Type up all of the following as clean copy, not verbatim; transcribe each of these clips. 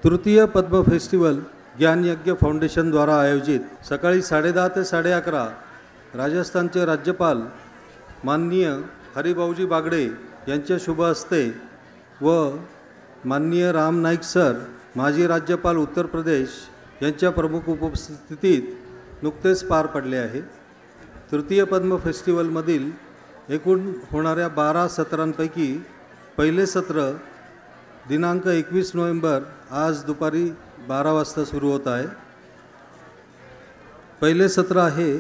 तृतीय पद्म festival ज्ञानयज्ञ foundation द्वारा आयोजित सकाळी 10:30 ते 11:30 राजस्थानचे राज्यपाल माननीय हरिभाऊजी बागडे यांच्या शुभ हस्ते व माननीय राम नाईक सर माजी राज्यपाल उत्तर प्रदेश यांच्या प्रमुख उपस्थितीत नुकतेच पार पडले आहे। तृतीय पद्म फेस्टिवलमधील एकूण होणाऱ्या 12 सत्रांपैकी पहिले सत्र दिनांक 21 नोव्हेंबर आज दुपारी 12 वाजता सुरू होत आहे। पहिले सत्र आहे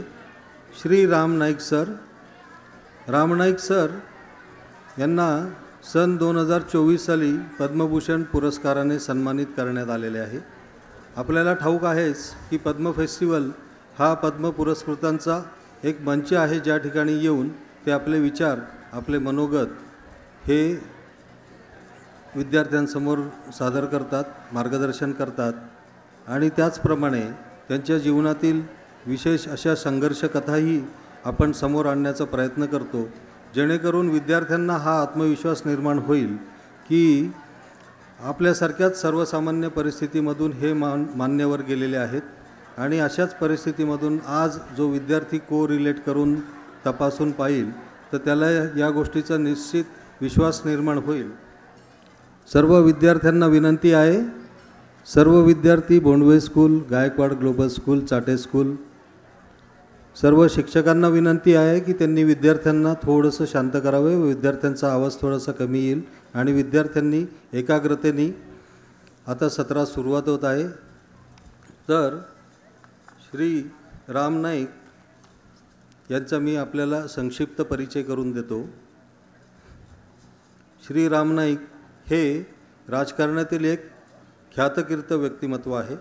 श्री राम नाईक सर। राम नाईक सर यांना सन 2024 साली पद्मभूषण पुरस्काराने सन्मानित करण्यात आलेले आहे। आपल्याला ठाऊक आहेच की पद्म फेस्टिवल हा पद्म पुरस्कृतांचा एक मंच आहे, ज्या ठिकाणी येऊन ते आपले विचार, आपले मनोगत हे विद्यार्थ्यांसमोर सादर करतात, मार्गदर्शन करतात आणि त्याचप्रमाणे त्यांच्या जीवनातील विशेष अशा संघर्ष कथाही आपण समोर आणण्याचा प्रयत्न करतो, जेणेकरून विद्यार्थ्यांना हा आत्मविश्वास निर्माण होईल की आपल्यासारख्याच सर्वसामान्य परिस्थितीमधून हे मान्यवर गेलेले आहेत आणि अशाच परिस्थितीमधून आज जो विद्यार्थी रिलेट करून तपासून पाहिल तर त्याला या गोष्टीचा निश्चित विश्वास निर्माण होईल। सर्व विद्यार्थ्यांना विनंती आहे, सर्व विद्यार्थी Bondwe school, Gaikwad global school, Chate school, सर्व शिक्षकांना विनंती आहे की त्यांनी विद्यार्थ्यांना थोडंसं शांत करावे, विद्यार्थ्यांचा आवाज थोडासा कमी येईल आणि विद्यार्थ्यांनी एकाग्रतेने आता सत्रास सुरुवात होत आहे। तर श्री राम नाईक यांचा मी आपल्याला संक्षिप्त परिचय करून देतो। श्री राम नाईक हे राजकारणातील एक ख्यातकीर्त व्यक्तिमत्व आहे।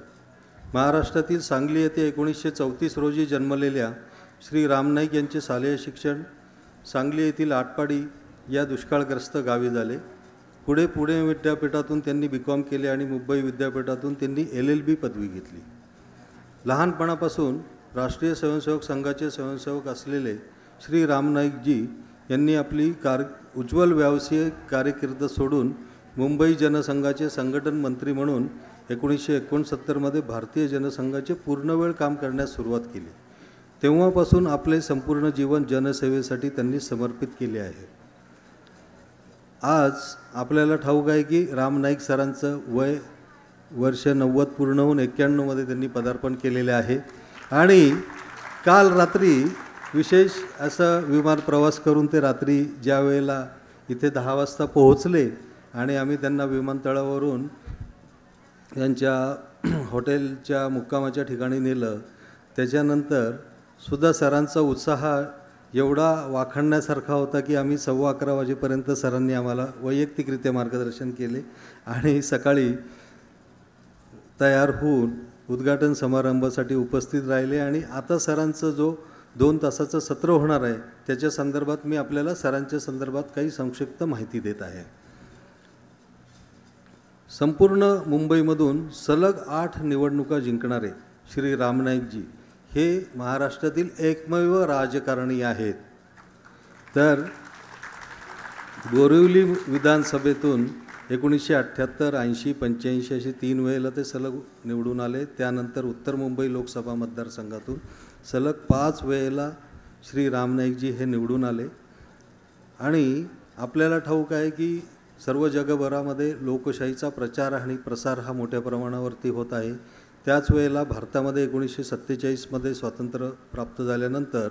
महाराष्ट्रातील सांगली येथे 1934 रोजी जन्मलेल्या श्री राम नाईक यांचे शालेय शिक्षण सांगली येथील आटपाडी या दुष्काळग्रस्त गावी झाले। पुणे विद्यापीठातून त्यांनी BCom केले आणि मुंबई विद्यापीठातून त्यांनी LLB पदवी घेतली। लहानपणापासून राष्ट्रीय स्वयंसेवक संघाचे स्वयंसेवक असलेले श्री राम नाईकजी यांनी आपली उज्ज्वल व्यावसायिक कारकीर्द सोडून मुंबई जनसंघाचे संघटन मंत्री म्हणून 1969 मध्ये भारतीय जनसंघाचे पूर्णवेळ काम करण्यास सुरुवात केली। तेव्हापासून आपले संपूर्ण जीवन जनसेवेसाठी त्यांनी समर्पित केले आहे। आज आपल्याला ठाऊक आहे की राम नाईक सरांचं वय वर्ष 90 पूर्ण होऊन 91 मध्ये त्यांनी पदार्पण केलेले आहे आणि काल रात्री विशेष असं विमान प्रवास करून ते रात्री ज्या वेळेला इथे 10 वाजता पोहोचले आणि आम्ही त्यांना विमानतळावरून त्यांच्या हॉटेलच्या मुक्कामाच्या ठिकाणी नेलं, त्याच्यानंतर सुद्धा सरांचा उत्साह एवढा वाखाणण्यासारखा होता की आम्ही 11:15 वाजेपर्यंत सरांनी आम्हाला वैयक्तिकरित्या मार्गदर्शन केले आणि सकाळी तयार होऊन उद्घाटन समारंभासाठी उपस्थित राहिले आणि आता सरांचं जो 2 तासाचं सत्र होणार आहे त्याच्या संदर्भात मी आपल्याला सरांच्या संदर्भात काही संक्षिप्त माहिती देत आहे। संपूर्ण मुंबईमधून सलग 8 निवडणुका जिंकणारे श्री राम नाईकजी हे महाराष्ट्रातील एकमेव राजकारणी आहेत। तर बोरिवली विधानसभेतून 1978, 80, 85 अशी 3 वेळेला ते सलग निवडून आले। त्यानंतर उत्तर मुंबई लोकसभा मतदारसंघातून सलग 5 वेळेला श्री राम नाईकजी हे निवडून आले आणि आपल्याला ठाऊक आहे की सर्व जगभरामध्ये लोकशाहीचा प्रचार आणि प्रसार हा मोठ्या प्रमाणावरती होत आहे। त्याच वेळेला भारतामध्ये 1947 मध्ये स्वातंत्र्य प्राप्त झाल्यानंतर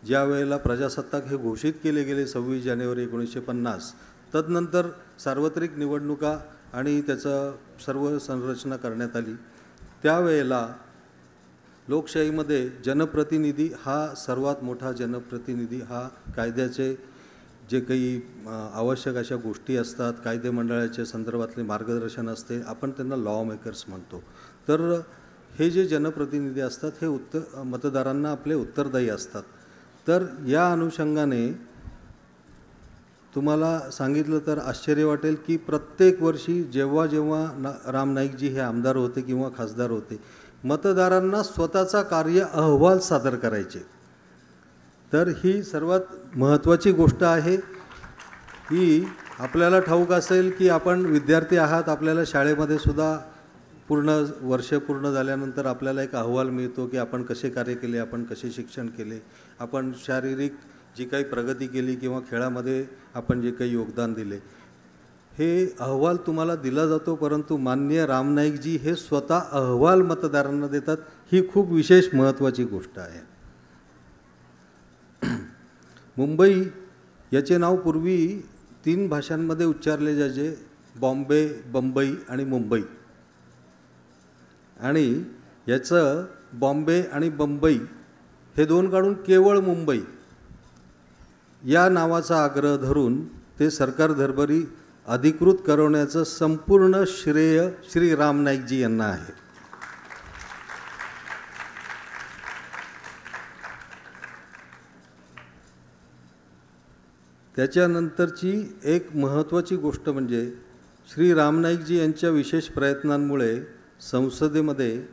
ज्या वेळेला प्रजासत्ताक हे घोषित केले गेले 26 जानेवारी 1950, तदनंतर सार्वत्रिक निवडणुका आणि त्याचं सर्व संरचना करण्यात आली। त्यावेळेला लोकशाहीमध्ये जनप्रतिनिधी हा सर्वात मोठा जनप्रतिनिधी हा कायद्याचे जे काही आवश्यक अशा गोष्टी असतात, कायदे मंडळाच्या संदर्भातले मार्गदर्शन असते, आपण त्यांना लॉ मेकर्स म्हणतो। तर हे जे जनप्रतिनिधी असतात हे मतदारांना आपले उत्तरदायी असतात। तर या अनुषंगाने तुम्हाला सांगितलं तर आश्चर्य वाटेल की प्रत्येक वर्षी जेव्हा राम नाईकजी हे आमदार होते किंवा खासदार होते, मतदारांना स्वतःचा कार्य अहवाल सादर करायचे। तर ही सर्वात महत्त्वाची गोष्ट आहे की आपल्याला ठाऊक असेल की आपण विद्यार्थी आहात, आपल्याला शाळेमध्ये सुद्धा पूर्ण वर्ष पूर्ण झाल्यानंतर आपल्याला एक अहवाल मिळतो की आपण कसे कार्य केले, आपण कसे शिक्षण केले, आपण शारीरिक जी काही प्रगती केली किंवा खेळामध्ये आपण जे काही योगदान दिले, हे अहवाल तुम्हाला दिला जातो. परंतु माननीय राम नाईकजी हे स्वतः अहवाल मतदारांना देतात. ही खूप विशेष महत्त्वाची गोष्ट आहे. मुंबई याचे नाव पूर्वी 3 भाषांमध्ये उच्चारले जायचे, बॉम्बे, बंबई आणि मुंबई. आणि याचं बॉम्बे आणि बंबई हे 2 काढून केवळ मुंबई या नावाचा आग्रह धरून ते सरकार दरबारी अधिकृत करवण्याचं संपूर्ण श्रेय श्री राम नाईकजी यांना आहे. त्याच्यानंतरची एक महत्त्वाची गोष्ट म्हणजे श्री राम नाईकजी यांच्या विशेष प्रयत्नांमुळे संसदेमध्ये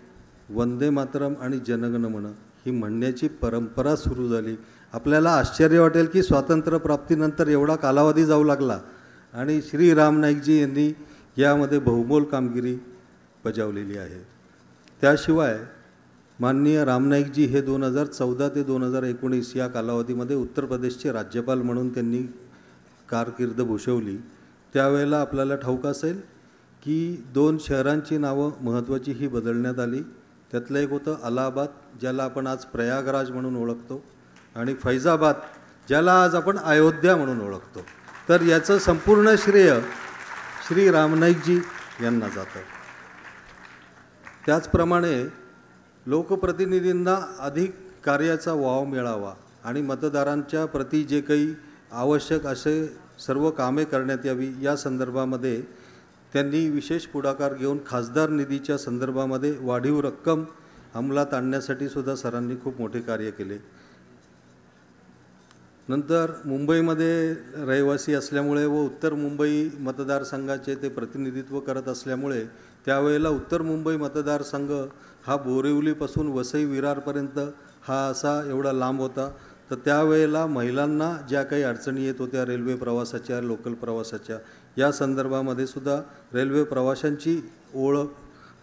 वंदे मातरम आणि जनगण मन ही म्हणण्याची परंपरा सुरू झाली. आपल्याला आश्चर्य वाटेल की स्वातंत्र्यप्राप्तीनंतर एवढा कालावधी जाऊ लागला आणि श्री राम नाईकजी यांनी यामध्ये बहुमोल कामगिरी बजावलेली आहे. त्याशिवाय माननीय राम नाईकजी हे 2014 ते 2019 या कालावधीमध्ये उत्तर प्रदेशचे राज्यपाल म्हणून त्यांनी कारकीर्द भूषवली. त्यावेळेला आपल्याला ठाऊक असेल की 2 शहरांची नावं महत्त्वाची ही बदलण्यात आली. त्यातलं एक होतं अलाहाबाद, ज्याला आपण आज प्रयागराज म्हणून ओळखतो, आणि फैजाबाद, ज्याला आज आपण अयोध्या म्हणून ओळखतो. तर याचं संपूर्ण श्रेय श्री राम नाईकजी यांना जातं. त्याचप्रमाणे लोकप्रतिनिधींना अधिक कार्याचा वाव मिळावा आणि मतदारांच्या प्रती जे काही आवश्यक असे सर्व कामे करण्यात यावी या संदर्भामध्ये त्यांनी विशेष पुढाकार घेऊन खासदार निधीच्या संदर्भामध्ये वाढीव रक्कम अंमलात आणण्यासाठी सुद्धा सरांनी खूप मोठे कार्य केले. नंतर मुंबईमध्ये रहिवासी असल्यामुळे व उत्तर मुंबई मतदारसंघाचे ते प्रतिनिधित्व करत असल्यामुळे त्यावेळेला उत्तर मुंबई मतदारसंघ हा बोरिवलीपासून वसई विरारपर्यंत हा असा एवढा लांब होता. तर त्यावेळेला महिलांना ज्या काही अडचणी येत होत्या रेल्वे प्रवासाच्या, लोकल प्रवासाच्या, या संदर्भामध्ये सुद्धा रेल्वे प्रवाशांची ओळख,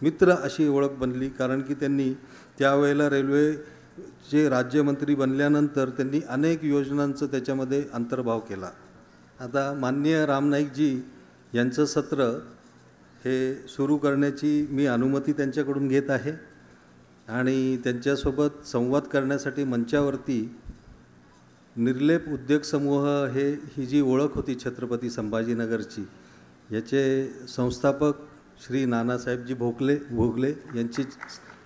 मित्र अशी ओळख बनली. कारण की त्यांनी त्यावेळेला रेल्वेचे राज्यमंत्री बनल्यानंतर त्यांनी अनेक योजनांचं त्याच्यामध्ये अंतर्भाव केला. आता माननीय राम नाईकजी यांचं सत्र हे सुरू करण्याची मी अनुमती त्यांच्याकडून घेत आहे आणि त्यांच्यासोबत संवाद करण्यासाठी मंचावरती निर्लेप उद्योग समूह ही जी ओळख होती छत्रपती संभाजीनगरची, याचे संस्थापक श्री नानासाहेबजी भोगले यांची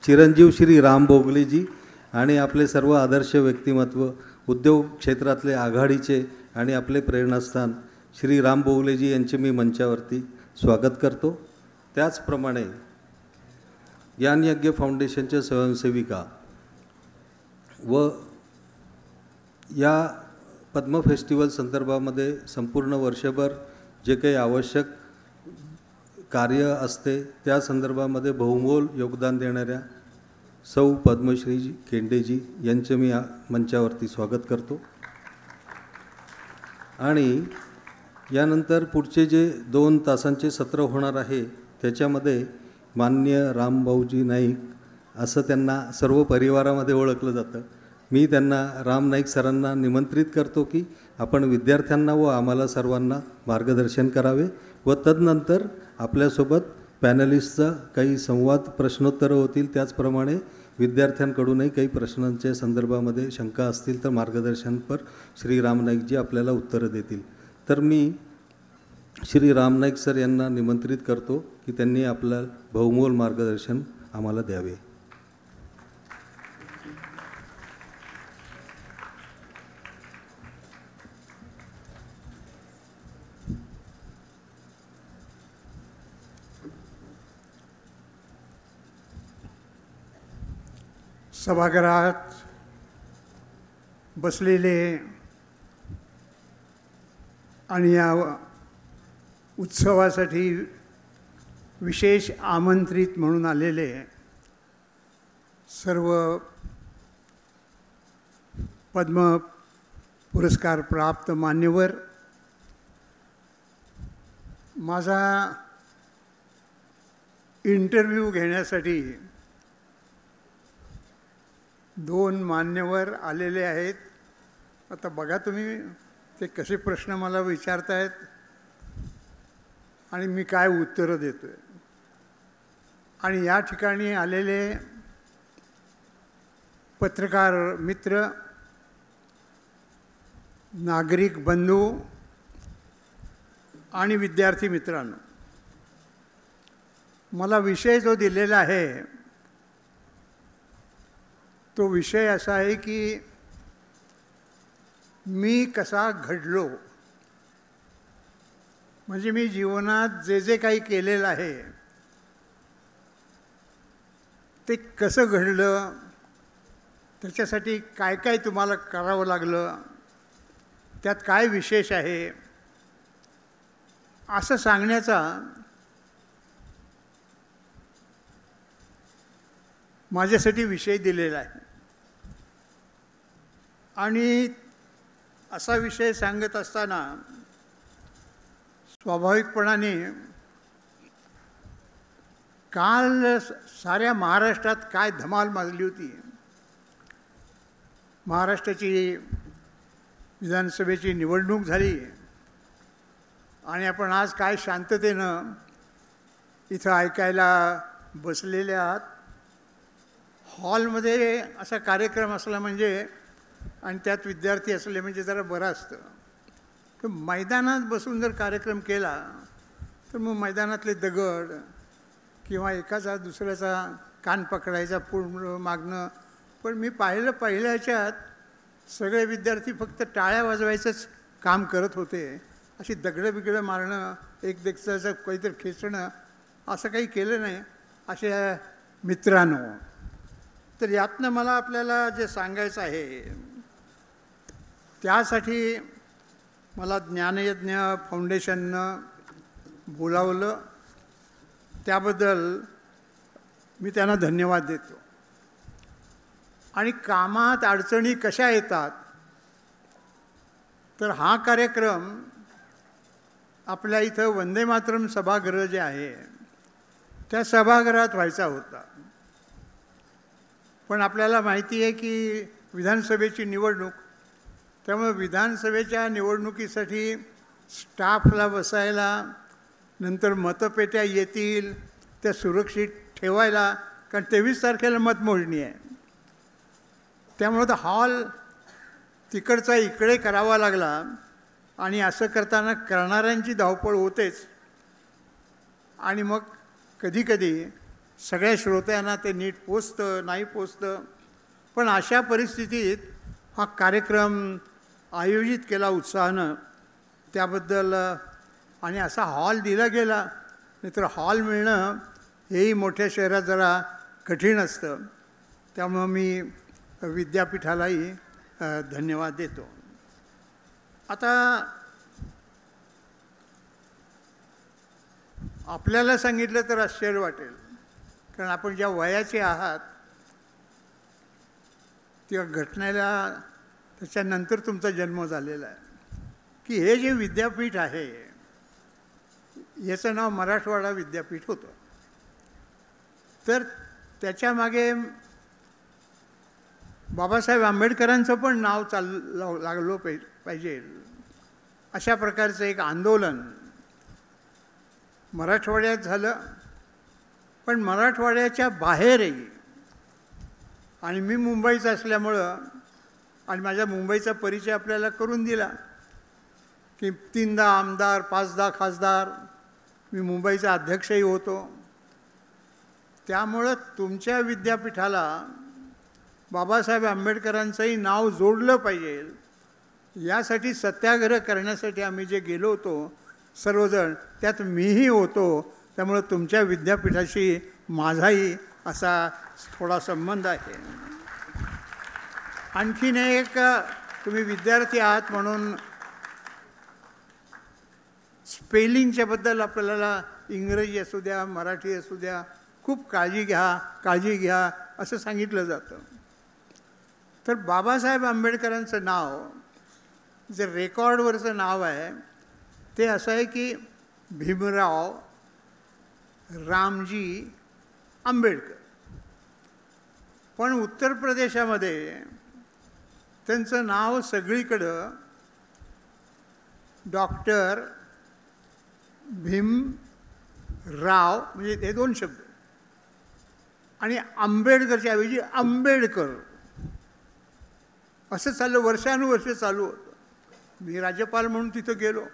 चिरंजीव श्री राम भोगलेजी आणि आपले सर्व आदर्श व्यक्तिमत्व, उद्योग क्षेत्रातले आघाडीचे आणि आपले प्रेरणास्थान श्री राम भोगलेजी यांचे मी मंचावरती स्वागत करतो. त्याचप्रमाणे ज्ञान यज्ञ फाउंडेशनच्या स्वयंसेविका व या पद्म फेस्टिवल संदर्भामध्ये संपूर्ण वर्षभर जे काही आवश्यक कार्य असते त्या संदर्भामध्ये बहुमोल योगदान देणाऱ्या सौ पद्मश्रीजी केंडेजी यांचे मी मंचावरती स्वागत करतो. आणि यानंतर पुढचे जे 2 तासांचे सत्र होणार आहे त्याच्यामध्ये माननीय रामभाऊजी नाईक असं त्यांना सर्व परिवारामध्ये ओळखलं जातं. मी त्यांना राम नाईक सरांना निमंत्रित करतो की आपण विद्यार्थ्यांना व आम्हाला सर्वांना मार्गदर्शन करावे व तदनंतर आपल्यासोबत पॅनलिस्टचा काही संवाद प्रश्नोत्तरं होतील. त्याचप्रमाणे विद्यार्थ्यांकडूनही काही प्रश्नांच्या संदर्भामध्ये शंका असतील तर मार्गदर्शनपर श्री राम नाईकजी आपल्याला उत्तरं देतील. तर मी श्री राम नाईक सर यांना निमंत्रित करतो की त्यांनी आपलं बहुमोल मार्गदर्शन आम्हाला द्यावे. सभागृहात बसलेले आणि या उत्सवासाठी विशेष आमंत्रित म्हणून आलेले सर्व पद्म पुरस्कार प्राप्त मान्यवर, माझा इंटरव्ह्यू घेण्यासाठी 2 मान्यवर आलेले आहेत. आता बघा तुम्ही ते कसे प्रश्न मला विचारतायत आणि मी काय उत्तरं देतो आहे. आणि या ठिकाणी आलेले पत्रकार मित्र, नागरिक बंधू आणि विद्यार्थी मित्रांनो, मला विषय जो दिलेला आहे तो विषय असा आहे की मी कसा घडलो. म्हणजे मी जीवनात जे जे काही केलेलं आहे ते कसं घडलं, त्याच्यासाठी काय काय तुम्हाला करावं लागलं, त्यात काय विशेष आहे, असं सांगण्याचा माझ्यासाठी विषय दिलेला आहे. आणि असा विषय सांगत असताना स्वाभाविकपणाने काल साऱ्या महाराष्ट्रात काय धमाल माजली होती. महाराष्ट्राची विधानसभेची निवडणूक झाली आणि आपण आज काय शांततेनं इथं ऐकायला बसलेले आहात. हॉलमध्ये असा कार्यक्रम असला म्हणजे आणि त्यात विद्यार्थी असले म्हणजे जरा बरं असतं. तर मैदानात बसून जर कार्यक्रम केला तर मग मैदानातले दगड किंवा एकाचा दुसऱ्याचा कान पकडायचा पूर्ण मागणं. पण मी पाहिलं पहिल्याच्यात सगळे विद्यार्थी फक्त टाळ्या वाजवायचंच काम करत होते. अशी दगडं बिगडं मारणं, एक देशाचं काहीतरी खेचणं असं काही केलं नाही. अशा मित्रांनो, तर यातनं मला आपल्याला जे सांगायचं आहे त्यासाठी मला ज्ञानयज्ञ फाउंडेशननं बोलावलं. त्याबद्दल मी त्यांना धन्यवाद देतो. आणि कामात अडचणी कशा येतात तर हा कार्यक्रम आपल्या इथं वंदे मातरम सभागृह जे आहे त्या सभागृहात व्हायचा होता. पण आपल्याला माहिती आहे की विधानसभेची निवडणूक, त्यामुळे विधानसभेच्या निवडणुकीसाठी स्टाफला बसायला, नंतर मतपेट्या येतील त्या सुरक्षित ठेवायला, कारण 23 तारखेला मतमोजणी आहे. त्यामुळं तर हॉल तिकडचा इकडे करावा लागला आणि असं करताना करणाऱ्यांची धावपळ होतेच. आणि मग कधीकधी सगळ्या श्रोत्यांना ते नीट पोचतं नाही पोचतं. पण अशा परिस्थितीत हा कार्यक्रम आयोजित केला उत्साहानं, त्याबद्दल. आणि असा हॉल दिला गेला, नाहीतर हॉल मिळणं हेही मोठ्या शहरात जरा कठीण असतं. त्यामुळं मी विद्यापीठालाही धन्यवाद देतो. आता आपल्याला सांगितलं तर आश्चर्य वाटेल, कारण आपण ज्या वयाचे आहात त्या घटनेला त्याच्यानंतर तुमचा जन्म झालेला आहे. की हे जे विद्यापीठ आहे याचं नाव मराठवाडा विद्यापीठ होतं. तर त्याच्यामागे बाबासाहेब आंबेडकरांचं पण नाव लागलो पाहिजे अशा प्रकारचं एक आंदोलन मराठवाड्यात झालं. पण मराठवाड्याच्या बाहेरही, आणि मी मुंबईचा असल्यामुळं आणि माझ्या मुंबईचा परिचय आपल्याला करून दिला की 3दा आमदार, 5दा खासदार, मी मुंबईचा अध्यक्षही होतो. त्यामुळं तुमच्या विद्यापीठाला बाबासाहेब आंबेडकरांचंही नाव जोडलं पाहिजे यासाठी सत्याग्रह करण्यासाठी आम्ही जे गेलो होतो सर्वजण, त्यात मीही होतो. त्यामुळं तुमच्या विद्यापीठाशी माझाही असा थोडा संबंध आहे. आणखीन एक, तुम्ही विद्यार्थी आहात म्हणून स्पेलिंगच्या बद्दल आपल्याला इंग्रजी असू द्या मराठी असू द्या खूप काळजी घ्या असं सांगितलं जातं. तर बाबासाहेब आंबेडकरांचं नाव जे रेकॉर्डवरचं नाव आहे ते असं आहे की भीमराव रामजी आंबेडकर. पण उत्तर प्रदेशामध्ये त्यांचं नाव सगळीकडं डॉक्टर भीमराव, म्हणजे हे दोन शब्द, आणि आंबेडकरच्या ऐवजी आंबेडकर असं चाललं, वर्षानुवर्ष चालू होतं. मी राज्यपाल म्हणून तिथं गेलो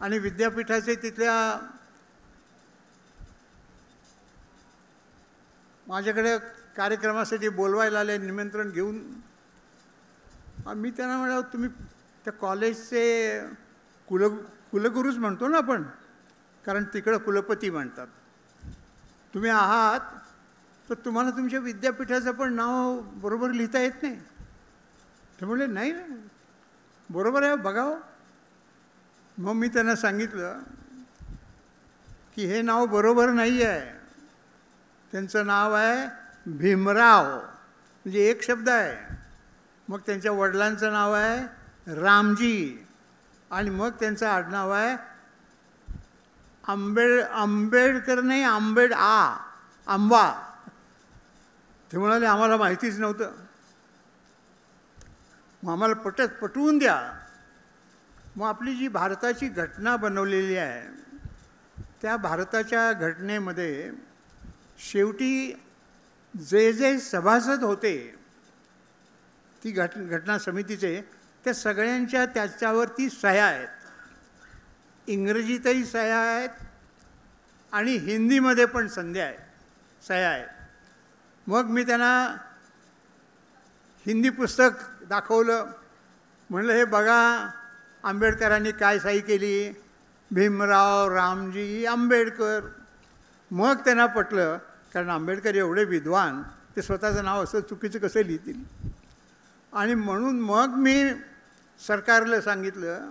आणि विद्यापीठाचे तिथल्या माझ्याकडे कार्यक्रमासाठी बोलवायला आले निमंत्रण घेऊन. मी त्यांना म्हणालो, तुम्ही त्या कॉलेजचे कुलगुरूच म्हणतो ना आपण, कारण तिकडं कुलपती म्हणतात, तुम्ही आहात, तर तुम्हाला तुमच्या विद्यापीठाचं पण नाव बरोबर लिहिता येत नाही. ते म्हणले नाही बरोबर आहे, बघावं. मग मी त्यांना सांगितलं की हे नाव बरोबर नाही आहे, त्यांचं नाव आहे भीमराव, म्हणजे एक शब्द आहे. मग त्यांच्या वडिलांचं नाव आहे रामजी आणि मग त्यांचं आडनाव आहे आंबेडकर नाही, आंबा. ते म्हणाले आम्हाला माहितीच नव्हतं. मग आम्हाला पटवून द्या. मग आपली जी भारताची घटना बनवलेली आहे, त्या भारताच्या घटनेमध्ये शेवटी जे जे सभासद होते ती घटना समितीचे, त्या सगळ्यांच्या त्याच्यावरती सह्या आहेत. इंग्रजीतही सह्या आहेत आणि हिंदीमध्ये पण सह्या आहेत. मग मी त्यांना हिंदी पुस्तक दाखवलं. म्हणलं हे बघा आंबेडकरांनी काय सही केली, भीमराव रामजी आंबेडकर. मग त्यांना पटलं, कारण आंबेडकर एवढे विद्वान, ते स्वतःचं नाव असं चुकीचं कसं लिहितील. आणि म्हणून मग मी सरकारला सांगितलं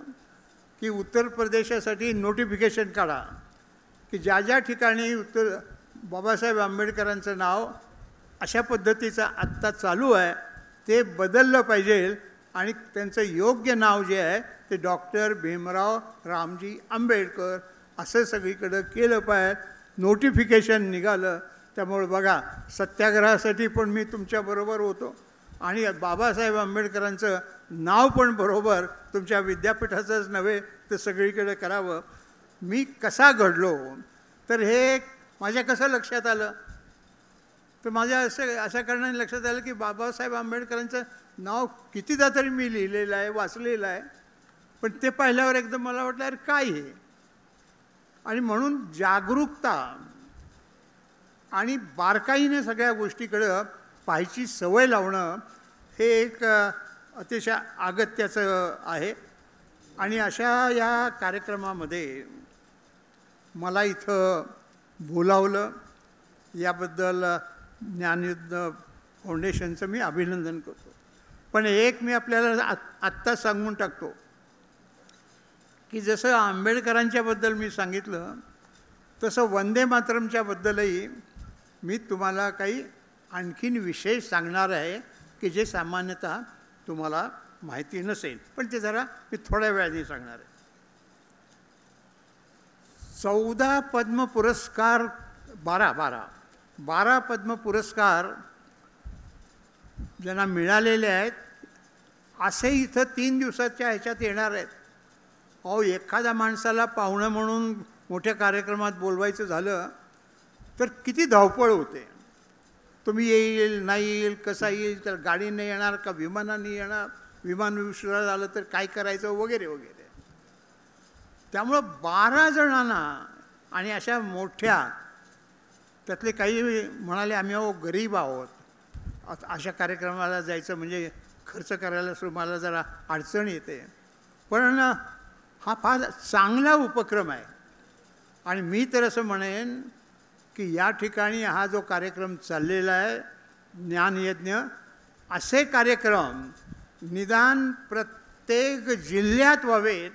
की उत्तर प्रदेशासाठी नोटिफिकेशन काढा की ज्या ज्या ठिकाणी बाबासाहेब आंबेडकरांचं नाव अशा पद्धतीचं आत्ता चालू आहे ते बदललं पाहिजे आणि त्यांचं योग्य नाव जे आहे ते डॉक्टर भीमराव रामजी आंबेडकर असं सगळीकडं केलं पाहिजे. नोटिफिकेशन निघालं. त्यामुळे बघा, सत्याग्रहासाठी पण मी तुमच्याबरोबर होतो आणि बाबासाहेब आंबेडकरांचं नाव पण बरोबर तुमच्या विद्यापीठाचंच नव्हे तर सगळीकडे करावं. मी कसा घडलो तर हे माझ्या कसं लक्षात आलं, तर माझ्या अशा कारणाने लक्षात आलं की बाबासाहेब आंबेडकरांचं नाव कितीदा तरी मी लिहिलेलं आहे, वाचलेलं आहे, पण ते पाहिल्यावर एकदम मला वाटलं अरे काय हे. आणि म्हणून जागरूकता आणि बारकाईने सगळ्या गोष्टीकडं पाहायची सवय लावणं हे एक अतिशय अगत्याचं आहे. आणि अशा या कार्यक्रमामध्ये मला इथं बोलावलं याबद्दल ज्ञानयुद्ध फाउंडेशनचं मी अभिनंदन करतो. पण एक मी आपल्याला आत्ता सांगून टाकतो की जसं आंबेडकरांच्याबद्दल मी सांगितलं तसं वंदे मातरमच्याबद्दलही मी तुम्हाला काही आणखीन विशेष सांगणार आहे की जे सामान्यतः तुम्हाला माहिती नसेल, पण ते जरा मी थोड्या वेळाने सांगणार आहे. 14 पद्म पुरस्कार 12 पद्म पुरस्कार ज्यांना मिळालेले आहेत असे इथं 3 दिवसाच्या ह्याच्यात येणार आहेत. अहो, एखाद्या माणसाला पाहुणं म्हणून मोठ्या कार्यक्रमात बोलवायचं झालं तर किती धावपळ होते. तुम्ही येईल नाही येईल, कसा येईल, तर गाडीने येणार का विमानाने येणार, विमान उशिरा झालं तर काय करायचं वगैरे वगैरे. त्यामुळं 12 जणांना आणि अशा मोठ्या, त्यातले काही म्हणाले आम्ही गरीब आहोत, अशा कार्यक्रमाला जायचं म्हणजे खर्च करायला मला जरा अडचण येते. पण हा फार चांगला उपक्रम आहे. आणि मी तर असं म्हणेन की या ठिकाणी हा जो कार्यक्रम चाललेला आहे ज्ञानयज्ञ, असे कार्यक्रम निदान प्रत्येक जिल्ह्यात व्हावेत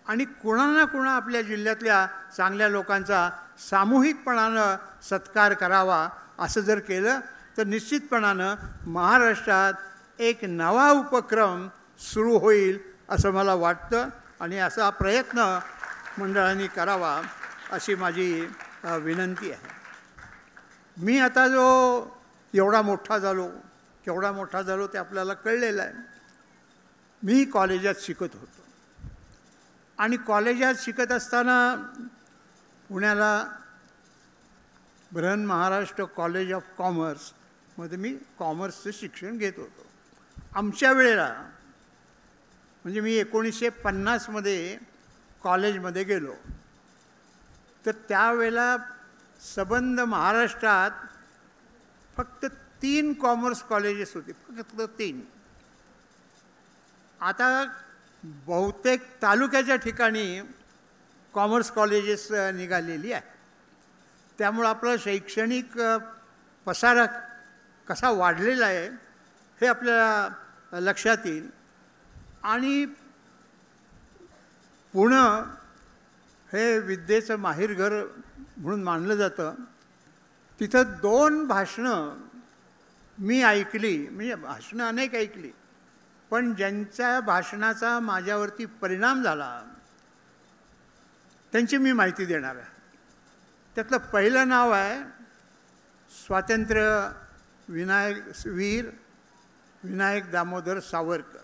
आणि कुणा ना कुणा आपल्या जिल्ह्यातल्या चांगल्या लोकांचा सामूहिकपणानं सत्कार करावा. असं जर केलं तर निश्चितपणानं महाराष्ट्रात एक नवा उपक्रम सुरू होईल असं मला वाटतं आणि असा प्रयत्न मंडळांनी करावा अशी माझी विनंती आहे. मी आता जो एवढा मोठा झालो, केवढा मोठा झालो ते आपल्याला कळलेलं आहे. मी कॉलेजात शिकत होतो आणि कॉलेजात शिकत असताना पुण्याला बृहन महाराष्ट्र कॉलेज ऑफ कॉमर्समध्ये मी कॉमर्सचं शिक्षण घेत होतो. आमच्या वेळेला म्हणजे मी 1950मध्ये कॉलेजमध्ये गेलो, तर त्यावेळेला सबंध महाराष्ट्रात फक्त 3 कॉमर्स कॉलेजेस होते, फक्त 3. आता बहुतेक तालुक्याच्या ठिकाणी कॉमर्स कॉलेजेस निघालेली आहे. त्यामुळं आपला शैक्षणिक पसारा कसा वाढलेला आहे हे आपल्याला लक्षात येईल. आणि पुणे हे विद्येचं माहेरघर म्हणून मानलं जातं. तिथं 2 भाषणं मी ऐकली, म्हणजे भाषणं अनेक ऐकली, पण ज्यांच्या भाषणाचा माझ्यावरती परिणाम झाला त्यांची मी माहिती देणार आहे. त्यातलं पहिलं नाव आहे वीर विनायक दामोदर सावरकर.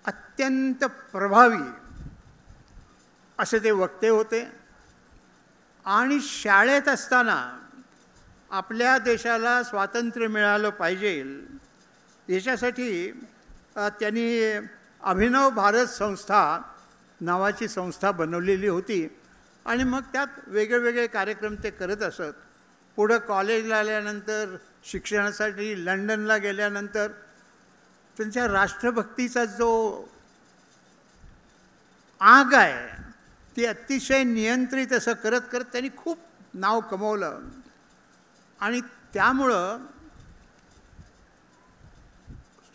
अत्यंत प्रभावी असे ते वक्ते होते. आणि शाळेत असताना आपल्या देशाला स्वातंत्र्य मिळालं पाहिजे याच्यासाठी त्यांनी अभिनव भारत संस्था नावाची संस्था बनवलेली होती आणि मग त्यात वेगवेगळे कार्यक्रम ते करत असत. पुढं कॉलेजला आल्यानंतर शिक्षणासाठी लंडनला गेल्यानंतर त्यांच्या राष्ट्रभक्तीचा जो आग आहे ती अतिशय नियंत्रित असं करत करत त्यांनी खूप नाव कमवलं. आणि त्यामुळं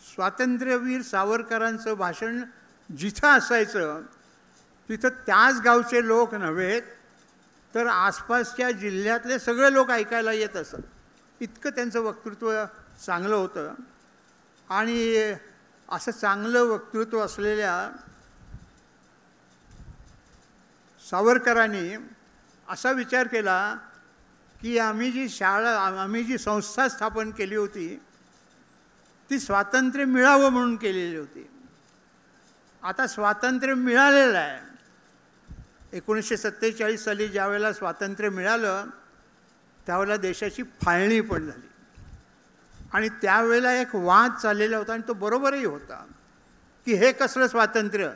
स्वातंत्र्यवीर सावरकरांचं भाषण जिथं असायचं तिथं त्याच गावचे लोक नव्हे तर आसपासच्या जिल्ह्यातले सगळे लोक ऐकायला येत असत. इतकं त्यांचं वक्तृत्व चांगलं होतं. आणि असं चांगलं वक्तृत्व असलेल्या सावरकरांनी असा विचार केला की आम्ही जी संस्था स्थापन केली होती ती स्वातंत्र्य मिळावं म्हणून केलेली होती. आता स्वातंत्र्य मिळालेलं आहे. 1947 साली ज्यावेळेला स्वातंत्र्य मिळालं त्यावेळेला देशाची फाळणी पण झाली. आणि त्यावेळेला एक वाद चाललेला होता आणि तो बरोबरही होता की हे कसलं स्वातंत्र्य,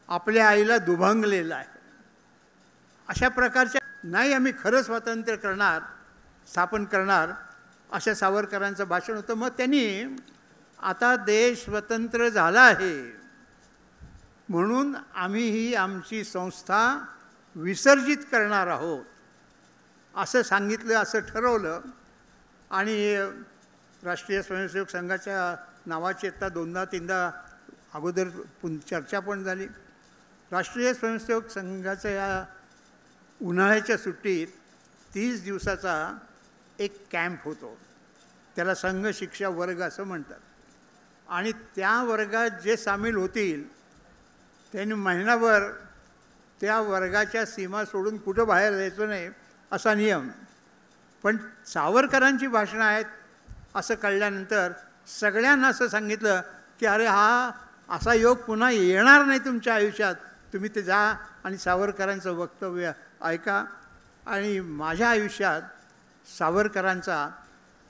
आपल्या आईला दुभंगलेलं आहे. अशा प्रकारच्या नाही, आम्ही खरं स्वातंत्र्य स्थापन करणार अशा सावरकरांचं भाषण होतं. मग त्यांनी आता देश स्वतंत्र झाला आहे म्हणून आम्ही ही आमची संस्था विसर्जित करणार आहोत असं सांगितलं, असं ठरवलं. आणि राष्ट्रीय स्वयंसेवक संघाच्या नावाची आता 2दा-3दा अगोदर चर्चा पण झाली. राष्ट्रीय स्वयंसेवक संघाच्या या उन्हाळ्याच्या सुट्टीत 30 दिवसाचा एक कॅम्प होतो. त्याला संघ शिक्षा वर्ग असं म्हणतात. आणि त्या वर्गात जे सामील होतील त्यांनी महिनाभर त्या वर्गाच्या सीमा सोडून कुठं बाहेर जायचं नाही असा नियम. पण सावरकरांची भाषणं आहेत असं कळल्यानंतर सगळ्यांना असं सांगितलं की अरे हा असा योग पुन्हा येणार नाही तुमच्या आयुष्यात, तुम्ही ते जा आणि सावरकरांचं वक्तव्य ऐका. आणि माझ्या आयुष्यात सावरकरांचा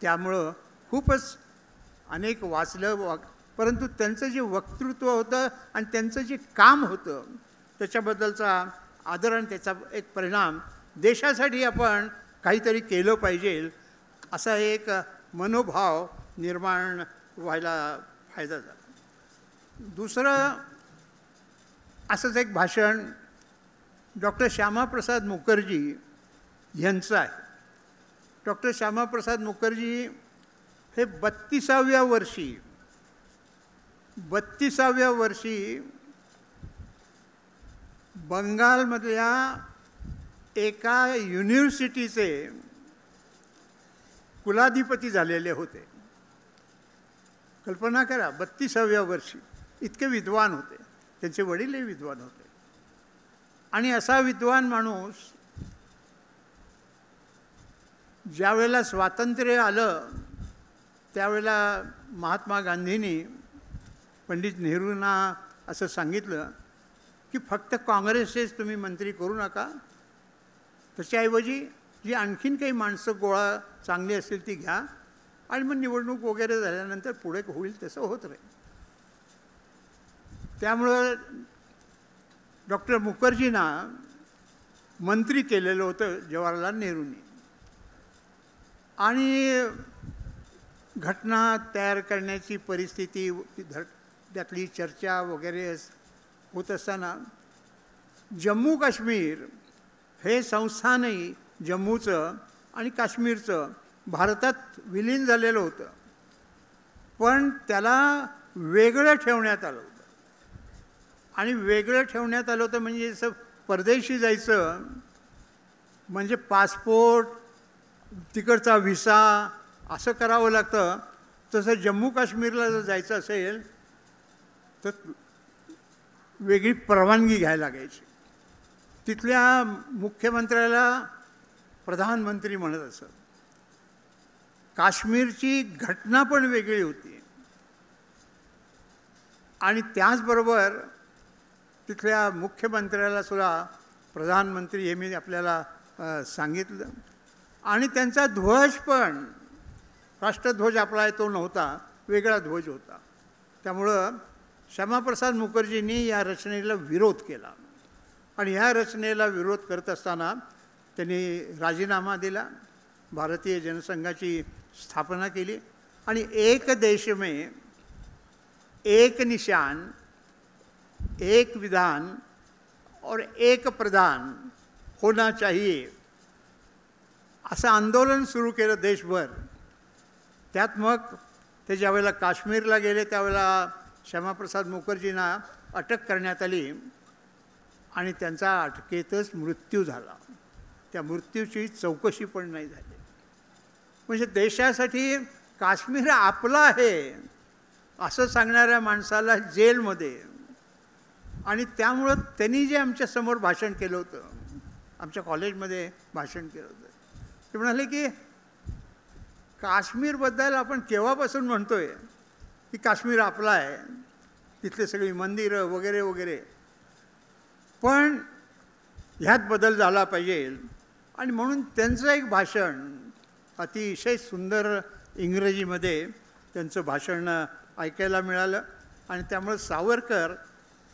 त्यामुळं खूपच अनेक वाचलं, परंतु त्यांचं जे वक्तृत्व होतं आणि त्यांचं जे काम होतं त्याच्याबद्दलचा आदर आणि त्याचा एक परिणाम, देशासाठी आपण काहीतरी केलं पाहिजे असा एक मनोभाव निर्माण व्हायला फायदा झाला. दुसरं असंच एक भाषण डॉक्टर श्यामाप्रसाद मुखर्जी यांचं आहे. डॉक्टर श्यामाप्रसाद मुखर्जी हे 32व्या वर्षी बंगालमधल्या एका युनिव्हर्सिटीचे कुलाधिपती झालेले होते. कल्पना करा, 32व्या वर्षी इतके विद्वान होते. त्यांचे वडीलही विद्वान होते. आणि असा विद्वान माणूस ज्यावेळेला स्वातंत्र्य आलं त्यावेळेला महात्मा गांधींनी पंडित नेहरूंना असं सांगितलं की फक्त काँग्रेसचेच तुम्ही मंत्री करू नका, त्याच्याऐवजी जी आणखीन काही माणसं गोळा चांगली असेल ती घ्या आणि मग निवडणूक वगैरे झाल्यानंतर पुढे होईल तसं होत राहील. त्यामुळं डॉक्टर मुखर्जींना मंत्री केलेलं होतं जवाहरलाल नेहरूंनी. आणि घटना तयार करण्याची परिस्थिती, त्यातली चर्चा वगैरे होत असताना जम्मू काश्मीर हे संस्थानही जम्मूचं आणि काश्मीरचं भारतात विलीन झालेलं होतं, पण त्याला वेगळं ठेवण्यात आलं होतं. आणि वेगळं ठेवण्यात आलं होतं म्हणजे जसं परदेशी जायचं म्हणजे पासपोर्ट, तिकडचा व्हिसा असं करावं लागतं, तसं जम्मू काश्मीरला जर जायचं असेल तर वेगळी परवानगी घ्यायला लागायची. तिथल्या मुख्यमंत्र्याला प्रधानमंत्री म्हणत असत. काश्मीरची घटना पण वेगळी होती. आणि त्याचबरोबर तिथल्या मुख्यमंत्र्याला सुद्धा प्रधानमंत्री हे मी आपल्याला सांगितलं. आणि त्यांचा ध्वज पण राष्ट्रध्वज आपला आहे तो नव्हता, वेगळा ध्वज होता. त्यामुळं श्यामाप्रसाद मुखर्जींनी या रचनेला विरोध केला. आणि ह्या रचनेला विरोध करत असताना त्यांनी राजीनामा दिला, भारतीय जनसंघाची स्थापना केली आणि एक देश में एक निशान, एक विधान और एक प्रधान होना चाहिए असं आंदोलन सुरू केलं देशभर. त्यात मग ते ज्यावेळेला काश्मीरला गेले त्यावेळेला श्यामाप्रसाद मुखर्जींना अटक करण्यात आली आणि त्यांचा अटकेतच मृत्यू झाला. त्या मृत्यूची चौकशी पण नाही झाली. म्हणजे देशासाठी काश्मीर आपला आहे असं सांगणाऱ्या माणसाला जेलमध्ये. आणि त्यामुळं त्यांनी जे आमच्यासमोर भाषण केलं होतं, आमच्या कॉलेजमध्ये भाषण केलं होतं, ते म्हणाले की काश्मीरबद्दल आपण केव्हापासून म्हणतोय की काश्मीर आपला आहे, तिथले सगळी मंदिरं वगैरे वगैरे, पण ह्यात बदल झाला पाहिजे. आणि म्हणून त्यांचं एक भाषण अतिशय सुंदर इंग्रजीमध्ये त्यांचं भाषण ऐकायला मिळालं. आणि त्यामुळे सावरकर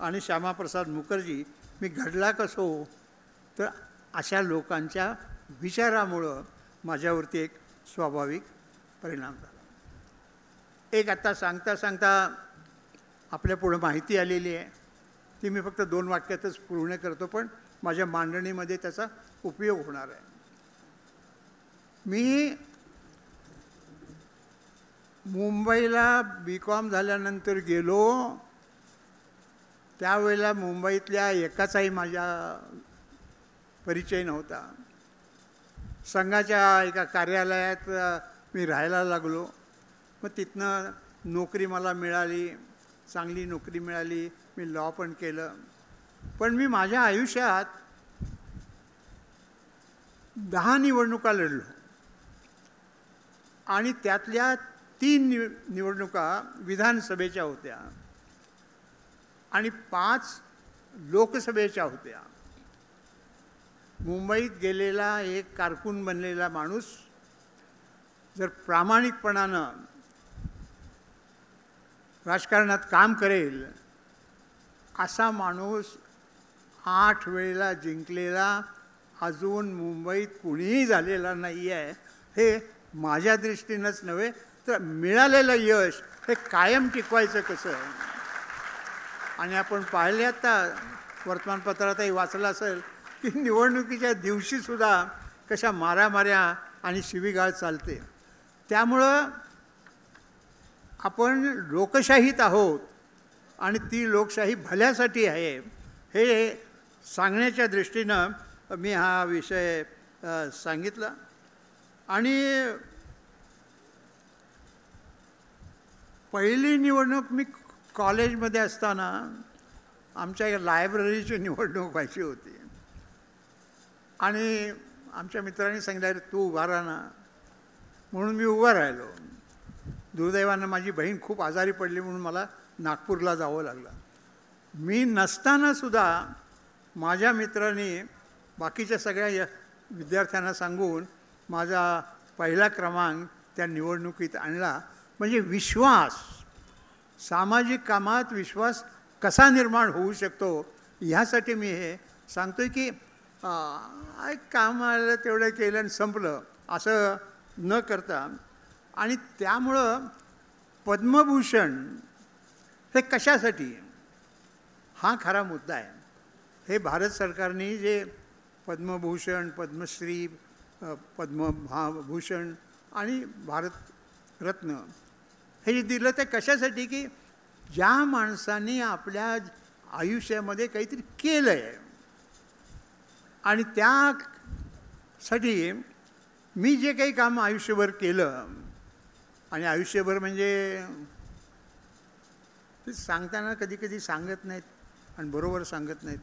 आणि श्यामाप्रसाद मुखर्जी मी घडला कसो तर अशा लोकांच्या विचारामुळं माझ्यावरती एक स्वाभाविक परिणाम झाला. एक आता सांगता सांगता आपल्या पुढं माहिती आलेली आहे, ती मी फक्त 2 वाक्यातच पूर्ण करतो, पण माझ्या मांडणीमध्ये त्याचा उपयोग होणार आहे. मी मुंबईला BCom झाल्यानंतर गेलो त्यावेळेला मुंबईतल्या एकाचाही माझ्या परिचय नव्हता. संघाच्या एका कार्यालयात मी राहायला लागलो. मग तिथनं नोकरी मला मिळाली, चांगली नोकरी मिळाली, मी लॉ पण केलं. पण मी माझ्या आयुष्यात 10 निवडणुका लढलो आणि त्यातल्या 3 निवडणुका विधानसभेच्या होत्या आणि 5 लोकसभेच्या होत्या. मुंबईत गेलेला एक कारकून बनलेला माणूस जर प्रामाणिकपणानं राजकारणात काम करेल असा माणूस 8 वेळेला जिंकलेला अजून मुंबईत कुणीही झालेला नाही आहे. हे माझ्या दृष्टीनंच नव्हे तर मिळालेलं यश हे कायम टिकवायचं कसं. आणि आपण पाहिले आता वर्तमानपत्रातही वाचलं असेल की निवडणुकीच्या दिवशीसुद्धा कशा माऱ्या आणि शिवीगाळ चालते. त्यामुळं आपण लोकशाहीत आहोत आणि ती लोकशाही भल्यासाठी आहे हे सांगण्याच्या दृष्टीनं मी हा विषय सांगितला. आणि पहिली निवडणूक मी कॉलेजमध्ये असताना आमच्या लायब्ररीची निवडणूक व्हायची होती आणि आमच्या मित्रांनी सांगितलं, अरे तू उभा राहा ना. म्हणून मी उभा राहिलो. दुर्दैवानं माझी बहीण खूप आजारी पडली म्हणून मला नागपूरला जावं लागलं. मी नसतानासुद्धा माझ्या मित्रांनी बाकीच्या सगळ्या विद्यार्थ्यांना सांगून माझा पहिला क्रमांक त्या निवडणुकीत आणला. म्हणजे विश्वास, सामाजिक कामात विश्वास कसा निर्माण होऊ शकतो ह्यासाठी मी हे सांगतोय की काम आलं तेवढं केलं आणि संपलं असं न करता. आणि त्यामुळं पद्मभूषण हे कशासाठी, हा खरा मुद्दा आहे. हे भारत सरकारने जे पद्मभूषण, पद्मश्री, पद्मभूषण आणि भारतरत्न हे जे दिलं ते कशासाठी की ज्या माणसाने आपल्या आयुष्यामध्ये काहीतरी केलं आहे आणि त्यासाठी मी जे काही काम आयुष्यभर केलं, आणि आयुष्यभर म्हणजे ते सांगताना कधी कधी सांगत नाहीत आणि बरोबर सांगत नाहीत.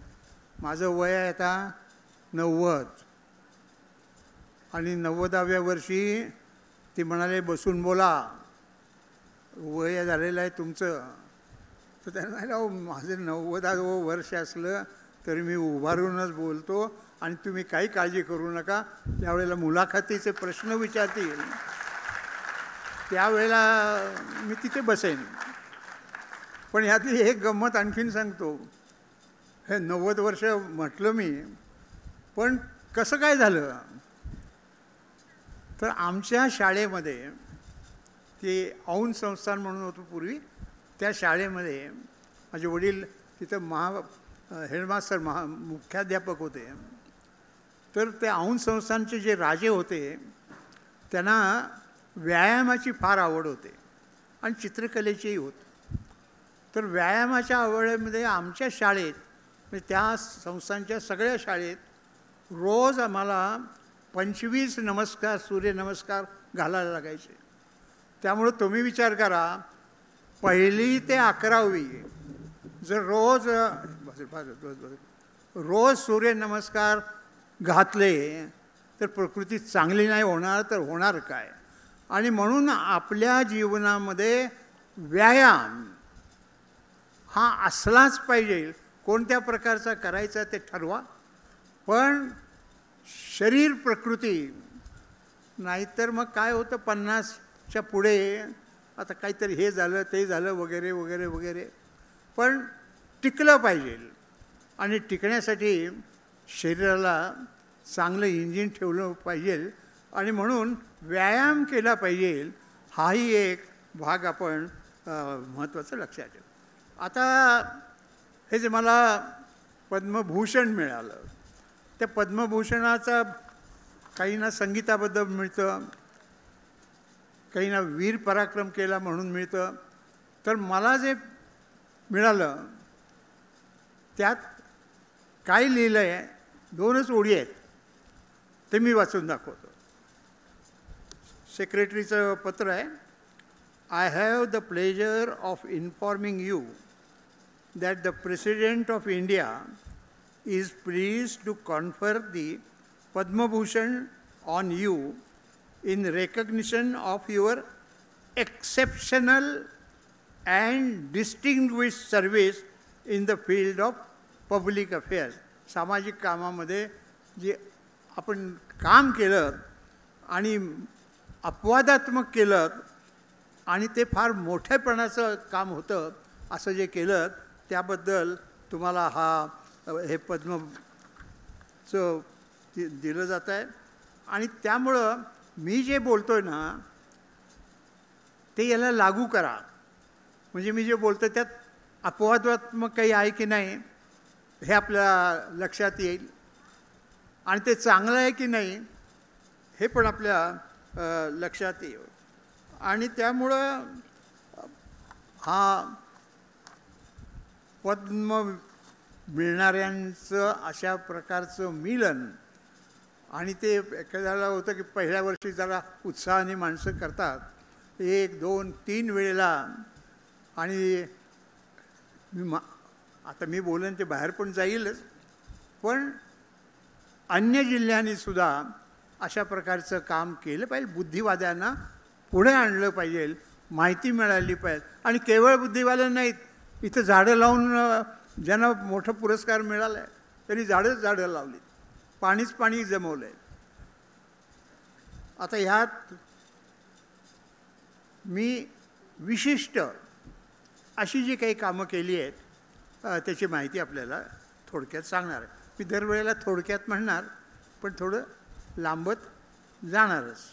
माझं वय आहे आता 90 आणि 90व्या वर्षी ते म्हणाले बसून बोला, वय झालेलं आहे तुमचं. तर त्यांना म्हणाले अहो माझं 90वं वर्ष असलं तरी मी उभारूनच बोलतो आणि तुम्ही काही काळजी करू नका, त्यावेळेला मुलाखतीचे प्रश्न विचारतील त्यावेळेला मी तिथे बसेन. पण ह्यातली एक गंमत आणखीन सांगतो. हे 90 वर्ष म्हटलं मी, पण कसं काय झालं तर आमच्या शाळेमध्ये ते औंध संस्थान म्हणून होतं पूर्वी, त्या शाळेमध्ये माझे वडील तिथं हेडमास्टर मुख्याध्यापक होते. तर त्या औंध संस्थानचे जे राजे होते त्यांना व्यायामाची फार आवड होते आणि चित्रकलेचीही होती. तर व्यायामाच्या आवडीमध्ये आमच्या शाळेत म्हणजे त्या संस्थांच्या सगळ्या शाळेत रोज आम्हाला 25 नमस्कार, सूर्यनमस्कार घालायला लागायचे. त्यामुळं तुम्ही विचार करा, 1ली ते 11वी जर रोज सूर्यनमस्कार घातले तर प्रकृती चांगली नाही होणार तर होणार काय. आणि म्हणून आपल्या जीवनामध्ये व्यायाम हा असलाच पाहिजे. कोणत्या प्रकारचा करायचा ते ठरवा, पण शरीर प्रकृती, नाहीतर मग काय होतं 50च्या पुढे आता काहीतरी हे झालं ते झालं वगैरे वगैरे वगैरे. पण टिकलं पाहिजे आणि टिकण्यासाठी शरीराला चांगलं इंजिन ठेवलं पाहिजे आणि म्हणून व्यायाम केला पाहिजे. हाही एक भाग आपण महत्त्वाचं लक्षात ठेवू. आता हे जे मला पद्मभूषण मिळालं, त्या पद्मभूषणाचा काहींना संगीताबद्दल मिळतं, काहींना वीर पराक्रम केला म्हणून मिळतं. तर मला जे मिळालं त्यात काय लिहिलं आहे, 2च ओळी आहेत, ते मी वाचून दाखवतो. सेक्रेटरीचं पत्र आहे. I have the pleasure of informing you that the president of India is pleased to confer the Padma Bhushan on you in recognition of your exceptional and distinguished service in the field of public affairs. सामाजिक कामामध्ये जे आपण काम केलं आणि अपवादात्मक केलं आणि ते फार मोठेपणाचं काम होतं असं जे केलं त्याबद्दल तुम्हाला हे पद्मचं दिलं जात आहे. आणि त्यामुळं मी जे बोलतो आहे ना ते याला लागू करा. म्हणजे मी जे बोलतो त्यात अपवादात्मक काही आहे की नाही हे आपल्या लक्षात येईल आणि ते चांगलं आहे की नाही हे पण आपल्या लक्षात येईल. आणि त्यामुळं हा पद्म मिळणाऱ्यांचं अशा प्रकारचं मिलन. आणि ते एखाद्याला होतं की पहिल्या वर्षी जरा उत्साहाने माणसं करतात 1, 2, 3 वेळेला. आणि आता मी बोलेन ते बाहेर पण जाईलच, पण अन्य जिल्ह्यांनी सुद्धा अशा प्रकारचं काम केलं पाहिजे. बुद्धिवाद्यांना पुढे आणलं पाहिजे, माहिती मिळाली पाहिजे. आणि केवळ बुद्धिवाद्यांना नाहीत, इथं झाडं लावून ज्यांना मोठा पुरस्कार मिळाला आहे त्यांनी झाडं लावली, पाणी जमवलं आहे. आता ह्यात मी विशिष्ट अशी जी काही कामं केली आहेत त्याची माहिती आपल्याला थोडक्यात सांगणार आहे. मी दरवेळेला थोडक्यात म्हणणार, पण थोडं लांबत जाणारच.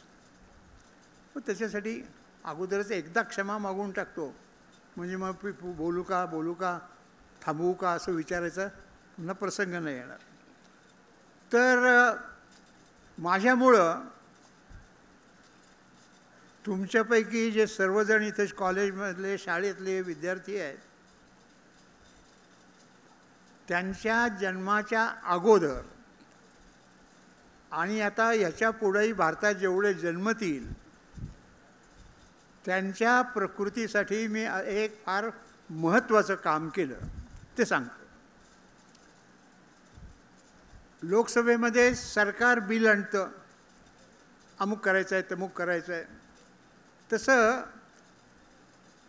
मग त्याच्यासाठी अगोदरच एकदा क्षमा मागून टाकतो, म्हणजे मग बोलू का थांबवू का असं विचारायचा पुन्हा प्रसंग नाही येणार. तर माझ्यामुळं तुमच्यापैकी जे सर्वजण इथे कॉलेजमधले शाळेतले विद्यार्थी आहेत त्यांच्या जन्माच्या अगोदर आणि आता ह्याच्या पुढेही भारतात जेवढे जन्मतील त्यांच्या प्रकृतीसाठी मी एक फार महत्त्वाचं काम केलं ते सांगतो. लोकसभेमध्ये सरकार बिल आणतं, अमुक करायचं आहे तमुक करायचं आहे. तसं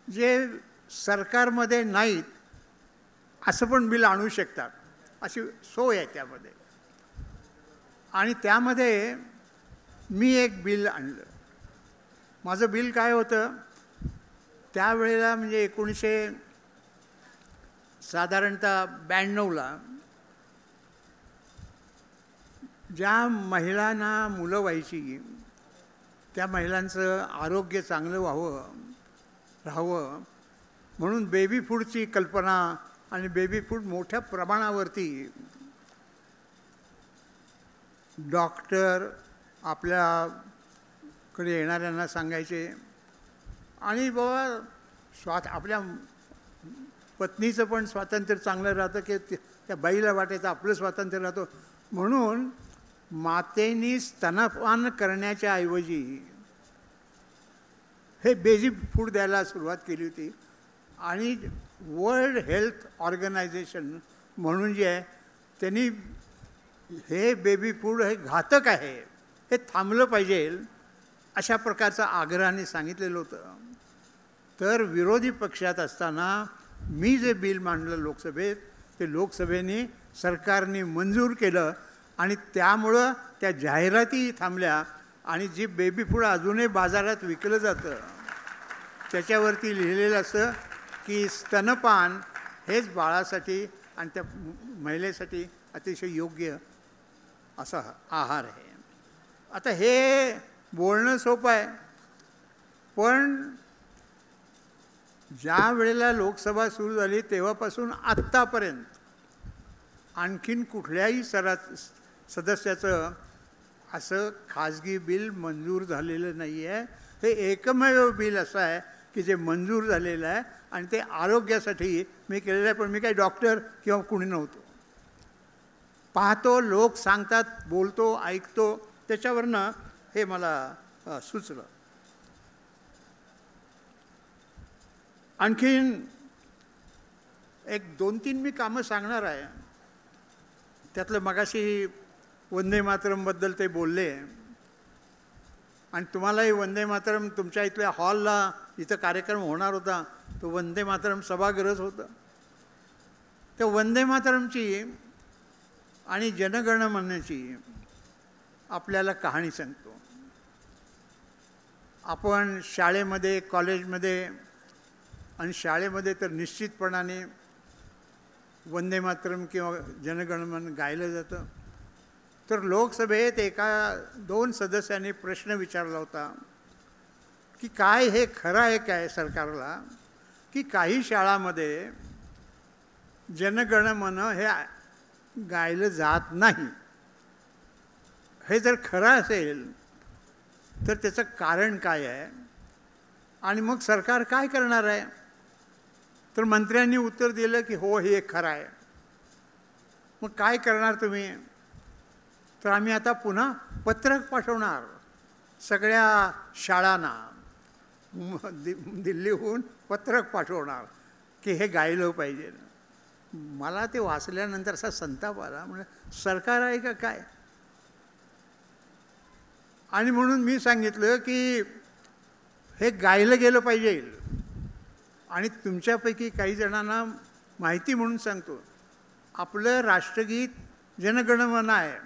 जे सरकारमध्ये नाहीत असं पण बिल आणू शकतात, अशी सोय आहे त्यामध्ये. आणि त्यामध्ये मी एक बिल आणलं. माझं बिल काय होतं त्यावेळेला, म्हणजे साधारणतः 92ला ज्या महिलांना मुलं व्हायची त्या महिलांचं आरोग्य चांगलं राहावं म्हणून बेबी फूडची कल्पना आणि बेबी फूड मोठ्या प्रमाणावरती डॉक्टर आपल्याकडे येणाऱ्यांना सांगायचे. आणि बाबा आपल्या पत्नीचं पण स्वातंत्र्य चांगलं राहतं की त्या बाईला वाटायचं आपलं स्वातंत्र्य राहतं, म्हणून मातेनी स्तनपान करण्याच्या ऐवजी हे बेबी फूड द्यायला सुरुवात केली होती. आणि वर्ल्ड हेल्थ ऑर्गनायझेशन म्हणून जे आहे त्यांनी हे बेबी फूड हे घातक आहे, हे थांबलं पाहिजे अशा प्रकारचा आग्रहाने सांगितलेलं होतं. तर विरोधी पक्षात असताना मी जे बिल मांडलं लोकसभेत ते लोकसभेने सरकारने मंजूर केलं आणि त्यामुळं त्या जाहिराती थांबल्या. आणि जी बेबी फूड अजूनही बाजारात विकलं जातं त्याच्यावरती लिहिलेलं असतं की स्तनपान हेच बाळासाठी आणि त्या महिलेसाठी अतिशय योग्य असा आहार आहे. आता हे बोलणं सोपं आहे, पण ज्या वेळेला लोकसभा सुरू झाली तेव्हापासून आत्तापर्यंत आणखीन कुठल्याही सदस्याचं असं खाजगी बिल मंजूर झालेलं नाही आहे. हे एकमेव बिल असं आहे की जे मंजूर झालेलं आहे आणि ते आरोग्यासाठी मी केलेलं आहे. पण मी काही डॉक्टर किंवा कुणी नव्हतो. पाहतो, लोक सांगतात, बोलतो, ऐकतो, त्याच्यावरनं हे मला सुचलं. आणखीन एक 2-3 मी कामं सांगणार आहे. त्यातलं मगाशी वंदे मातरमबद्दल ते बोलले आणि तुम्हालाही वंदे मातरम तुमच्या इथल्या हॉलला इथं कार्यक्रम होणार होता तो वंदे मातरम सभागृहच होतं. त्या वंदे मातरमची आणि जनगणमनाची आपल्याला कहाणी सांगतो. आपण शाळेमध्ये, कॉलेजमध्ये आणि शाळेमध्ये तर निश्चितपणाने वंदे मातरम किंवा जनगणमन गायलं जातं. तर लोकसभेत 2 सदस्यांनी प्रश्न विचारला होता की काय हे खरं आहे काय सरकारला की काही शाळांमध्ये जनगणमन हे गायलं जात नाही. हे जर खरं असेल तर त्याचं कारण काय आहे आणि मग सरकार काय करणार आहे. तर मंत्र्यांनी उत्तर दिलं की हो, हे खरं आहे. मग काय करणार तुम्ही. तर आम्ही आता पुन्हा पत्रक पाठवणार सगळ्या शाळांना, दिल्लीहून पत्रक पाठवणार की हे गायलं पाहिजे. मला ते वाचल्यानंतर असा संताप आला. म्हणजे सरकार आहे का काय. आणि म्हणून मी सांगितलं की हे गायलं गेलं पाहिजे. आणि तुमच्यापैकी काही जणांना माहिती म्हणून सांगतो, आपलं राष्ट्रगीत जनगणमन आहे.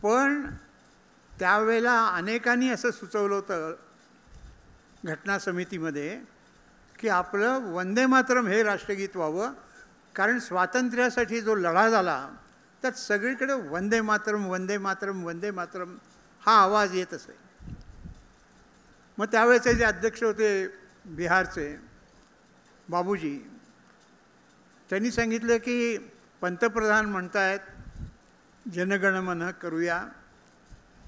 पण त्यावेळेला अनेकांनी असं सुचवलं होतं घटना समितीमध्ये की आपलं वंदे मातरम हे राष्ट्रगीत व्हावं, कारण स्वातंत्र्यासाठी जो लढा झाला त्यात सगळीकडे वंदे मातरम वंदे मातरम वंदे मातरम हा आवाज येत असे. मग त्यावेळेचे जे अध्यक्ष होते बिहारचे बाबूजी, त्यांनी सांगितलं की पंतप्रधान म्हणतायत जनगणमन करूया,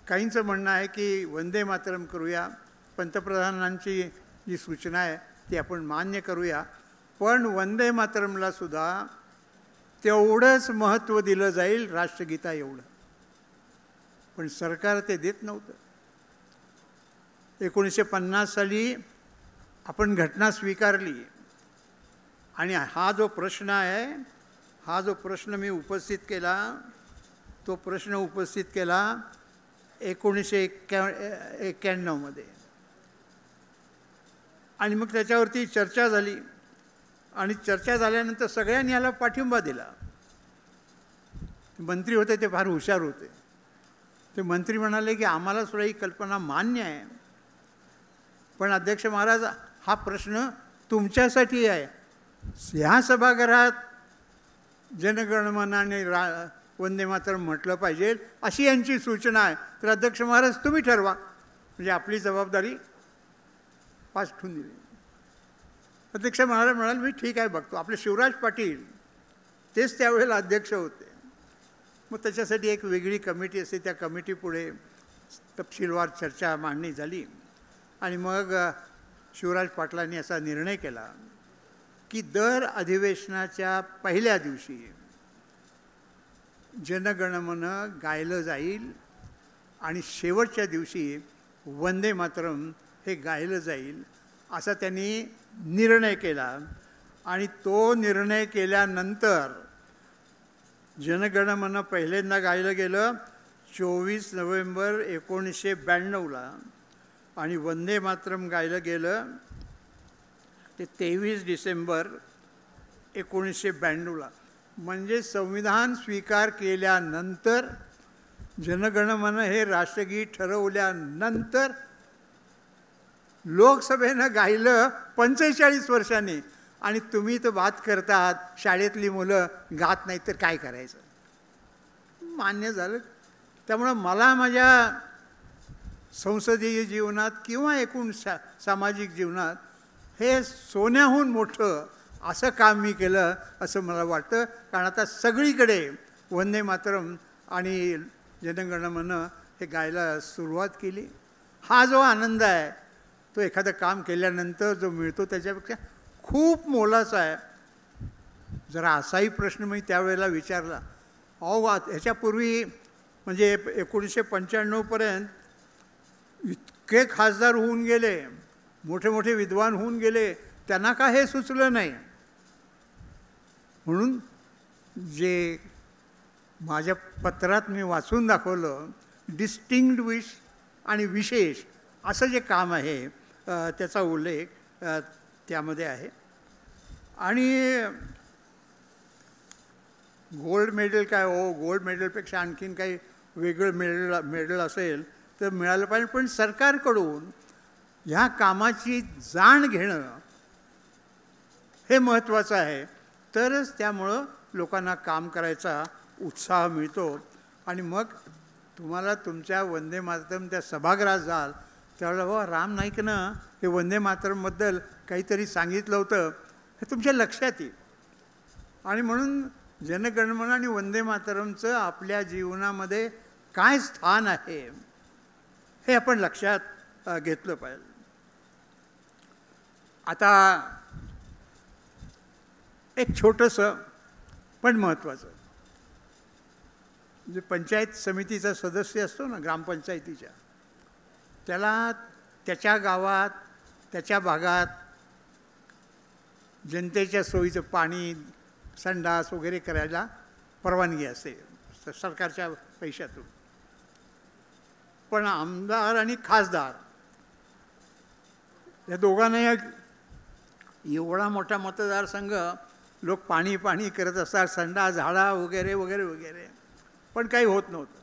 काहींचं म्हणणं आहे की वंदे मातरम करूया, पंतप्रधानांची जी सूचना आहे ती आपण मान्य करूया, पण वंदे मातरमला सुद्धा तेवढंच महत्त्व दिलं जाईल राष्ट्रगीता एवढं. पण सरकार ते देत नव्हतं. 1950 साली आपण घटना स्वीकारली आणि हा जो प्रश्न आहे, हा जो प्रश्न मी उपस्थित केला, तो प्रश्न उपस्थित केला 1991 मध्ये. आणि मग त्याच्यावरती चर्चा झाली आणि चर्चा झाल्यानंतर सगळ्यांनी याला पाठिंबा दिला. मंत्री होते ते फार हुशार होते. ते मंत्री म्हणाले की आम्हाला सुद्धा ही कल्पना मान्य आहे, पण अध्यक्ष महाराज हा प्रश्न तुमच्यासाठी आहे. ह्या सभागृहात जनगणमन आणि वंदे मातरम म्हटलं पाहिजे अशी यांची सूचना आहे, तर अध्यक्ष महाराज तुम्ही ठरवा. म्हणजे आपली जबाबदारी पास ठेवून दिली. अध्यक्ष महाराज म्हणाले मी ठीक आहे बघतो. आपले शिवराज पाटील तेच त्यावेळेला अध्यक्ष होते. मग त्याच्यासाठी एक वेगळी कमिटी असते, त्या कमिटीपुढे तपशीलवार चर्चा मांडणी झाली आणि मग शिवराज पाटलांनी असा निर्णय केला की दर अधिवेशनाच्या पहिल्या दिवशी जनगणमन गायलं जाईल आणि शेवटच्या दिवशी वंदे मातरम हे गायलं जाईल असा त्यांनी निर्णय केला. आणि तो निर्णय केल्यानंतर जनगणमन पहिल्यांदा गायलं गेलं 24 नोव्हेंबर 1992ला आणि वंदे मातरम गायलं गेलं ते 23 डिसेंबर 1992ला. म्हणजे संविधान स्वीकार केल्यानंतर जनगणमन हे राष्ट्रगीत ठरवल्यानंतर लोकसभेनं गायलं 45 वर्षांनी. आणि तुम्ही तर बात करतात शाळेतली मुलं गात नाही तर काय करायचं. मान्य झालं. त्यामुळं मला माझ्या संसदीय जीवनात किंवा एकूण सामाजिक जीवनात हे सोन्याहून मोठं असं काम मी केलं असं मला वाटतं. कारण आता सगळीकडे वंदे मातरम आणि जनगणमन हे गायला सुरुवात केली. हा जो आनंद आहे तो एखादं काम केल्यानंतर जो मिळतो त्याच्यापेक्षा खूप मोलाचा आहे. जरा असाही प्रश्न मी त्यावेळेला विचारला. ह्याच्यापूर्वी म्हणजे 1995पर्यंत इतके खासदार होऊन गेले, मोठे मोठे विद्वान होऊन गेले, त्यांना का हे सुचलं नाही. म्हणून जे माझ्या पत्रात मी वाचून दाखवलं डिस्टिंग्विश आणि विशेष असं जे काम आहे त्याचा उल्लेख त्यामध्ये आहे. आणि गोल्ड मेडल काय हो, गोल्ड मेडलपेक्षा आणखीन काही वेगळं मेडल असेल तर मिळालं पाहिजे. पण सरकारकडून ह्या कामाची जाण घेणं हे महत्त्वाचं आहे. तरच त्यामुळं लोकांना काम करायचा उत्साह मिळतो. आणि मग तुम्हाला तुमच्या वंदे मातरम त्या सभागृहात जाल त्यावेळेला बाबा राम नाईकनं हे वंदे मातरमबद्दल काहीतरी सांगितलं होतं हे तुमच्या लक्षात येईल. आणि म्हणून जनगणमन आणि वंदे मातरमचं आपल्या जीवनामध्ये काय स्थान आहे हे आपण लक्षात घेतलं पाहिजे. आता एक छोटंसं पण महत्त्वाचं, जे पंचायत समितीचा सदस्य असतो ना ग्रामपंचायतीच्या, त्याला त्याच्या गावात त्याच्या भागात जनतेच्या सोयीचं पाणी संडास वगैरे करायला परवानगी असते सरकारच्या पैशातून. पण आमदार आणि खासदार या दोघांनाही एवढा मोठा मतदारसंघ, लोक पाणी पाणी करत असतात, संडा झाडा वगैरे वगैरे वगैरे, पण काही होत नव्हतं.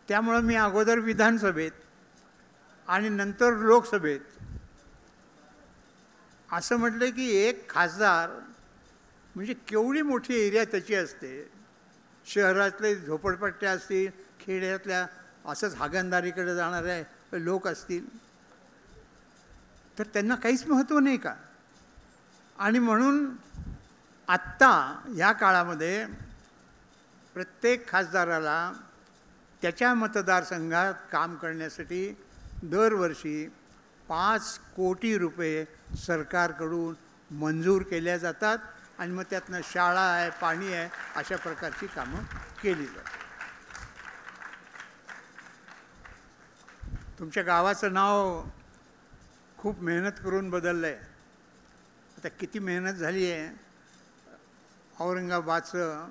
त्यामुळं मी अगोदर विधानसभेत आणि नंतर लोकसभेत असं म्हटलं की एक खासदार म्हणजे केवढी मोठी एरिया त्याची असते. शहरातले झोपडपट्ट्या असतील, खेड्यातल्या असंच हागणदारीकडे जाणारे लोक असतील, तर त्यांना काहीच महत्त्व नाही का? आणि म्हणून आत्ता ह्या काळामध्ये प्रत्येक खासदाराला त्याच्या मतदारसंघात काम करण्यासाठी दरवर्षी 5 कोटी रुपये सरकारकडून मंजूर केल्या जातात आणि मग त्यातनं शाळा आहे, पाणी आहे, अशा प्रकारची कामं केली जातात. तुमच्या गावाचं नाव खूप मेहनत करून बदललं आहे. आता किती मेहनत झाली आहे. औरंगाबादचं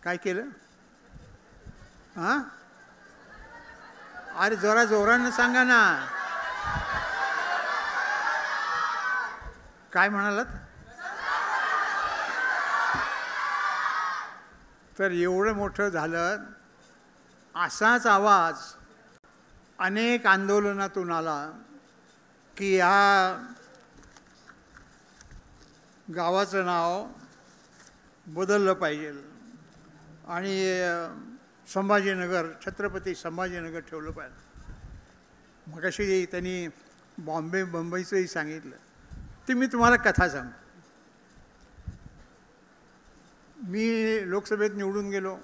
काय केलं? हां, अरे जरा जोरानं सांगा ना. काय म्हणालात? तर एवढं मोठं झालं. असाच आवाज अनेक आंदोलनातून आला की या गावाचं नाव बदललं पाहिजे आणि संभाजीनगर, छत्रपती संभाजीनगर ठेवलं पाहिजे. मगाशी त्यांनी मुंबईचंही सांगितलं. ते मी तुम्हाला कथा सांगतो. मी लोकसभेत निवडून गेलो.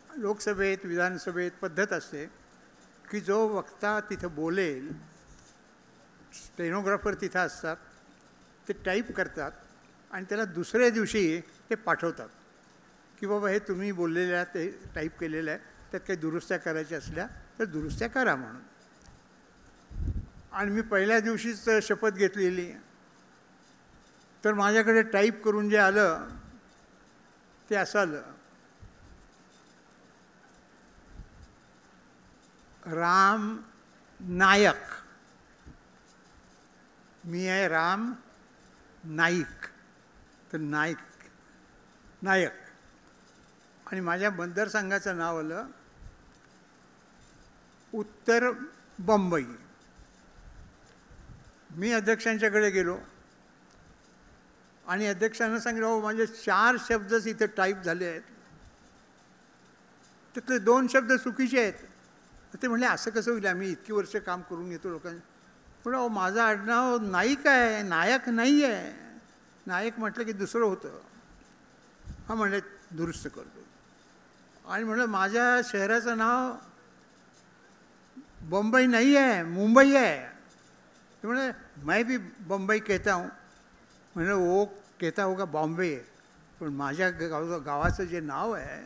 लोकसभेत, विधानसभेत पद्धत असते की जो वक्ता तिथं बोलेल, स्टेनोग्राफर तिथं असतात, ते टाईप करतात आणि त्याला दुसऱ्या दिवशी ते पाठवतात की बाबा हे तुम्ही बोललेल्या ते टाईप केलेलं आहे, त्यात काही दुरुस्त्या करायच्या असल्या तर दुरुस्त्या करा म्हणून. आणि मी पहिल्या दिवशीच शपथ घेतलेली. तर माझ्याकडे टाईप करून जे आलं ते असं आलं: राम नायक. मी आहे राम नाईक, तर नायक. आणि माझ्या मतदारसंघाचं नाव आलं उत्तर बंबई. मी अध्यक्षांच्याकडे गेलो आणि अध्यक्षांना सांगितलं, हो माझे 4 शब्दच इथे टाईप झाले आहेत, त्यातले 2 शब्द चुकीचे आहेत. ते म्हणले असं कसं होईल, आम्ही इतकी वर्ष काम करून घेतो लोकांनी. पण अहो माझं आडनाव नाईक आहे, नायक नाही आहे. नायक म्हटलं की दुसरं होतं. हा म्हणले दुरुस्त करतो. आणि म्हणलं माझ्या शहराचं नाव बंबई नाही आहे, मुंबई आहे. ते म्हणे मैं भी बंबई कहता हूँ. म्हणलं वो कहता होगा बॉम्बे, पण माझ्या गावाचं जे नाव आहे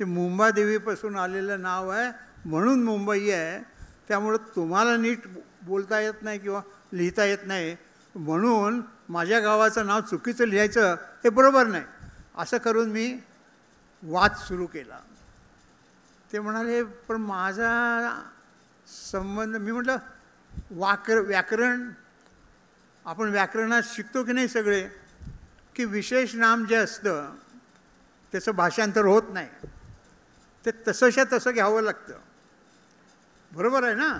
ते मुंबादेवीपासून आलेलं नाव आहे म्हणून मुंबई आहे. त्यामुळं तुम्हाला नीट बोलता येत नाही किंवा लिहिता येत नाही, म्हणून माझ्या गावाचं नाव चुकीचं लिहायचं हे बरोबर नाही. असं करून मी वाद सुरू केला. ते म्हणाले पण माझा संबंध, मी म्हटलं व्याकरण, आपण व्याकरणात शिकतो की नाही सगळे, की विशेष नाम जे असतं त्याचं भाषांतर होत नाही, ते तसंच्या तसं घ्यावं लागतं. बरोबर आहे ना?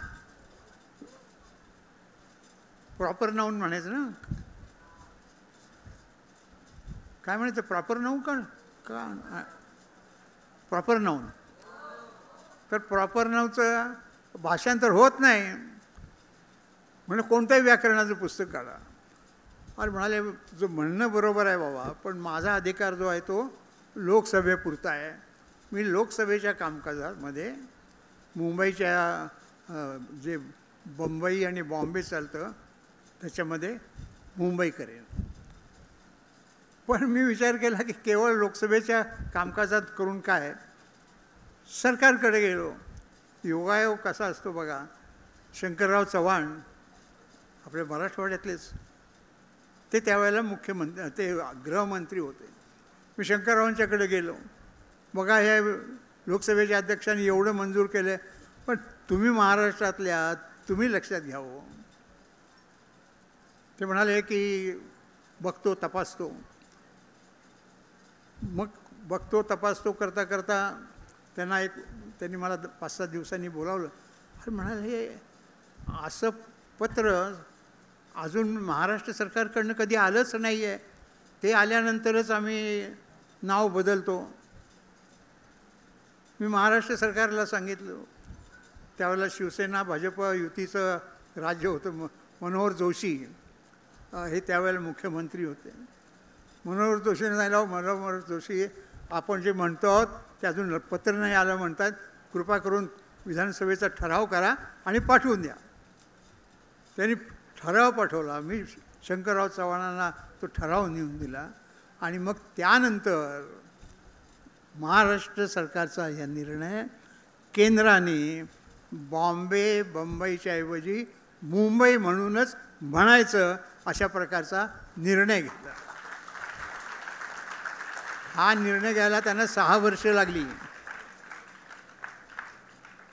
प्रॉपर नाऊन म्हणायचं ना. काय म्हणायचं? प्रॉपर नाऊन का प्रॉपर नाऊन. तर प्रॉपर नाऊचं भाषांतर होत नाही, म्हणजे कोणत्याही व्याकरणाचं पुस्तक काढा. आणि म्हणाले तुझं म्हणणं बरोबर आहे बाबा, पण माझा अधिकार जो आहे तो लोकसभेपुरता आहे. मी लोकसभेच्या कामकाजामध्ये मुंबईच्या जे बंबई आणि बॉम्बे चालतं त्याच्यामध्ये मुंबई करेन. पण मी विचार केला की केवळ लोकसभेच्या कामकाजात करून काय, सरकारकडे गेलो. योगायोग कसा असतो बघा. शंकरराव चव्हाण आपल्या मराठवाड्यातलेच, ते त्यावेळेला मुख्यमंत्री, ते गृहमंत्री होते. मी शंकररावांच्याकडे गेलो. बघा हे लोकसभेच्या अध्यक्षांनी एवढं मंजूर केलं, पण तुम्ही महाराष्ट्रातल्या तुम्ही लक्षात घ्यावं. ते म्हणाले की बघतो तपासतो. मग बघतो तपासतो करता करता त्यांनी मला 5-7 दिवसांनी बोलावलं. अरे म्हणाले, हे असं पत्र अजून महाराष्ट्र सरकारकडनं कधी आलंच नाही आहे, ते आल्यानंतरच आम्ही नाव बदलतो. मी महाराष्ट्र सरकारला सांगितलं. त्यावेळेला शिवसेना भाजप युतीचं राज्य होतं. मनोहर जोशी हे त्यावेळेला मुख्यमंत्री होते. मनोहर जोशीने सांगितलं, मनोहर जोशी, आपण जे म्हणतो आहोत ते अजून पत्र नाही आलं म्हणतात, कृपा करून विधानसभेचा ठराव करा आणि पाठवून द्या. त्यांनी ठराव पाठवला. मी शंकरराव चव्हाणांना तो ठराव नेऊन दिला आणि मग त्यानंतर महाराष्ट्र सरकारचा हा निर्णय केंद्राने बंबईच्या ऐवजी मुंबई म्हणूनच म्हणायचं अशा प्रकारचा निर्णय घेतला. हा निर्णय घ्यायला त्यांना 6 वर्ष लागली.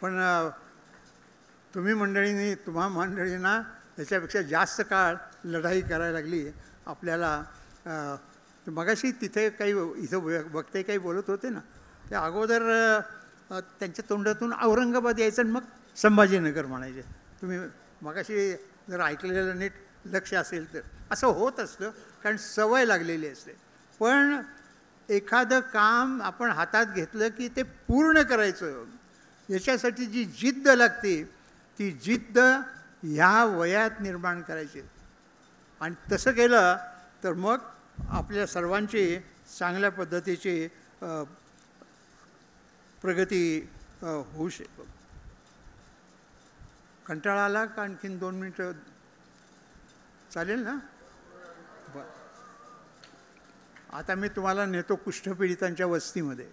पण तुम्हा मंडळींना त्याच्यापेक्षा जास्त काळ लढाई करायला लागली आपल्याला. मगाशी तिथे काही इथं वक्ते काही बोलत होते ना, ते अगोदर त्यांच्या तोंडातून औरंगाबाद यायचं आणि मग संभाजीनगर म्हणायचे. तुम्ही मगाशी जर ऐकलेलं नीट लक्ष असेल तर असं होत असतं, कारण सवय लागलेली असते. पण एखादं काम आपण हातात घेतलं की ते पूर्ण करायचं, याच्यासाठी जी जिद्द लागते ती जिद्द ह्या वयात निर्माण करायची. आणि तसं केलं तर मग आपल्या सर्वांची चांगल्या पद्धतीची प्रगती होऊ शकते. कंटाळा आला का आणखीन 2 मिनिटं चालेल ना? बरं, आता मी तुम्हाला नेतो कुष्ठपीडितांच्या वस्तीमध्ये.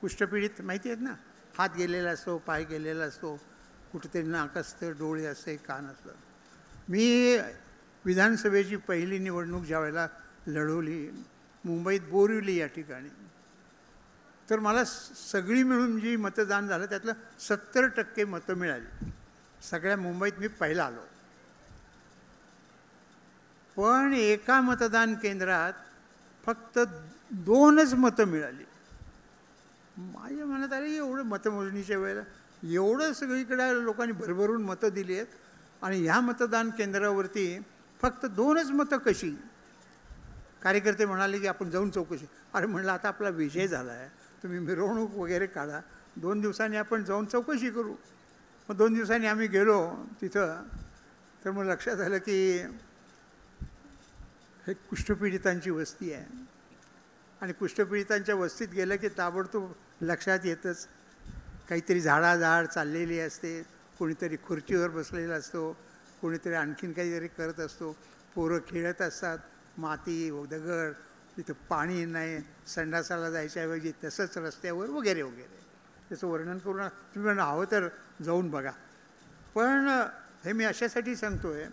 कुष्ठपीडित माहिती आहेत ना, हात गेलेला असतो, पाय गेलेला असतो, कुठेतरी नाक असतं, डोळे असते, कान असतं. मी विधानसभेची पहिली निवडणूक ज्या वेळेला लढवली मुंबईत बोरिवली या ठिकाणी, तर मला सगळी मिळून जी मतदान झालं त्यातलं 70% मतं मिळाली. सगळ्या मुंबईत मी पहिला आलो. पण एका मतदान केंद्रात फक्त 2च मतं मिळाली. माझ्या मनात आलं, एवढं मतमोजणीच्या वेळेला एवढं सगळीकडे लोकांनी भरभरून मतं दिली आहेत आणि ह्या मतदान केंद्रावरती फक्त 2च मतं कशी? कार्यकर्ते म्हणाले की आपण जाऊन चौकशी. अरे म्हणलं, आता आपला विजय झाला आहे, तुम्ही मिरवणूक वगैरे काढा, 2 दिवसांनी आपण जाऊन चौकशी करू. मग 2 दिवसांनी आम्ही गेलो तिथं, तर मग लक्षात आलं की हे कुष्ठपीडितांची वस्ती आहे. आणि कुष्ठपीडितांच्या वस्तीत गेलं की ताबडतोब लक्षात येतच, काहीतरी झाडाझाड चाललेली असते, कोणीतरी खुर्चीवर बसलेला असतो, कोणीतरी आणखीन काहीतरी करत असतो, पोरं खेळत असतात, माती दगड, तिथं पाणी नाही, संडासाला जायच्याऐवजी तसंच रस्त्यावर वगैरे वगैरे. त्याचं वर्णन करून तुम्ही हवं तर जाऊन बघा. पण हे मी अशासाठी सांगतो आहे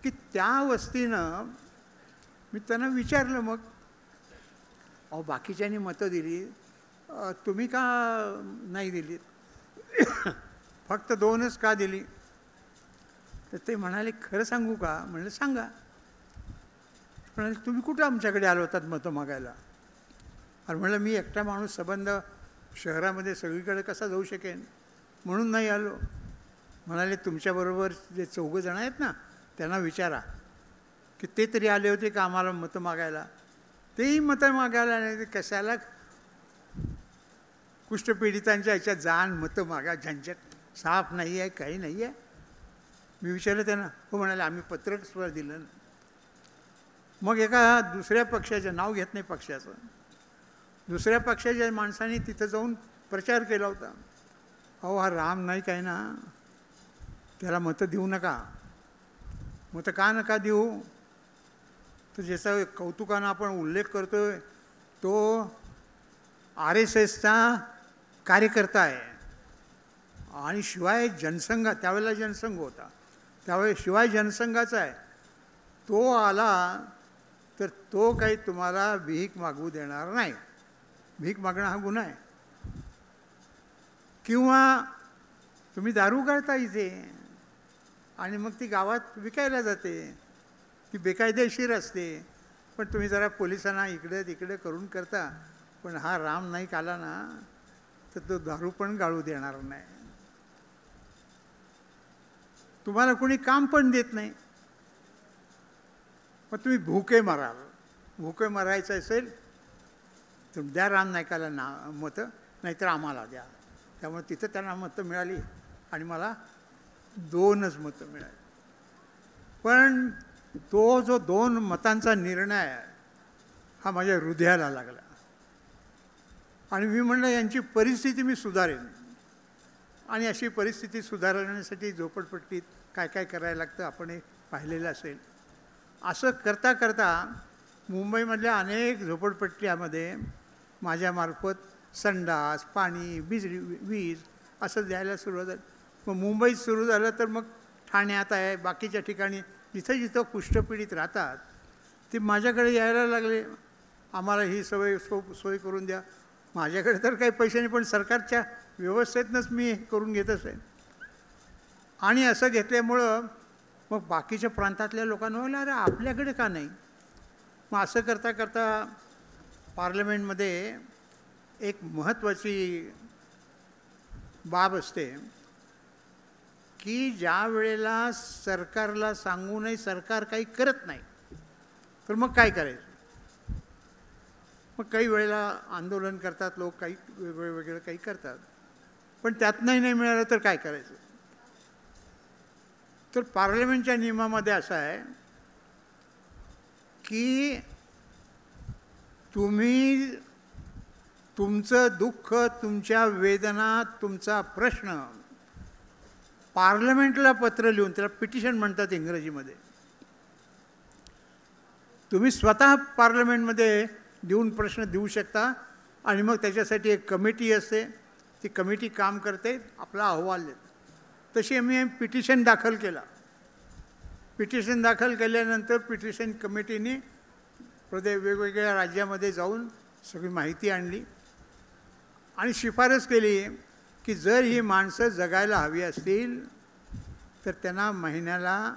की त्या वस्तीनं मी त्यांना विचारलं, मग अहो बाकीच्यांनी मतं दिली, तुम्ही का नाही दिली? फक्त 2च का दिली? तर ते म्हणाले, खरं सांगू का? म्हणलं सांगा. म्हणाले, तुम्ही कुठं आमच्याकडे आलो होतात मतं मागायला? आणि म्हणलं, मी एकटा माणूस संबंध शहरामध्ये सगळीकडे कसा जाऊ शकेन, म्हणून नाही आलो. म्हणाले, तुमच्याबरोबर जे 4 जण आहेत ना, त्यांना विचारा की ते तरी आले होते का आम्हाला मतं मागायला? तेही मतं मागायला नाही, ते कशाला कुष्ठपीडितांच्या ह्याच्यात जाण मतं मागा, झंझट, साफ नाही आहे, काही नाही आहे. मी विचारलं त्यांना. हो म्हणाले, आम्ही पत्रक सुद्धा दिलं. मग एका दुसऱ्या पक्षाचं, नाव घेत नाही पक्षाचं, दुसऱ्या पक्षाच्या माणसाने तिथं जाऊन प्रचार केला होता. अहो हा राम नाईक आहे ना, त्याला मतं देऊ नका. मतं का नका देऊ? तर ज्याचा कौतुकानं आपण उल्लेख करतोय तो RSSचा कार्यकर्ता आहे. आणि शिवाय जनसंघ, त्यावेळेला जनसंघ होता, त्यावेळेस शिवाय जनसंघाचा आहे. तो आला तर तो काही तुम्हाला भीक मागू देणार नाही. भीक मागणं हा गुन्हा आहे. किंवा तुम्ही दारू काढता इथे आणि मग ती गावात विकायला जाते, ती बेकायदेशीर असते, पण तुम्ही जरा पोलिसांना इकडे तिकडे करून करता, पण हा राम नाईक आला ना तर तो दारू पण गाळू देणार नाही, तुम्हाला कोणी काम पण देत नाही, मग तुम्ही भुके मराल. भुके मरायचं असेल तर द्या राम नाईकाला मतं, नाहीतर आम्हाला द्या. त्यामुळे तिथं त्यांना मतं मिळाली आणि मला 2च मतं मिळाली. पण तो जो 2 मतांचा निर्णय आहे हा माझ्या हृदयाला लागला आणि मी म्हणलं यांची परिस्थिती मी सुधारेन. आणि अशी परिस्थिती सुधारण्यासाठी झोपडपट्टीत काय काय करायला लागतं आपण हे पाहिलेलं असेल. असं करता करता मुंबईमधल्या अनेक झोपडपट्ट्यामध्ये माझ्यामार्फत संडास, पाणी, वीज असं द्यायला सुरुवात झाली. मग मुंबईत सुरू झालं तर मग ठाण्यात आहे, बाकीच्या ठिकाणी जिथं जिथं कुष्ठपीडित राहतात ते माझ्याकडे यायला लागले, आम्हाला ही सोय करून द्या. माझ्याकडे तर काही पैसे नाही, पण सरकारच्या व्यवस्थेतनंच मी हे करून घेत असेल. आणि असं घेतल्यामुळं मग बाकीच्या प्रांतातल्या लोकांना म्हणलं अरे आपल्याकडे का नाही. मग असं करता करता पार्लमेंटमध्ये एक महत्त्वाची बाब असते की ज्या वेळेला सरकारला सांगूनही सरकार काही करत नाही तर मग काय करायचं. मग काही वेळेला आंदोलन करतात लोक, काही वेगळं काही करतात, पण त्यातनंही नाही मिळालं तर काय करायचं. तर पार्लमेंटच्या नियमामध्ये असं आहे की तुम्ही तुमचं दुःख, तुमच्या वेदना, तुमचा प्रश्न पार्लमेंटला पत्र लिहून, त्याला पिटिशन म्हणतात इंग्रजीमध्ये, तुम्ही स्वतः पार्लमेंटमध्ये देऊन प्रश्न देऊ शकता. आणि मग त्याच्यासाठी एक कमिटी असते, ती कमिटी काम करते, आपला अहवाल देते. तशी मी पिटिशन दाखल केला. पिटिशन दाखल केल्यानंतर पिटिशन कमिटीने वेगवेगळ्या राज्यामध्ये जाऊन सगळी माहिती आणली आणि शिफारस केली की जर ही माणसं जगायला हवी असतील तर त्यांना महिन्याला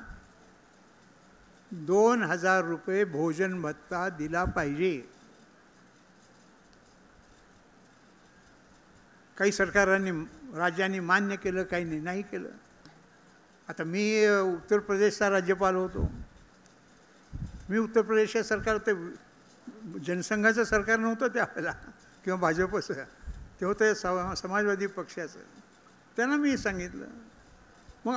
2,000 रुपये भोजन भत्ता दिला पाहिजे. काही सरकारांनी, राज्यांनी मान्य केलं, काही नाही केलं. आता मी उत्तर प्रदेशचा राज्यपाल होतो. मी उत्तर प्रदेशच्या सरकार, ते जनसंघाचं सरकार नव्हतं त्यावेळेला किंवा भाजपचं, ते होतं समाजवादी पक्षाचं. त्यांना मी सांगितलं. मग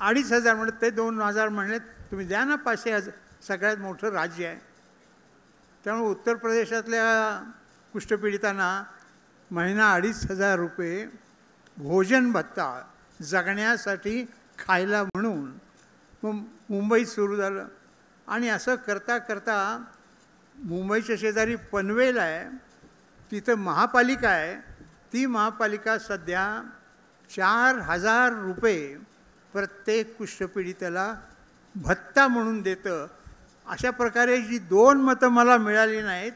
2,500 म्हणत, ते 2,000 म्हणले तुम्ही द्या ना 500. सगळ्यात मोठं राज्य आहे. त्यामुळे उत्तर प्रदेशातल्या कुष्ठपीडितांना महिना 2,500 रुपये भोजन भत्ता जगण्यासाठी, खायला म्हणून मग मुंबईत सुरू झालं. आणि असं करता करता मुंबईच्या शेजारी पनवेल आहे, तिथं महापालिका आहे. ती महापालिका सध्या 4,000 रुपये प्रत्येक कुष्ठपीडिताला भत्ता म्हणून देतं. अशा प्रकारे जी 2 मतं मला मिळाली नाहीत,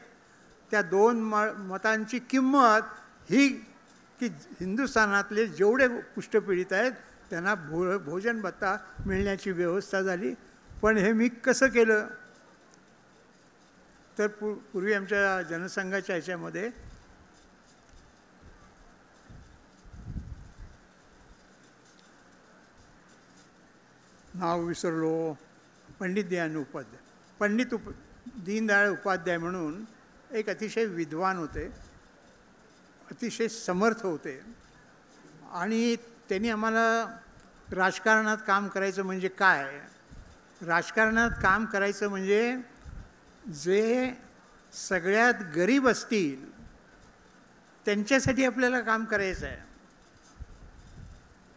त्या 2 मतांची किंमत ही की हिंदुस्थानातले जेवढे कुष्ठपीडित आहेत त्यांना भोजन भत्ता मिळण्याची व्यवस्था झाली. पण हे मी कसं केलं तर पूर्वी आमच्या जनसंघाच्या ह्याच्यामध्ये नाव विसरलो, पंडित दीनदयाळ उपाध्याय म्हणून एक अतिशय विद्वान होते, अतिशय समर्थ होते. आणि त्यांनी आम्हाला राजकारणात काम करायचं म्हणजे काय, राजकारणात काम करायचं म्हणजे जे सगळ्यात गरीब असतील त्यांच्यासाठी आपल्याला काम करायचं आहे.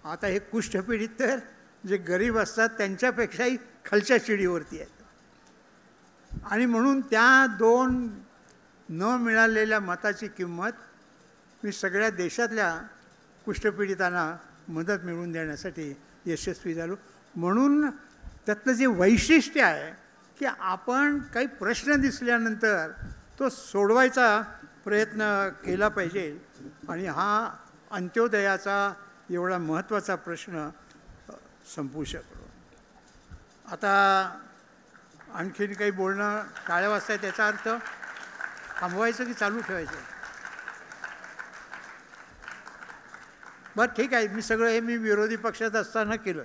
आता हे कुष्ठपीडित तर जे गरीब असतात त्यांच्यापेक्षाही खालच्या शिडीवरती आहेत. आणि म्हणून त्या 2 न मिळालेल्या मताची किंमत मी सगळ्या देशातल्या कुष्ठपीडितांना मदत मिळवून देण्यासाठी यशस्वी झालो. म्हणून त्यातलं जे वैशिष्ट्य आहे की आपण काही प्रश्न दिसल्यानंतर तो सोडवायचा प्रयत्न केला पाहिजे. आणि हा अंत्योदयाचा एवढा महत्त्वाचा प्रश्न संपू शकलो. आता आणखीन काही बोलणं टाळ्या वाजताय, त्याचा अर्थ थांबवायचं की चालू ठेवायचं? बरं ठीक आहे, मी सगळं हे विरोधी पक्षात असताना केलं.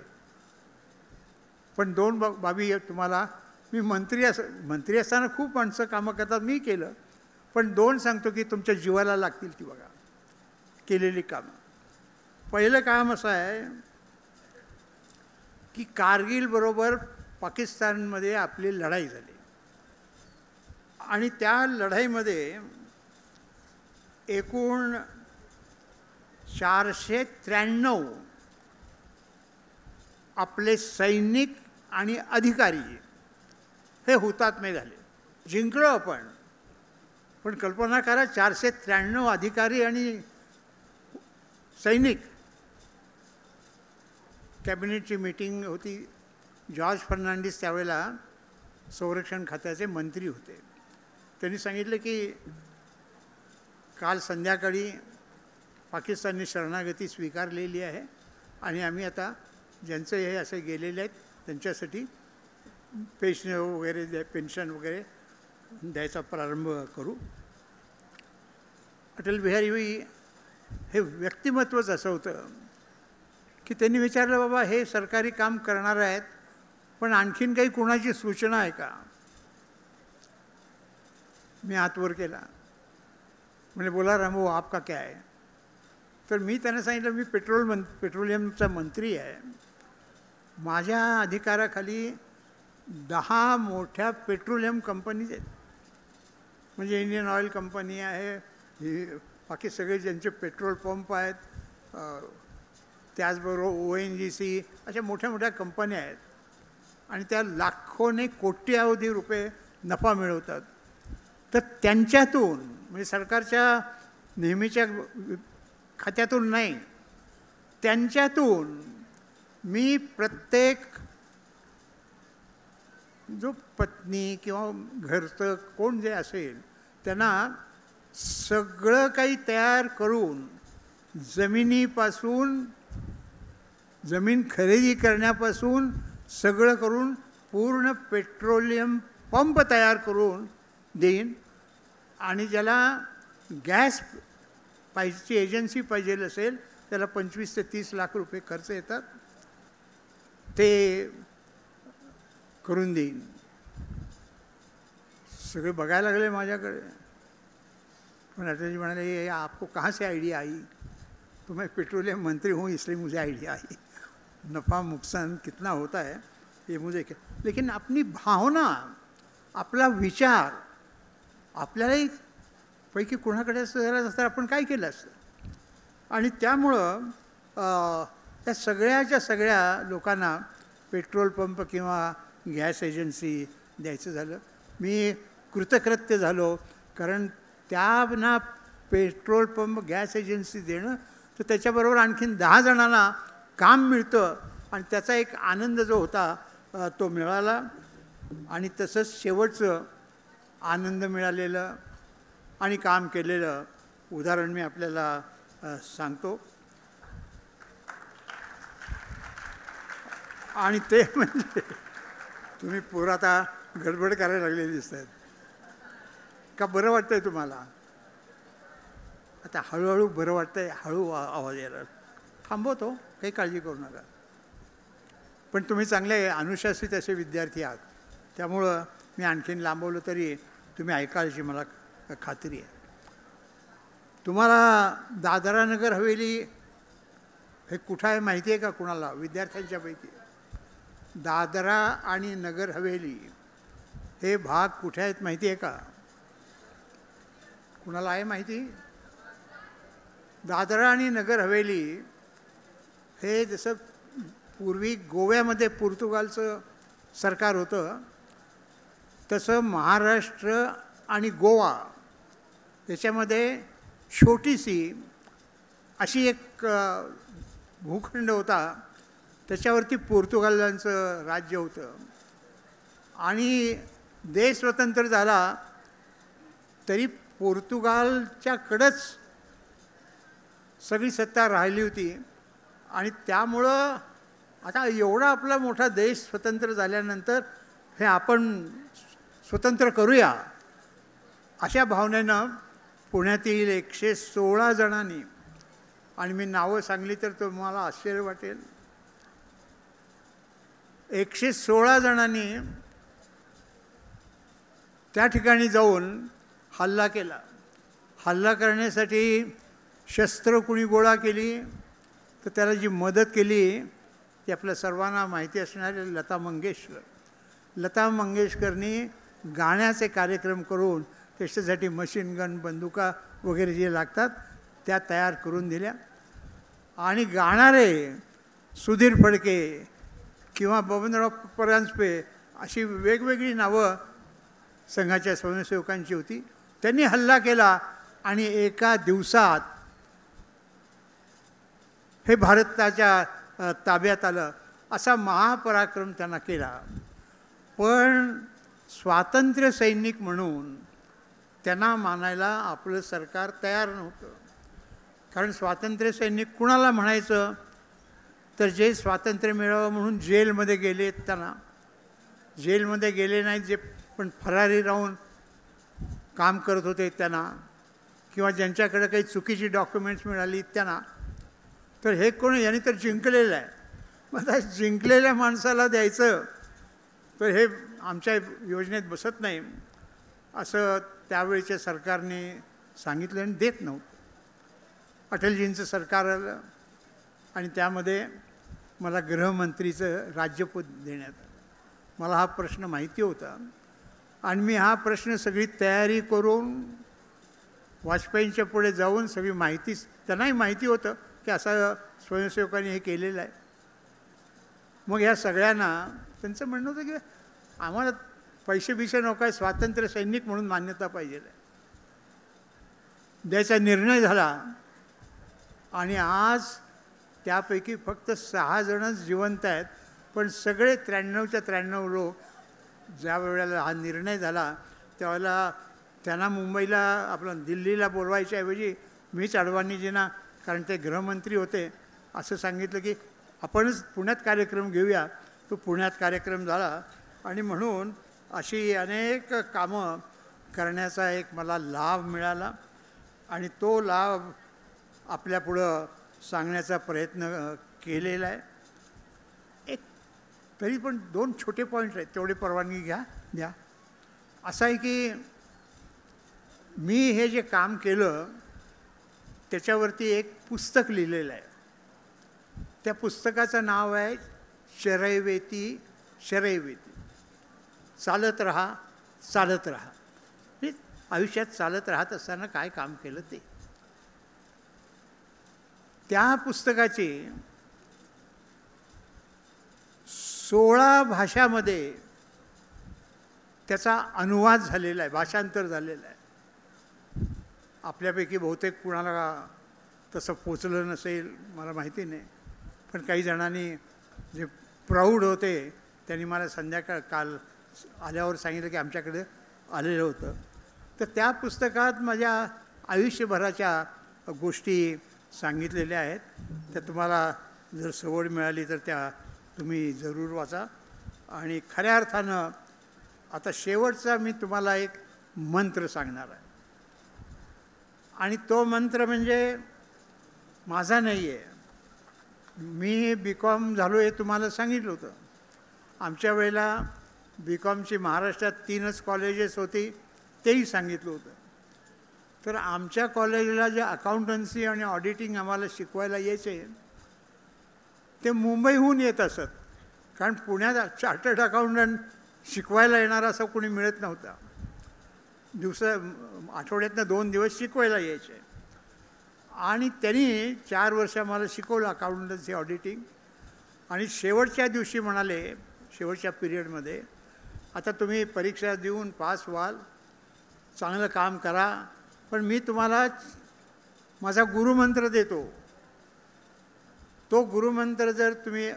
पण दोन बाबी तुम्हाला, मी मंत्री असताना खूप माणसं कामं करतात, मी केलं. पण दोन सांगतो की तुमच्या जीवाला लागतील ती बघा केलेली कामं. पहिलं काम असं आहे की कारगिलबरोबर पाकिस्तानमध्ये आपली लढाई झाली आणि त्या लढाईमध्ये एकूण 493 आपले सैनिक आणि अधिकारी हे हुतात्मे झाले. जिंकलो आपण, पण कल्पना करा 493 अधिकारी आणि सैनिक. कॅबिनेटची मीटिंग होती. जॉर्ज फर्नांडिस त्यावेळेला संरक्षण खात्याचे मंत्री होते. त्यांनी सांगितलं की काल संध्याकाळी पाकिस्तानने शरणागती स्वीकारलेली आहे आणि आम्ही आता ज्यांचे हे असे गेलेले आहेत त्यांच्यासाठी पेन्शन वगैरे द्यायचा प्रारंभ करू. अटल बिहारी हे व्यक्तिमत्वच असं होतं की त्यांनी विचारलं, बाबा हे सरकारी काम करणार आहेत, पण आणखीन काही कोणाची सूचना आहे का? मी हात वर केला, म्हणजे बोला रामभाऊ आपका क्या है? तर मी त्यांना सांगितलं, मी पेट्रोलियमचा मंत्री आहे. माझ्या अधिकाराखाली 10 मोठ्या पेट्रोलियम कंपनीज आहेत. म्हणजे इंडियन ऑइल कंपनी आहे, बाकी सगळे ज्यांचे पेट्रोल पंप आहेत, त्याचबरोबर ONGC, अशा मोठ्या मोठ्या कंपन्या आहेत आणि त्या लाखोने कोट्यावधी रुपये नफा मिळवतात. तर त्यांच्यातून, म्हणजे सरकारच्या नेहमीच्या खात्यातून नाही, त्यांच्यातून मी प्रत्येक जो पत्नी किंवा घरचं कोण जे असेल त्यांना सगळं काही तयार करून, जमिनीपासून जमीन खरेदी करण्यापासून सगळं करून पूर्ण पेट्रोलियम पंप तयार करून देईन. आणि ज्याला गॅस पाहिजे, एजन्सी पाहिजे असेल त्याला 25 ते 30 लाख रुपये खर्च येतात, ते करून देईन. सगळे बघायला लागले माझ्याकडे. पण अटलजी म्हणाले, ये आपको कहाँ से आइडिया आई? तो मैं पेट्रोलियम मंत्री हूँ इसलिए मुझे आइडिया आई. नफा नुकसान कितना होता है ये मुझे, लेकिन अपनी भावना, आपला विचार, आपल्यालाही पैकी कोणाकडे असं झालं असतं आपण काय केलं असतं. आणि त्यामुळं त्या सगळ्याच्या सगळ्या लोकांना पेट्रोल पंप किंवा गॅस एजन्सी द्यायचं झालं. मी कृतकृत्य झालो, कारण त्यांना पेट्रोल पंप गॅस एजन्सी देणं, तर त्याच्याबरोबर आणखीन 10 जणांना काम मिळतं आणि त्याचा एक आनंद जो होता तो मिळाला. आणि तसंच शेवटचं आनंद मिळालेलं आणि काम केलेलं उदाहरण मी आपल्याला सांगतो. आणि ते म्हणजे, तुम्ही पोरं आता गडबड करायला लागलेली दिसत आहेत का? बरं वाटतंय तुम्हाला? आता हळूहळू बरं वाटतंय, हळू आवाज यायला. थांबवतो, काही काळजी करू नका. पण तुम्ही चांगले अनुशासित असे विद्यार्थी आहात, त्यामुळं मी आणखीन लांबवलं तरी तुम्ही ऐकाल अशी मला खात्री आहे. तुम्हाला दादरा नगर हवेली हे कुठं आहे माहिती आहे का कुणाला? विद्यार्थ्यांच्यापैकी दादरा आणि नगर हवेली हे भाग कुठे आहेत माहिती आहे का? कुणाला आहे माहिती? दादरा आणि नगर हवेली हे जसं पूर्वी गोव्यामध्ये पोर्तुगालचं सरकार होतं, तसं महाराष्ट्र आणि गोवा याच्यामध्ये छोटीशी अशी एक भूखंड होता, त्याच्यावरती पोर्तुगालांचं राज्य होतं. आणि देश स्वतंत्र झाला तरी पोर्तुगालच्याकडंच सगळी सत्ता राहिली होती आणि त्यामुळं आता एवढा आपला मोठा देश स्वतंत्र झाल्यानंतर हे आपण स्वतंत्र करूया अशा भावनेनं पुण्यातील 116 जणांनी, आणि मी नावं सांगली तर तुम्हाला आश्चर्य वाटेल, 116 जणांनी त्या ठिकाणी जाऊन हल्ला केला. हल्ला करण्यासाठी शस्त्र कुणी गोळा केली तर त्याला जी मदत केली ती आपल्या सर्वांना माहिती असणारे लता मंगेशकरनी गाण्याचे कार्यक्रम करून त्याच्यासाठी मशीन गन, बंदुका वगैरे जे लागतात त्या तयार करून दिल्या. आणि गाणारे सुधीर फडके किंवा बबनराव परांजपे अशी वेगवेगळी नावं संघाच्या स्वयंसेवकांची होती. त्यांनी हल्ला केला आणि एका दिवसात हे भारताच्या ताब्यात आलं. असा महापराक्रम त्यांना केला. पण स्वातंत्र्य सैनिक म्हणून त्यांना मानायला आपलं सरकार तयार नव्हतं. कारण स्वातंत्र्य सैनिक कुणाला म्हणायचं तर जे स्वातंत्र्य मिळावं म्हणून जेलमध्ये गेलेत त्यांना, जेलमध्ये गेले नाहीत जे पण फरारी राहून काम करत होते त्यांना, किंवा ज्यांच्याकडे काही चुकीची डॉक्युमेंट्स मिळाली त्यांना. तर हे कोण, यांनी तर जिंकलेलं आहे. मग आता जिंकलेल्या माणसाला द्यायचं तर हे आमच्या योजनेत बसत नाही असं त्यावेळेच्या सरकारने सांगितलं आणि देत नव्हतं. अटलजींचं सरकार आलं आणि त्यामध्ये मला गृहमंत्रीचं राज्यपद देण्यात आलं. मला हा प्रश्न माहिती होता आणि मी हा प्रश्न सगळी तयारी करून वाजपेयींच्या पुढे जाऊन सगळी माहिती, त्यांनाही माहिती होतं की असं स्वयंसेवकांनी हे केलेलं आहे. मग ह्या सगळ्यांना त्यांचं म्हणणं होतं की आम्हाला पैसे नको आहे, स्वातंत्र्य सैनिक म्हणून मान्यता पाहिजे द्यायचा निर्णय झाला. आणि आज त्यापैकी फक्त 6 जणच जिवंत आहेत. पण सगळे 93च्या 93 लोक ज्या वेळेला हा निर्णय झाला त्यावेळेला त्यांना मुंबईला आपलं दिल्लीला बोलवायच्या ऐवजी मीच अडवाणीजींना, कारण ते गृहमंत्री होते, असं सांगितलं की आपणच पुण्यात कार्यक्रम घेऊया. तो पुण्यात कार्यक्रम झाला आणि म्हणून अशी अनेक कामं करण्याचा एक मला लाभ मिळाला आणि तो लाभ आपल्यापुढं सांगण्याचा प्रयत्न केलेला आहे. एक तरी पण 2 छोटे पॉईंट आहेत, तेवढी परवानगी द्या. असं आहे की मी हे जे काम केलं त्याच्यावरती एक पुस्तक लिहिलेलं आहे. त्या पुस्तकाचं नाव आहे शरैवेती शरैवेती, चालत राहा चालत राहा. हे आयुष्यात चालत राहत असताना काय काम केलं ते. त्या पुस्तकाची 16 भाषामध्ये त्याचा अनुवाद झालेला आहे, भाषांतर झालेलं आहे. आपल्यापैकी बहुतेक कुणाला तसं पोचलं नसेल, मला माहिती नाही. पण काही जणांनी जे प्राऊड होते त्यांनी मला काल आल्यावर सांगितलं की आमच्याकडे आलेलं होतं. तर त्या पुस्तकात माझ्या आयुष्यभराच्या गोष्टी सांगितलेल्या आहेत. त्या तुम्हाला जर सवड मिळाली तर त्या तुम्ही जरूर वाचा. आणि खऱ्या अर्थानं आता शेवटचा मी तुम्हाला एक मंत्र सांगणार आहे. आणि तो मंत्र म्हणजे माझा नाही आहे. मी BCom झालो हे तुम्हाला सांगितलं होतं. आमच्या वेळेला BComची महाराष्ट्रात 3च कॉलेजेस होती, तेही सांगितलं होतं. तर आमच्या कॉलेजला जे अकाउंटन्सी आणि ऑडिटिंग आम्हाला शिकवायला यायचे ते मुंबईहून येत असत. कारण पुण्यात चार्टर्ड अकाउंटंट शिकवायला येणार असं कोणी मिळत नव्हता. आठवड्यातनं 2 दिवस शिकवायला यायचे. आणि त्यांनी 4 वर्ष आम्हाला शिकवलं अकाउंटन्सी ऑडिटिंग. आणि शेवटच्या दिवशी म्हणाले, शेवटच्या पिरियडमध्ये, आता तुम्ही परीक्षा देऊन पास व्हाल, चांगलं काम करा, पण मी तुम्हाला माझा गुरुमंत्र देतो. तो गुरुमंत्र जर तुम्ही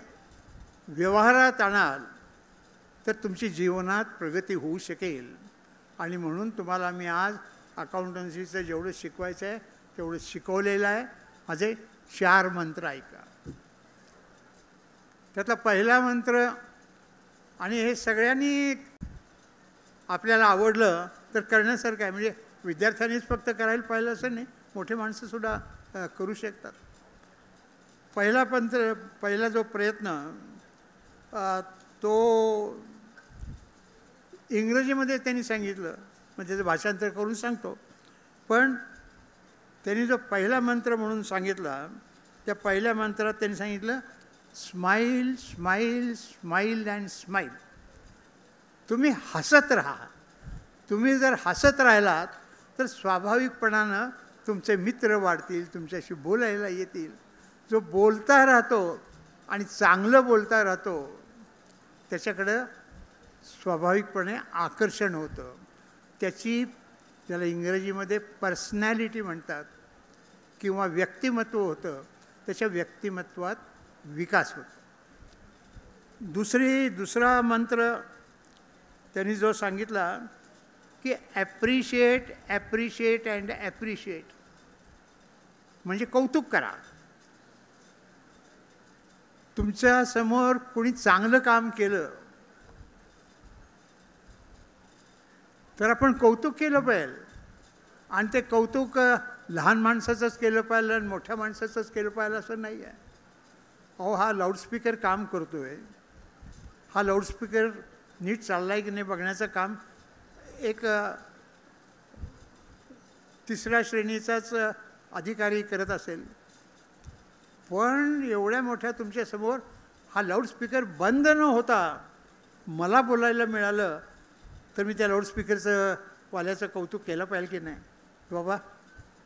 व्यवहारात आणाल तर तुमची जीवनात प्रगती होऊ शकेल. आणि म्हणून तुम्हाला मी आज अकाउंटन्सीचं जेवढं शिकवायचं आहे तेवढं शिकवलेलं आहे. माझे 4 मंत्र ऐका. त्यातला पहिला मंत्र, आणि हे सगळ्यांनी आपल्याला आवडलं तर करण्यासारखं आहे. म्हणजे विद्यार्थ्यांनीच फक्त करायला पाहिलं असं नाही, मोठे माणसंसुद्धा करू शकतात. पहिला जो प्रयत्न तो इंग्रजीमध्ये त्यांनी सांगितलं, म्हणजे त्याचं भाषांतर करून सांगतो. पण त्यांनी जो पहिला मंत्र म्हणून सांगितला, त्या पहिल्या मंत्रात त्यांनी सांगितलं smile smile smile and smile. तुम्ही हसत राहा. तुम्ही जर हसत राहिलात तर स्वाभाविकपणानं तुमचे मित्र वाढतील, तुमच्याशी बोलायला येतील. जो बोलता राहतो आणि चांगलं बोलता राहतो त्याच्याकडं स्वाभाविकपणे आकर्षण होतं. त्याची, त्याला इंग्रजीमध्ये पर्सनॅलिटी म्हणतात किंवा व्यक्तिमत्व होतं. त्याच्या व्यक्तिमत्वात विकास होतो. दुसरा मंत्र त्यांनी जो सांगितला की ॲप्रिशिएट ॲप्रिशिएट अँड ॲप्रिशिएट, म्हणजे कौतुक करा. तुमच्या समोर कोणी चांगलं काम केलं तर आपण कौतुक केलं पाहिजे. आणि ते कौतुक लहान माणसाचंच केलं पाहिजे आणि मोठ्या माणसाचंच केलं पाहिजे असं नाही आहे. अहो, हा लाऊडस्पीकर काम करतोय, हा लाऊडस्पीकर नीट चालला आहे की नाही बघण्याचं काम एक 3ऱ्या श्रेणीचाच अधिकारी करत असेल. पण एवढ्या मोठ्या तुमच्यासमोर हा लाऊडस्पीकर बंद न होता मला बोलायला मिळालं तर मी त्या लाऊडस्पीकरचं वाल्याचं कौतुक केलं पाहिजे की नाही, बाबा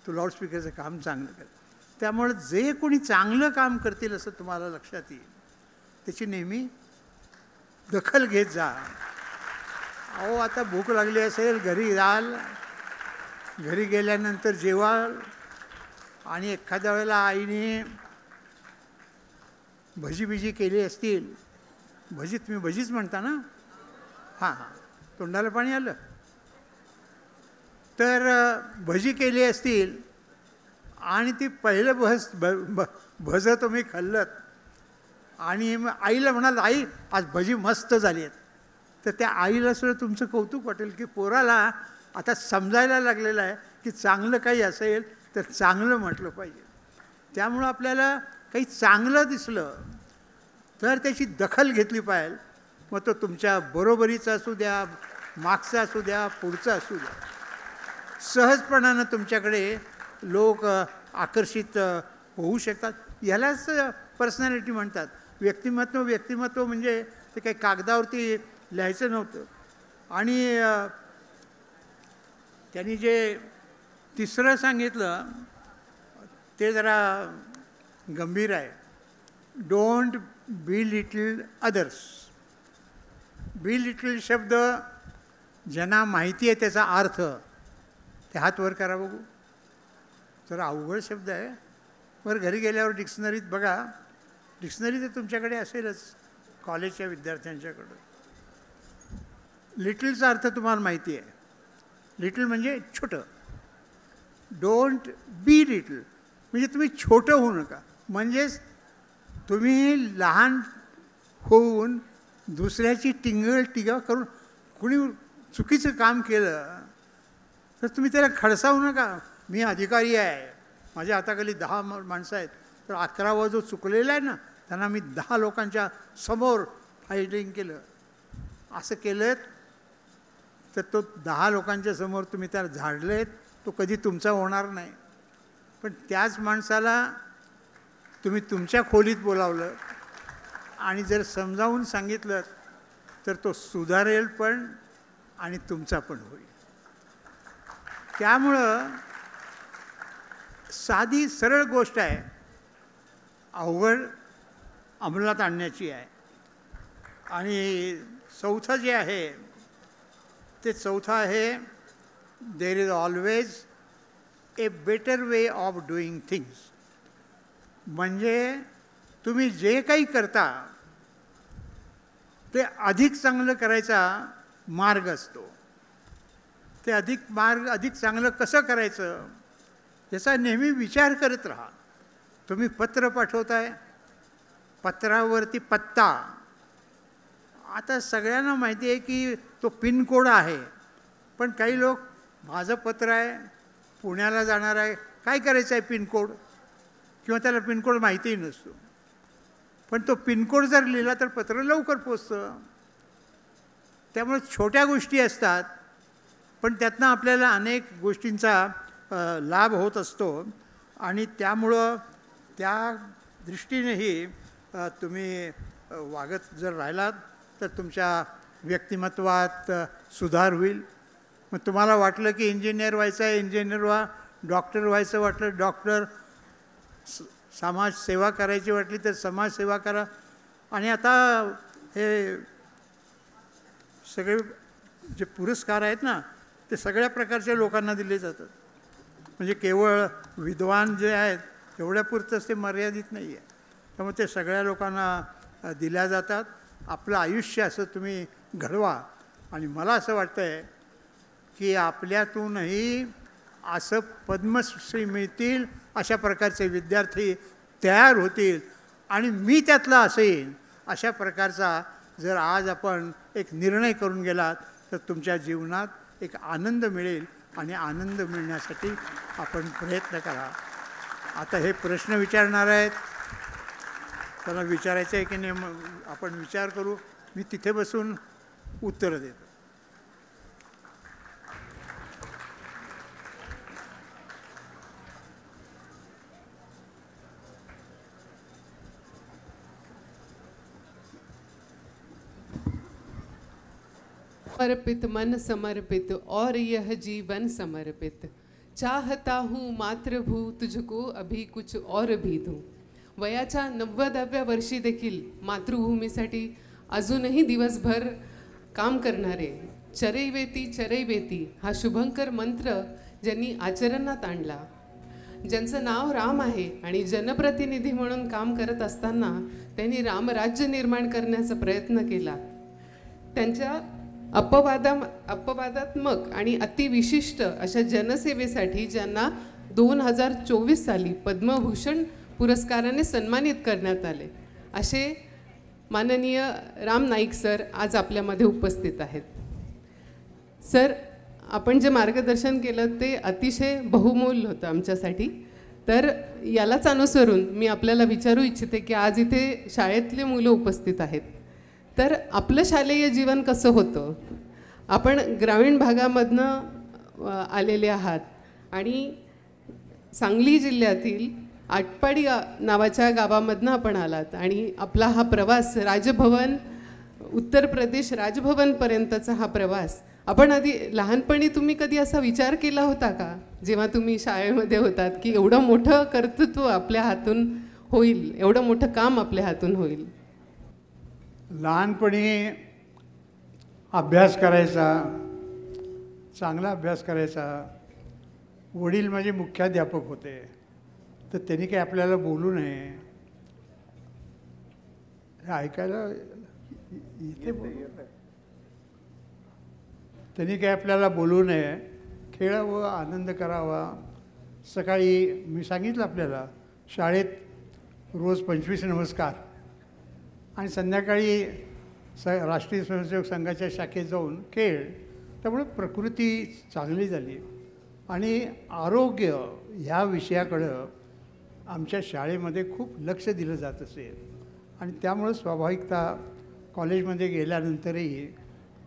तू लाऊडस्पीकरचं काम चांगलं कर. त्यामुळे जे कोणी चांगलं काम करतील असं तुम्हाला लक्षात येईल, त्याची नेहमी दखल घेत जा. अहो, आता भूक लागली असेल, घरी जाल, घरी गेल्यानंतर जेवाल आणि एखाद्या वेळेला आईने भजी केली असतील, भजी तुम्ही भजीच म्हणता ना, हां हां, तोंडाला पाणी आलं, तर भजी केली असतील आणि ती पहिलं भजं तुम्ही खाल्लत आणि मग आईला म्हणाल आई आज भजी मस्त झाली आहेत, तर त्या आईला सुद्धा तुमचं कौतुक वाटेल की पोराला आता समजायला लागलेलं आहे की चांगलं काही असेल तर चांगलं म्हटलं पाहिजे. त्यामुळं आपल्याला काही चांगलं दिसलं तर त्याची दखल घेतली पाहिजे. मग तो तुमच्या बरोबरीचा असू द्या, मागचा असू द्या, पुढचा असू द्या, सहजपणानं तुमच्याकडे लोक आकर्षित होऊ शकतात. ह्यालाच पर्सनॅलिटी म्हणतात. व्यक्तिमत्व म्हणजे ते काही कागदावरती लिहायचं नव्हतं. आणि त्यांनी जे तिसरं सांगितलं ते जरा गंभीर आहे. Don't be little others. Be little शब्द ज्यांना माहिती आहे त्याचा अर्थ ते हात वर करा बघू. जरा अवघड शब्द आहे. बरं, घरी गेल्यावर डिक्शनरीत बघा. डिक्शनरी तर तुमच्याकडे असेलच, कॉलेजच्या विद्यार्थ्यांच्याकडं. लिटलचा अर्थ तुम्हाला माहिती आहे. लिटल म्हणजे छोटं. डोंट बी लिटल म्हणजे तुम्ही छोटं होऊ नका. म्हणजेच तुम्ही लहान होऊन दुसऱ्याची टिंगल करून कुणी चुकीचं काम केलं तर तुम्ही त्याला खडसावू नका. मी अधिकारी आहे, माझ्या हाताखाली 10 माणसं आहेत, तर 11वा जो चुकलेला आहे ना त्यांना मी 10 लोकांच्या समोर फायटिंग केलं. असं केलं तर तो 10 लोकांच्या समोर तुम्ही त्याला झाडलेत, तो कधी तुमचा होणार नाही. पण त्याच माणसाला तुम्ही तुमच्या खोलीत बोलावलं आणि जर समजावून सांगितलं तर तो सुधारेल पण आणि तुमचा पण होईल. त्यामुळं साधी सरळ गोष्ट आहे, अवघड अंमलात आणण्याची आहे. आणि चौथं जे आहे ते चौथं आहे there is always a better way of doing things. म्हणजे तुम्ही जे काही करता ते अधिक चांगलं करायचा मार्ग असतो. ते अधिक चांगलं कसं करायचं याचा नेहमी विचार करत राहा. तुम्ही पत्र पाठवताय, पत्रावरती पत्ता. आता सगळ्यांना माहिती आहे की तो पिनकोड आहे, पण काही लोक माझं पत्र आहे, पुण्याला जाणार आहे, काय करायचं आहे पिनकोड, किंवा त्याला पिनकोड माहितीही नसतो. पण तो पिनकोड जर लिहिला तर पत्र लवकर पोचतं. त्यामुळे छोट्या गोष्टी असतात, पण त्यातनं आपल्याला अनेक गोष्टींचा लाभ होत असतो. आणि त्यामुळं त्या दृष्टीनेही तुम्ही वागत जर राहिलात तर तुमच्या व्यक्तिमत्वात सुधार होईल. मग तुम्हाला वाटलं की इंजिनियर व्हायचं आहे, इंजिनियर व्हा. डॉक्टर व्हायचं वाटलं, डॉक्टर. समाजसेवा करायची वाटली तर समाजसेवा करा. आणि आता हे सगळे जे पुरस्कार आहेत ना, ते सगळ्या प्रकारच्या लोकांना दिले जातात. म्हणजे केवळ विद्वान जे आहेत तेवढ्यापुरतंच ते मर्यादित नाही आहे. त्यामुळे ते सगळ्या लोकांना दिल्या जातात. आपलं आयुष्य असं तुम्ही घडवा. आणि मला असं वाटतं आहे की आपल्यातूनही असं पद्मश्री मिळतील अशा प्रकारचे विद्यार्थी तयार होतील. आणि मी त्यातला असेन अशा प्रकारचा जर आज आपण एक निर्णय करून गेलात तर तुमच्या जीवनात एक आनंद मिळेल. आणि आनंद मिळण्यासाठी आपण प्रयत्न करा. आता हे प्रश्न विचारणार आहेत, त्यांना विचारायचं आहे की नाही, मग आपण विचार करू. मी तिथे बसून उत्तरं देतो. समर्पित मन समर्पित और यह जीवन समर्पित, चाहता हूँ मातृभू तुझको अभी कुछ और भी दूँ. वयाच्या 90व्या वर्षी देखील मातृभूमीसाठी अजूनही दिवसभर काम करणारे चरैवेती चरैवेती हा शुभंकर मंत्र ज्यांनी आचरणात आणला, ज्यांचं नाव राम आहे आणि जनप्रतिनिधी म्हणून काम करत असताना त्यांनी रामराज्य निर्माण करण्याचा प्रयत्न केला. त्यांच्या अपवादात्मक आणि अतिविशिष्ट अशा जनसेवेसाठी ज्यांना 2024 साली पद्मभूषण पुरस्काराने सन्मानित करण्यात आले, असे माननीय राम नाईक सर आज आपल्यामध्ये उपस्थित आहेत. सर, आपण जे मार्गदर्शन केलं ते अतिशय बहुमोल होतं आमच्यासाठी. तर यालाच अनुसरून मी आपल्याला विचारू इच्छिते की आज इथे शाळेतले मुलं उपस्थित आहेत, तर आपलं शालेय जीवन कसं होतं? आपण ग्रामीण भागामधनं आलेले आहात आणि सांगली जिल्ह्यातील आटपाडी नावाच्या गावामधनं आपण आलात आणि आपला हा प्रवास राजभवन, उत्तर प्रदेश राजभवनपर्यंतचा हा प्रवास, आपण आधी लहानपणी तुम्ही कधी असा विचार केला होता का, जेव्हा तुम्ही शाळेमध्ये होतात, की एवढं मोठं कर्तृत्व आपल्या हातून होईल, एवढं मोठं काम आपल्या हातून होईल? लहानपणी अभ्यास करायचा, चांगला अभ्यास करायचा. वडील माझे मुख्याध्यापक होते, तर त्यांनी काही आपल्याला बोलू नये, हे ऐकायला इथे त्यांनी काही आपल्याला बोलू नये, खेळावं, आनंद करावा. सकाळी मी सांगितलं आपल्याला शाळेत रोज 25 नमस्कार आणि संध्याकाळी राष्ट्रीय स्वयंसेवक संघाच्या शाखेत जाऊन खेळ. त्यामुळे प्रकृती चांगली झाली आणि आरोग्य ह्या विषयाकडं आमच्या शाळेमध्ये खूप लक्ष दिलं जात असेल. आणि त्यामुळं स्वाभाविकता कॉलेजमध्ये गेल्यानंतरही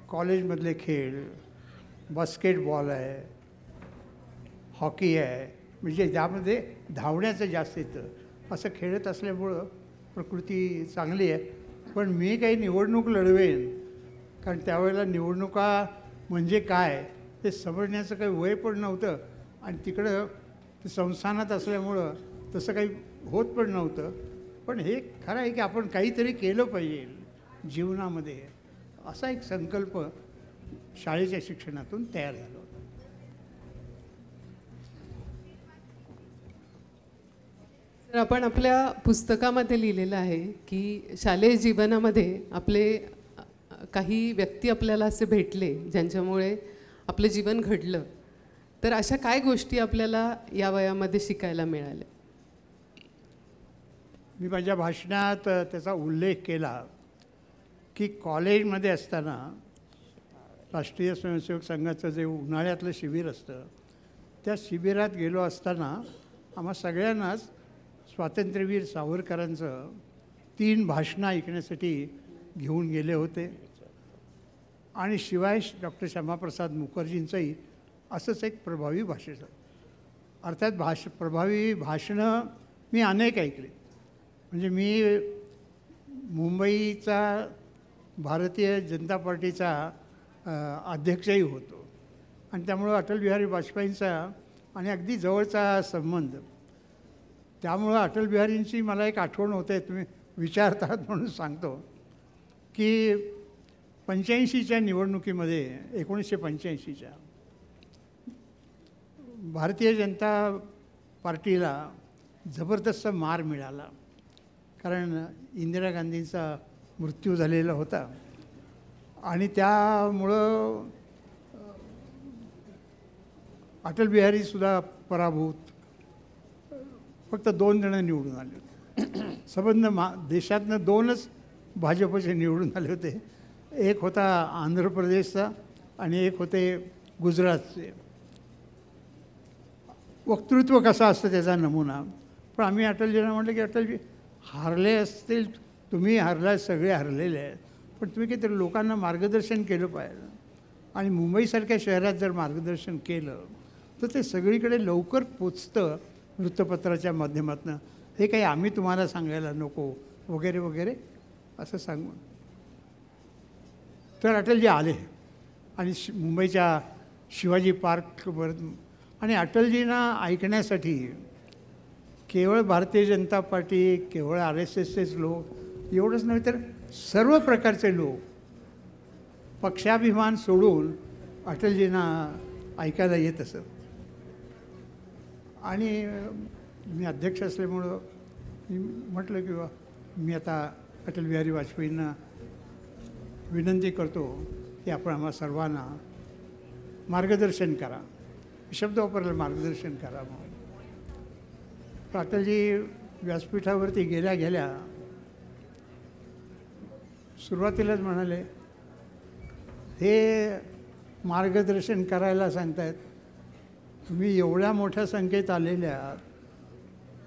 कॉलेजमधले खेळ, बास्केटबॉल आहे, हॉकी आहे, म्हणजे ज्यामध्ये धावण्याचं जास्त येतं, असं खेळत असल्यामुळं प्रकृती चांगली आहे. पण मी काही निवडणूक लढवेन, कारण त्यावेळेला निवडणुका म्हणजे काय ते समजण्याचं काही वय पण नव्हतं आणि तिकडं ते संस्थानात असल्यामुळं तसं काही होत पण नव्हतं. पण हे खरं आहे की आपण काहीतरी केलं पाहिजे जीवनामध्ये, असा एक संकल्प शाळेच्या शिक्षणातून तयार झाला होता. तर आपण आपल्या पुस्तकामध्ये लिहिलेलं आहे की शालेय जीवनामध्ये आपले काही व्यक्ती आपल्याला असे भेटले ज्यांच्यामुळे आपलं जीवन घडलं. तर अशा काय गोष्टी आपल्याला या वयामध्ये शिकायला मिळाल्या? मी माझ्या भाषणात त्याचा उल्लेख केला की कॉलेजमध्ये असताना राष्ट्रीय स्वयंसेवक संघाचं जे उन्हाळ्यातलं शिबिर असतं त्या शिबिरात गेलो असताना आम्हा सगळ्यांनाच स्वातंत्र्यवीर सावरकरांचं 3 भाषणं ऐकण्यासाठी घेऊन गेले होते आणि शिवाय डॉक्टर श्यामाप्रसाद मुखर्जींचंही असंच एक प्रभावी भाषण. अर्थात प्रभावी भाषणं मी अनेक ऐकली. म्हणजे मी मुंबईचा भारतीय जनता पार्टीचा अध्यक्षही होतो आणि त्यामुळं अटल बिहारी वाजपेयींचा आणि अगदी जवळचा संबंध. त्यामुळं अटल बिहारींची मला एक आठवण होते, तुम्ही विचारतात म्हणून सांगतो की 85च्या निवडणुकीमध्ये 1985च्या भारतीय जनता पार्टीला जबरदस्त मार मिळाला, कारण इंदिरा गांधींचा मृत्यू झालेला होता आणि त्यामुळं अटल बिहारीसुद्धा पराभूत. फक्त 2 जणं निवडून आले होते. संबंध देशातनं 2च भाजपचे निवडून आले होते. एक होता आंध्र प्रदेशचा आणि एक होते गुजरातचे. वक्तृत्व कसं असतं त्याचा नमुना. पण आम्ही अटलजींना म्हटलं की अटलजी हारले असतील, तुम्ही हारला, सगळे हरलेले आहेत, पण तुम्ही काहीतरी लोकांना मार्गदर्शन केलं पाहिजे. आणि मुंबईसारख्या शहरात जर मार्गदर्शन केलं तर ते सगळीकडे लवकर पोचतं वृत्तपत्राच्या माध्यमातून. हे काही आम्ही तुम्हाला सांगायला नको वगैरे वगैरे असं सांगून तर अटलजी आले आणि मुंबईच्या शिवाजी पार्कवर. आणि अटलजींना ऐकण्यासाठी केवळ भारतीय जनता पार्टी, केवळ RSSचेच लोक एवढंच नव्हे तर सर्व प्रकारचे लोक पक्षाभिमान सोडून अटलजींना ऐकायला येत असत. आणि मी अध्यक्ष असल्यामुळं मी म्हटलं की मी आता अटल बिहारी वाजपेयींना विनंती करतो की आपण आम्हा सर्वांना मार्गदर्शन करा. शब्द वापरला, मार्गदर्शन करा म्हणून. तर अटलजी व्यासपीठावरती गेल्या गेल्या सुरुवातीलाच म्हणाले, हे मार्गदर्शन करायला सांगतायत, तुम्ही एवढ्या मोठ्या संख्येत आलेल्या आहात,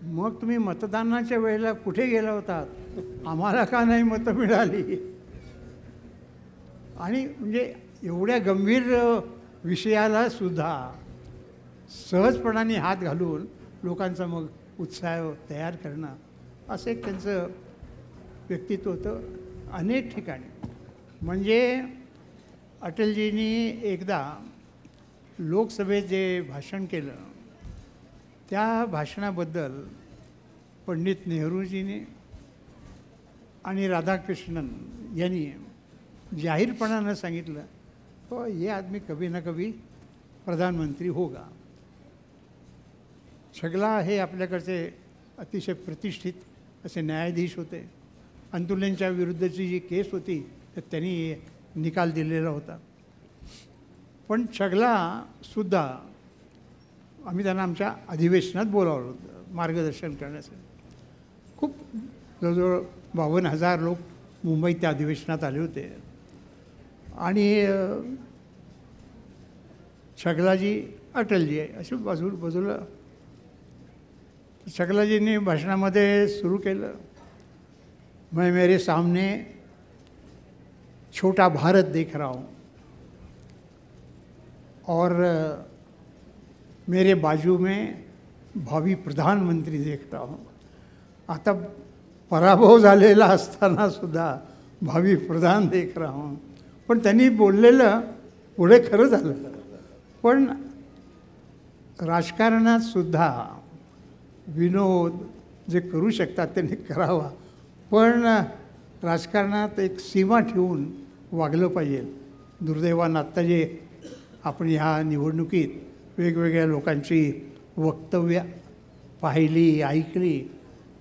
मग तुम्ही मतदानाच्या वेळेला कुठे गेला होतात, आम्हाला का नाही मतं मिळाली. आणि म्हणजे एवढ्या गंभीर विषयाला सुद्धा सहजपणाने हात घालून लोकांचा मग उत्साह तयार करणं, असं एक त्यांचं व्यक्तित्व होतं अनेक ठिकाणी. म्हणजे अटलजींनी एकदा लोकसभेत जे भाषण केलं त्या भाषणाबद्दल पंडित नेहरूजीने आणि राधाकृष्णन यांनी जाहीरपणानं सांगितलं, तो ये आदमी कभी ना कभी प्रधानमंत्री होगा. छगला हे आपल्याकडचे अतिशय प्रतिष्ठित असे न्यायाधीश होते. अंतुलेंच्या विरुद्धची जी केस होती तर त्यांनी निकाल दिलेला होता. पण छगलासुद्धा आम्ही त्यांना आमच्या अधिवेशनात बोलावलं होतं मार्गदर्शन करण्यासाठी. खूप जवळजवळ 52,000 लोक मुंबईत त्या अधिवेशनात आले होते. आणि छगलाजी, अटलजी अशी बाजूला. छगलाजींनी भाषणामध्ये सुरू केलं, मैं मेरे सामने छोटा भारत देख रहा हूँ और मेरे बाजू में भावी प्रधानमंत्री देखता हूँ. आता पराभव झालेला असताना सुद्धा भावी प्रधान देख रहा हूँ. पण त्यांनी बोललेलं पुढे खरं झालं. पण राजकारणात सुद्धा विनोद जे करू शकतात त्यांनी करावा, पण राजकारणात एक सीमा ठेवून वागलं पाहिजे. दुर्दैवानं आत्ता जे आपण ह्या निवडणुकीत वेगवेगळ्या लोकांची वक्तव्य पाहिली, ऐकली,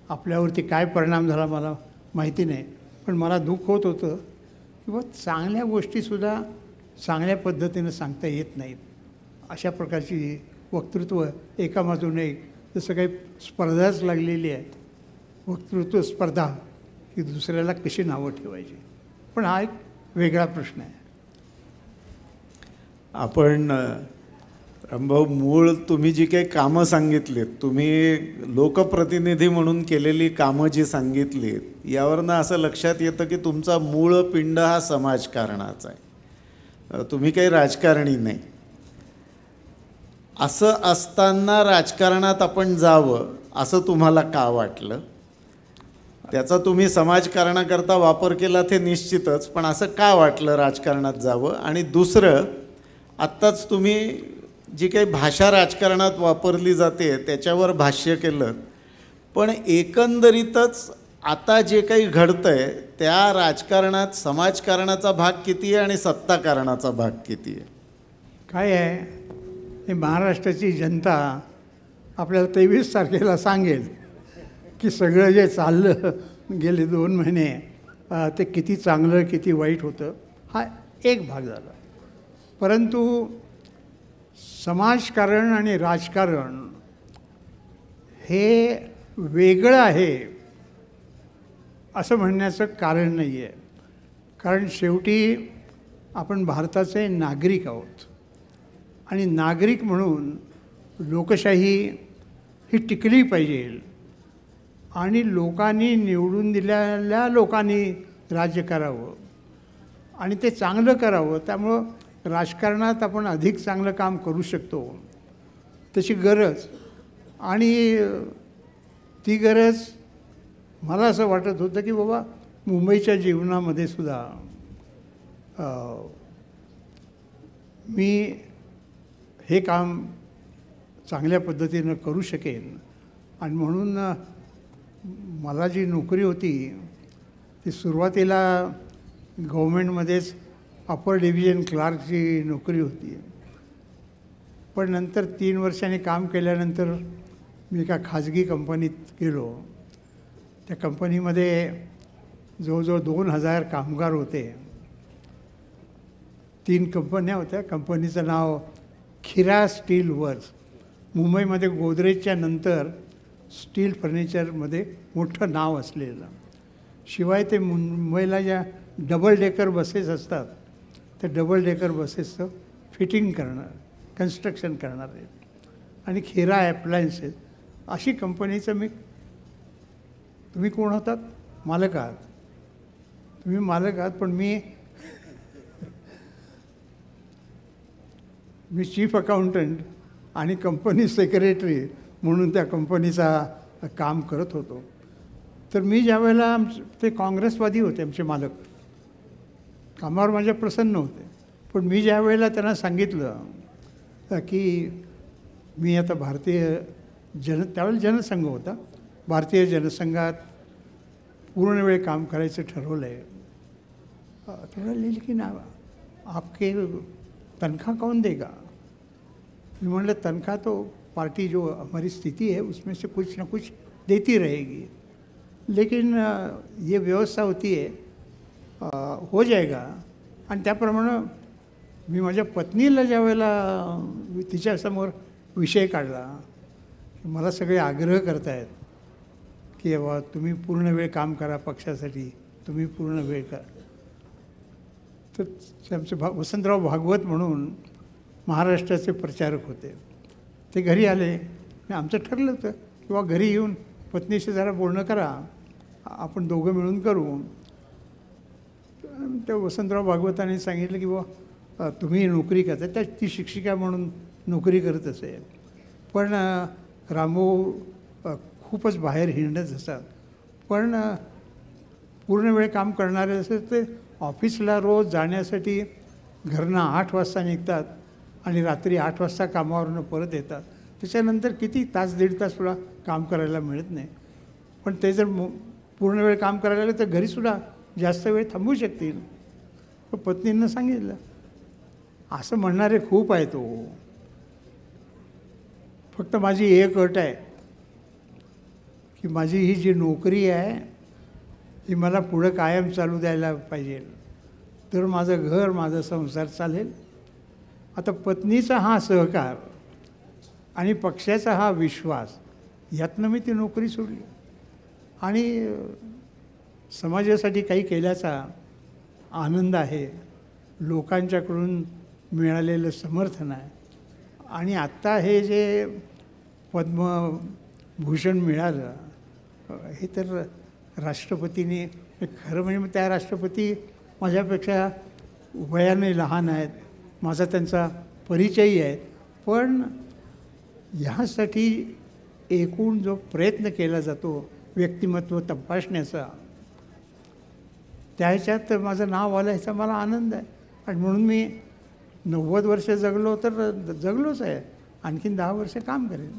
आपल्यावरती काय परिणाम झाला मला माहिती नाही, पण मला दुःख होत होतं की बा चांगल्या गोष्टीसुद्धा चांगल्या पद्धतीनं सांगता येत नाहीत. अशा प्रकारची वक्तृत्व एका मागून एक, जसं काही स्पर्धाच लागलेली आहे. वक्तृत्व स्पर्धा की दुसऱ्याला कशी नावं ठेवायची. पण हा एक वेगळा प्रश्न आहे. आपण रामभाऊ, मूळ तुम्ही जी काही कामं सांगितलीत, तुम्ही लोकप्रतिनिधी म्हणून केलेली कामं जी सांगितलीत, यावरनं असं लक्षात येतं की तुमचा मूळ पिंड हा समाजकारणाचा आहे. तुम्ही काही राजकारणी नाही. असं असताना राजकारणात आपण जावं असं तुम्हाला का वाटलं? त्याचा तुम्ही समाजकारणाकरता वापर केला ते निश्चितच, पण असं का वाटलं राजकारणात जावं? आणि दुसरं, आत्ताच तुम्ही जी काही भाषा राजकारणात वापरली जाते त्याच्यावर भाष्य केलं, पण एकंदरीतच आता जे काही घडतं आहे त्या राजकारणात समाजकारणाचा भाग किती आहे आणि सत्ताकारणाचा भाग किती आहे? काय आहे, हे महाराष्ट्राची जनता आपल्याला 23 तारखेला सांगेल की सगळं जे चाललं गेले 2 महिने ते किती चांगलं किती वाईट होतं. हा एक भाग झाला. परंतु समाजकारण आणि राजकारण हे वेगळं आहे असं म्हणण्याचं कारण नाही आहे. कारण शेवटी आपण भारताचे नागरिक आहोत आणि नागरिक म्हणून लोकशाही ही टिकली पाहिजे आणि लोकांनी निवडून दिलेल्या लोकांनी राज्य करावं आणि ते चांगलं करावं. त्यामुळं राजकारणात आपण अधिक चांगलं काम करू शकतो, त्याची गरज. आणि ती गरज मला असं वाटत होतं की बाबा मुंबईच्या जीवनामध्ये सुद्धा मी हे काम चांगल्या पद्धतीनं करू शकेन. आणि म्हणून मला जी नोकरी होती ती सुरुवातीला गव्हर्मेंटमध्येच अपर डिव्हिजन क्लार्कची नोकरी होती. पण नंतर 3 वर्षांनी काम केल्यानंतर मी एका खाजगी कंपनीत गेलो. त्या कंपनीमध्ये जवळजवळ 2000 कामगार होते. 3 कंपन्या होत्या. कंपनीचं नाव खिरा स्टील वर्क्स. मुंबईमध्ये गोदरेजच्या नंतर स्टील फर्निचरमध्ये मोठं नाव असलेलं. शिवाय ते मुंबईला ज्या डबल डेकर बसेस असतात त्या डबल डेकर बसेसचं फिटिंग करणार, कन्स्ट्रक्शन करणार आहे. आणि खिरा ॲप्लायन्सेस अशी कंपनीचं मी. तुम्ही कोण होतात? मालक आहात. तुम्ही मालक आहात, पण मी चीफ अकाउंटंट आणि कंपनी सेक्रेटरी म्हणून त्या कंपनीचा काम करत होतो. तर मी ज्यावेळेला ते काँग्रेसवादी होते आमचे मालक, कामावर माझ्या प्रसन्न होते. पण मी ज्या वेळेला त्यांना सांगितलं की मी आता त्यावेळेला जनसंघ होता, भारतीय जनसंघात पूर्ण वेळ काम करायचं ठरवलं आहे. तेव्हा लिहिलं की ना आपके तनख्वाह कौन देगा? मैं म्हणलं तनख्वाह तो पार्टी जो हमारी स्थिति है उसमें से कुछ ना कुछ देती रहेगी, लेकिन ये व्यवस्था होती है, हो जाएगा. आणि त्याप्रमाणे मी माझ्या पत्नीला ज्या वेळेला तिच्यासमोर विषय काढला, मला सगळे आग्रह करतायत की बाबा तुम्ही पूर्ण वेळ काम करा पक्षासाठी, तुम्ही पूर्ण वेळ करा. तर आमचे वसंतराव भागवत म्हणून महाराष्ट्राचे प्रचारक होते. ते घरी आले. आमचं ठरलं होतं किंवा घरी येऊन पत्नीशी जरा बोलणं करा, आपण दोघं मिळून करू. त्या वसंतराव भागवतांनी सांगितलं की बुवा तुम्ही नोकरी करता. त्या ती शिक्षिका म्हणून नोकरी करत असेल, पण रामभाऊ खूपच बाहेर हिंडत असतात. पण पूर्ण वेळ काम करणारे असेल ते ऑफिसला रोज जाण्यासाठी घरनं 8 वाजता निघतात आणि रात्री 8 वाजता कामावरनं परत येतात. त्याच्यानंतर किती तास 1.5 तास सुद्धा काम करायला मिळत नाही. पण ते जर पूर्ण वेळ काम करायला लागले तर घरीसुद्धा जास्त वेळ थांबू शकतील. पत्नींना सांगितलं. असं म्हणणारे खूप आहेत. फक्त माझी एक अट आहे की माझी ही जी नोकरी आहे ही मला पुढं कायम चालू द्यायला पाहिजे, तर माझं घर, माझा संसार चालेल. आता पत्नीचा हा सहकार आणि पक्षाचा हा विश्वास, यातनं मी ती नोकरी सोडली. आणि समाजासाठी काही केल्याचा आनंद आहे, लोकांच्याकडून मिळालेलं समर्थन आहे. आणि आत्ता हे जे पद्मभूषण मिळालं हे तर राष्ट्रपतीने, खरं म्हणजे मग त्या राष्ट्रपती माझ्यापेक्षा वयाने लहान आहेत, माझा त्यांचा परिचयही आहे, पण ह्यासाठी एकूण जो प्रयत्न केला जातो व्यक्तिमत्व तपासण्याचा, त्याच्यात माझं नाव आलं ह्याचा मला आनंद आहे. आणि म्हणून मी 90 वर्ष जगलो तर जगलोच आहे, आणखीन 10 वर्ष काम करेन.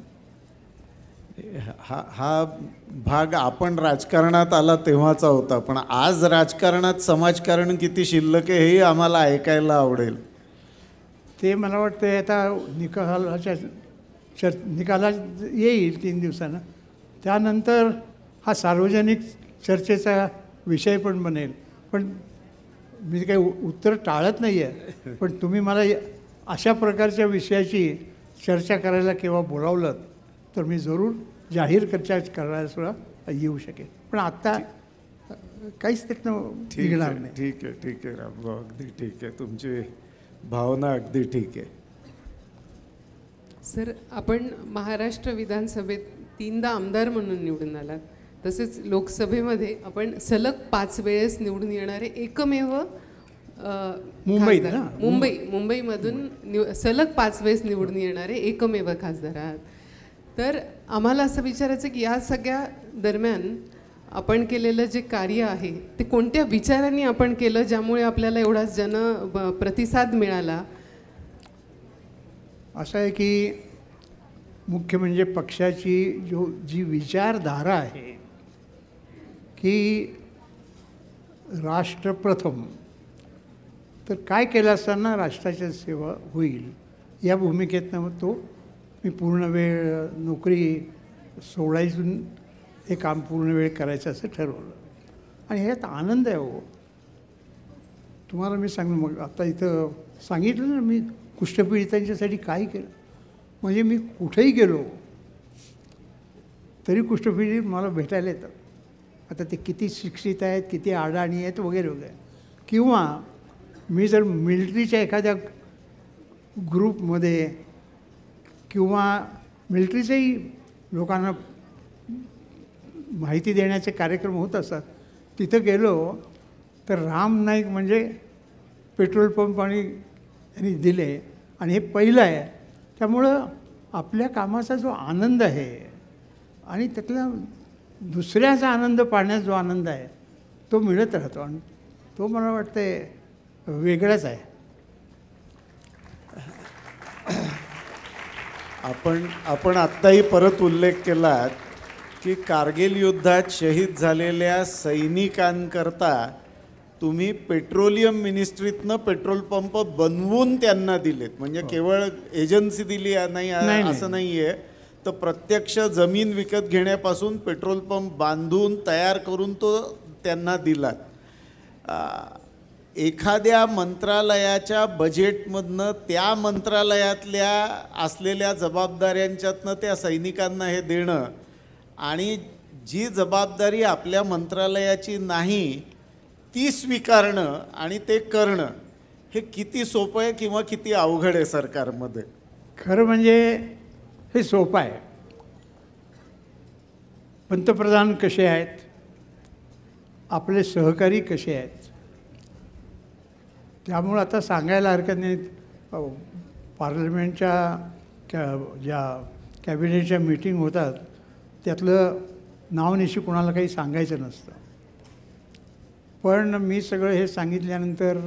हा भाग आपण राजकारणात आला तेव्हाचा होता, पण आज राजकारणात समाजकारण किती शिल्लक आहे हेही आम्हाला ऐकायला आवडेल. ते मला वाटतं आता निकाला येईल 3 दिवसानं, त्यानंतर हा सार्वजनिक चर्चेचा विषय पण बनेल. पण मी काही उत्तर टाळत नाही आहे, पण तुम्ही मला अशा प्रकारच्या विषयाची चर्चा करायला केव्हा बोलावलं तर मी जरूर जाहीर चर्चा करायला सुद्धा येऊ शकेल. पण आत्ता काहीच त्यातनं निघणार नाही. ठीक आहे, ठीक आहे रामभाऊ, अगदी ठीक आहे, तुमची भावना अगदी ठीक आहे. सर, आपण महाराष्ट्र विधानसभेत 3दा आमदार म्हणून निवडून आलात. तसेच लोकसभेमध्ये आपण सलग 5 वेळेस निवडून येणारे एकमेव मुंबईमधून सलग 5 वेळेस निवडून येणारे एकमेव खासदार आहात. तर आम्हाला असं विचारायचं की या सगळ्या दरम्यान आपण केलेलं जे कार्य आहे ते कोणत्या विचारांनी आपण केलं ज्यामुळे आपल्याला एवढा प्रतिसाद मिळाला? असं आहे की मुख्य म्हणजे पक्षाची जी विचारधारा आहे की राष्ट्र प्रथम, तर काय केलं असताना राष्ट्राची सेवा होईल या भूमिकेतनं तो मी पूर्ण वेळ नोकरी सोडायचं, हे काम पूर्ण वेळ करायचं असं ठरवलं. आणि ह्यात आनंद आहे. हो, तुम्हाला मी मग आता इथं सांगितलं ना मी कुष्ठपीडितांच्यासाठी काय केलं. म्हणजे मी कुठेही गेलो तरी कुष्ठपीडित मला भेटायला येतात. आता ते किती शिक्षित आहेत, किती अडाणी आहेत वगैरे वगैरे. किंवा मी जर मिलिटरीच्या एखाद्या ग्रुपमध्ये किंवा मिलिटरीचेही लोकांना माहिती देण्याचे कार्यक्रम होत असतात, तिथं गेलो तर राम नाईक म्हणजे पेट्रोल पंप आणि यांनी दिले आणि हे पहिलं आहे. त्यामुळं आपल्या कामाचा जो आनंद आहे आणि त्यातला दुसऱ्याचा आनंद पाहण्याचा जो आनंद आहे तो मिळत राहतो आणि तो मला वाटतं वेगळाच आहे. आपण आत्ताही परत उल्लेख केला की कारगिल युद्धात शहीद झालेल्या सैनिकांकरता तुम्ही पेट्रोलियम मिनिस्ट्रीतनं पेट्रोल पंप बनवून त्यांना दिलेत. म्हणजे केवळ एजन्सी दिली नाही असं नाही आहे, तर प्रत्यक्ष जमीन विकत घेण्यापासून पेट्रोल पंप बांधून तयार करून तो त्यांना दिला. एखाद्या मंत्रालयाच्या बजेटमधनं त्या मंत्रालयातल्या असलेल्या जबाबदाऱ्यांच्यातनं त्या सैनिकांना हे देणं आणि जी जबाबदारी आपल्या मंत्रालयाची नाही ती स्वीकारणं आणि ते करणं हे किती सोपं आहे किंवा किती अवघड आहे सरकारमध्ये? खरं म्हणजे हे सोपं आहे. पंतप्रधान कसे आहेत, आपले सहकारी कसे आहेत, त्यामुळं आता सांगायला हरकत नाही. पार्लमेंटच्या ज्या कॅबिनेटच्या मीटिंग होतात त्यातलं नावनिशी कोणाला काही सांगायचं नसतं. पण मी सगळं हे सांगितल्यानंतर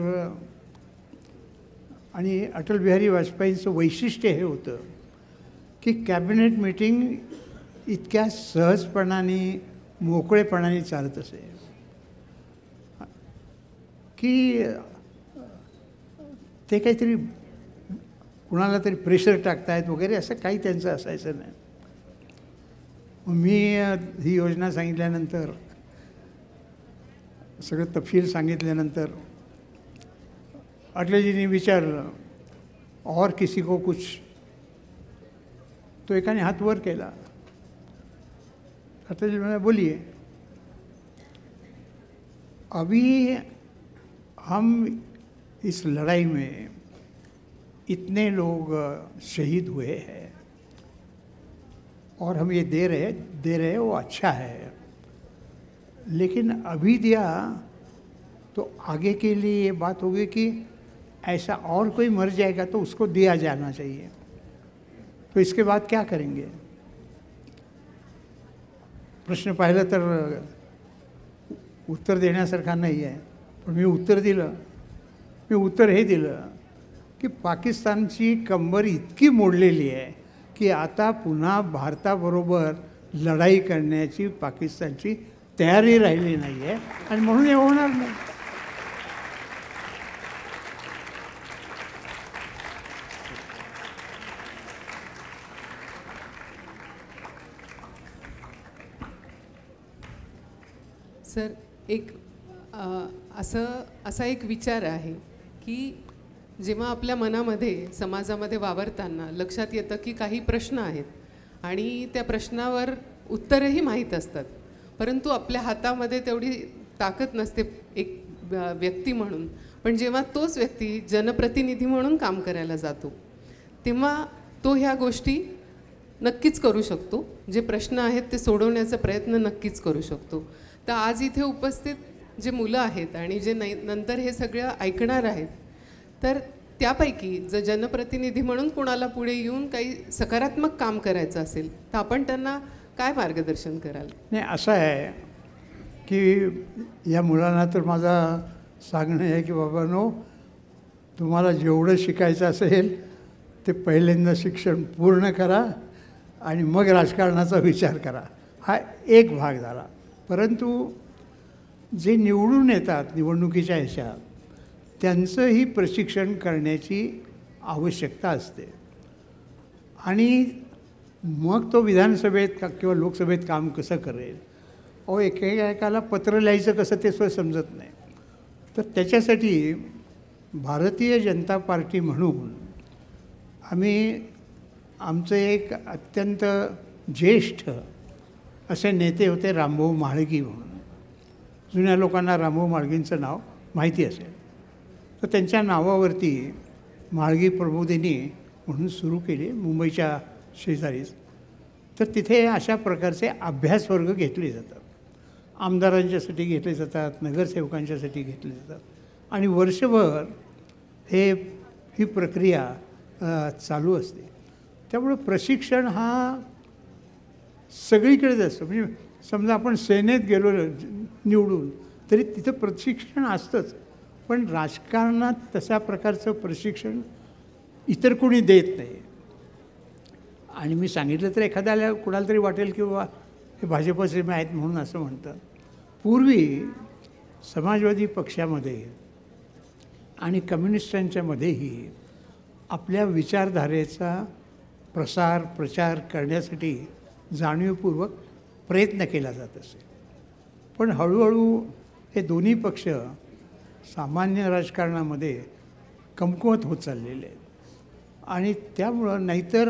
आणि अटल बिहारी वाजपेयींचं वैशिष्ट्य हे होतं की कॅबिनेट मीटिंग इतक्या सहजपणाने मोकळेपणाने चालत असे की ते काहीतरी कुणाला तरी प्रेशर टाकतायत वगैरे असं काही त्यांचं असायचं नाही. मी ही योजना सांगितल्यानंतर, सगळं तपशील सांगितल्यानंतर अटलजींनी विचारलं और किसी को कुछ, तो एकाने हात वर केला. अटलजी म्हणाले बोलिये. अभी हम इस लड़ाई में इतने लोग शहीद हुए हैं और हम ये दे रहे वो अच्छा है, लेकिन अभी दिया तो आगे के लिए ये बात होगी कि ऐसा और कोई मर जाएगा तो उसको दिया जाना चाहिए। तो इसके बाद क्या करेंगे? प्रश्न पाहिलं तर उत्तर देण्यासारखा नाही आहे, पण मी उत्तर हे दिलं की पाकिस्तानची कंबर इतकी मोडलेली आहे की आता पुन्हा भारताबरोबर लढाई करण्याची पाकिस्तानची तयारी राहिली नाही आहे आणि म्हणून हे होणार नाही. सर, असा एक विचार आहे की जेव्हा आपल्या मनामध्ये समाजामध्ये वावरताना लक्षात येतं की काही प्रश्न आहेत आणि त्या प्रश्नावर उत्तरही माहीत असतात, परंतु आपल्या हातामध्ये तेवढी ताकद नसते एक व्यक्ती म्हणून. पण जेव्हा तोच व्यक्ती जनप्रतिनिधी म्हणून काम करायला जातो तेव्हा तो ह्या गोष्टी नक्कीच करू शकतो. जे प्रश्न आहेत ते सोडवण्याचा प्रयत्न नक्कीच करू शकतो. तर आज इथे उपस्थित जे मुलं आहेत आणि जे नंतर हे सगळं ऐकणार आहेत, तर त्यापैकी जर जनप्रतिनिधी म्हणून कोणाला पुढे येऊन काही सकारात्मक काम करायचं असेल तर आपण त्यांना काय मार्गदर्शन कराल? नाही, असं आहे की या मुलांना तर माझा सांगणं आहे की बाबांनो, तुम्हाला जेवढं शिकायचं असेल ते पहिल्यांदा शिक्षण पूर्ण करा आणि मग राजकारणाचा विचार करा. हा एक भाग झाला. परंतु जे निवडून येतात निवडणुकीच्या ह्याच्यात, त्यांचंही प्रशिक्षण करण्याची आवश्यकता असते आणि मग तो विधानसभेत किंवा लोकसभेत काम कसं करेल, एकेकाला पत्र लिहायचं कसं ते समजत नाही. तर त्याच्यासाठी भारतीय जनता पार्टी म्हणून आमचं एक अत्यंत ज्येष्ठ असे नेते होते रामभाऊ म्हाळगी म्हणून. जुन्या लोकांना रामभाऊ म्हाळगींचं नाव माहिती असेल. तर त्यांच्या नावावरती म्हाळगी प्रबोधिनी म्हणून सुरू केली मुंबईच्या शेजारीच. तर तिथे अशा प्रकारचे अभ्यास वर्ग घेतले जातात. आमदारांच्यासाठी घेतले जातात, नगरसेवकांच्यासाठी घेतले जातात आणि वर्षभर ही प्रक्रिया चालू असते. त्यामुळे प्रशिक्षण हा सगळीकडेच असतं. म्हणजे समजा आपण सेनेत गेलो निवडून तरी तिथं प्रशिक्षण असतंच, पण राजकारणात तशा प्रकारचं प्रशिक्षण इतर कोणी देत नाही. आणि मी सांगितलं तर एखाद्याला कुणाला तरी वाटेल की बाबा हे भाजपचे आहेत म्हणून असं म्हणतात. पूर्वी समाजवादी पक्षामध्ये आणि कम्युनिस्टांच्यामध्येही आपल्या विचारधारेचा प्रचार करण्यासाठी जाणीवपूर्वक प्रयत्न केला जात असे. पण हळूहळू हे दोन्ही पक्ष सामान्य राजकारणामध्ये कमकुवत होत चाललेले आहेत आणि त्यामुळं नाहीतर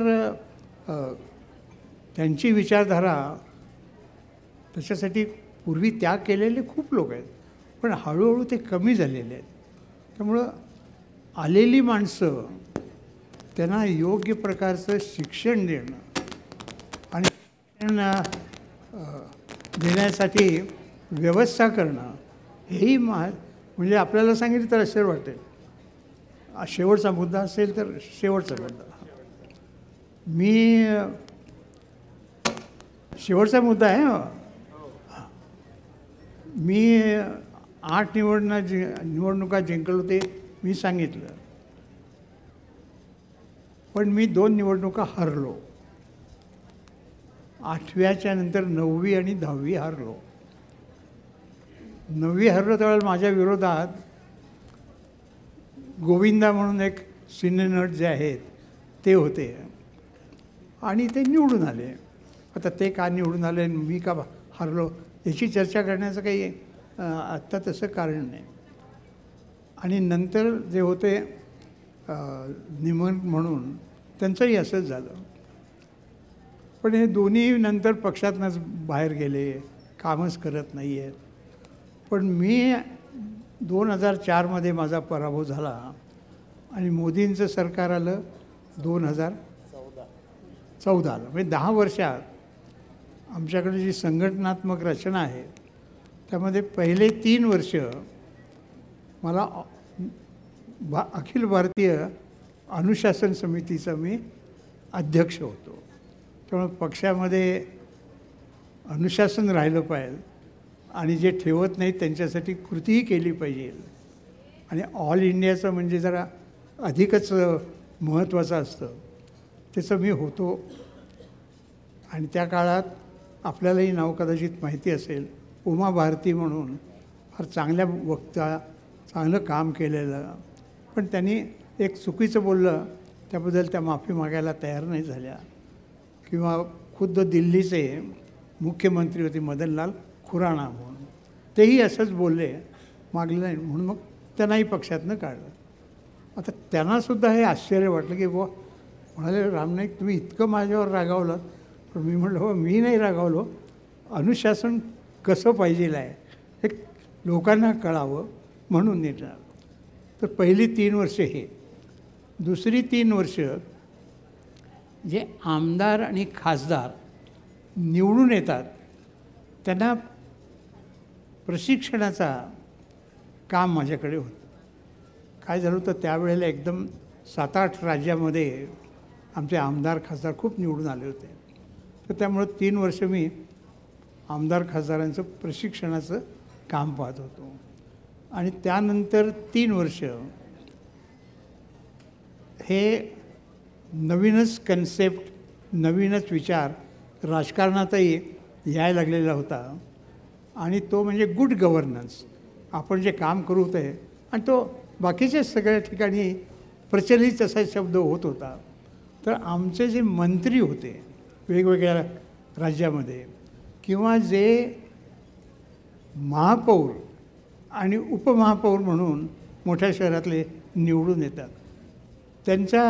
त्यांची विचारधारा त्याच्यासाठी पूर्वी त्याग केलेले खूप लोक आहेत, पण हळूहळू ते कमी झालेले आहेत. त्यामुळं आलेली माणसं त्यांना योग्य प्रकारचं शिक्षण देणं आणि देण्यासाठी व्यवस्था करणं हेही म्हणजे आपल्याला सांगितलं तर असं वाटेल. शेवटचा मुद्दा असेल तर शेवटचा मुद्दा आहे. मी 8 निवडणुका जिंकलो ते मी सांगितलं, पण मी 2 निवडणुका हरलो. 8व्याच्या नंतर 9वी आणि 10वी हरलो. 9वी हरलो त्यावेळेला माझ्या विरोधात गोविंदा म्हणून एक सिनेनट जे आहेत ते होते आणि ते निवडून आले. आता ते का निवडून आले आणि मी का हरलो याची चर्चा करण्याचं काही आत्ता तसं कारण नाही. आणि नंतर जे होते निमन म्हणून त्यांचंही असंच झालं. पण हे दोन्ही नंतर पक्षातनंच बाहेर गेले, कामच करत नाही आहेत. पण मी 2004मध्ये माझा पराभव झाला आणि मोदींचं सरकार आलं 2014 म्हणजे 10 वर्षात आमच्याकडे जी संघटनात्मक रचना आहे त्यामध्ये पहिले 3 वर्ष मला अखिल भारतीय अनुशासन समितीचा मी अध्यक्ष होतो. त्यामुळे पक्षामध्ये अनुशासन राहिलं पाहिजे आणि जे ठेवत नाहीत त्यांच्यासाठी कृतीही केली पाहिजे. आणि ऑल इंडियाचं म्हणजे जरा अधिकच महत्त्वाचं असतं त्याचं मी होतो. आणि त्या काळात आपल्यालाही नाव कदाचित माहिती असेल, उमा भारती म्हणून फार चांगल्या वक्ता, चांगलं काम केलेलं, पण त्यांनी एक चुकीचं बोललं त्याबद्दल त्या माफी मागायला तयार नाही झाल्या. किंवा खुद्द दिल्लीचे मुख्यमंत्री होते मदनलाल खुराना म्हणून, तेही असंच बोलले, मागलं नाही म्हणून मग त्यांनाही पक्षातनं काढलं. आता त्यांनासुद्धा हे आश्चर्य वाटलं की बुवा, म्हणाले राम नाईक तुम्ही इतकं माझ्यावर रागावलं. पण मी म्हटलं हो मी नाही रागावलो, अनुशासन कसं पाहिजेलं आहे हे लोकांना कळावं म्हणून निर्णय. तर पहिली 3 वर्षे हे. दुसरी 3 वर्ष जे आमदार आणि खासदार निवडून येतात त्यांना प्रशिक्षणाचा काम माझ्याकडे होतं. काय झालं होतं त्यावेळेला एकदम 7-8 राज्यामध्ये आमचे आमदार खासदार खूप निवडून आले होते. तर त्यामुळं 3 वर्ष मी आमदार खासदारांचं प्रशिक्षणाचं काम पाहत होतो. आणि त्यानंतर 3 वर्ष हे नवीनच कन्सेप्ट, नवीनच विचार राजकारणातही यायला लागलेला होता. आणि तो म्हणजे गुड गव्हर्नन्स. आपण जे काम करू ते आणि तो बाकीच्या सगळ्या ठिकाणी प्रचलित असा शब्द होत होता. तर आमचे जे मंत्री होते वेगवेगळ्या राज्यामध्ये किंवा जे महापौर आणि उपमहापौर म्हणून मोठ्या शहरातले निवडून येतात त्यांच्या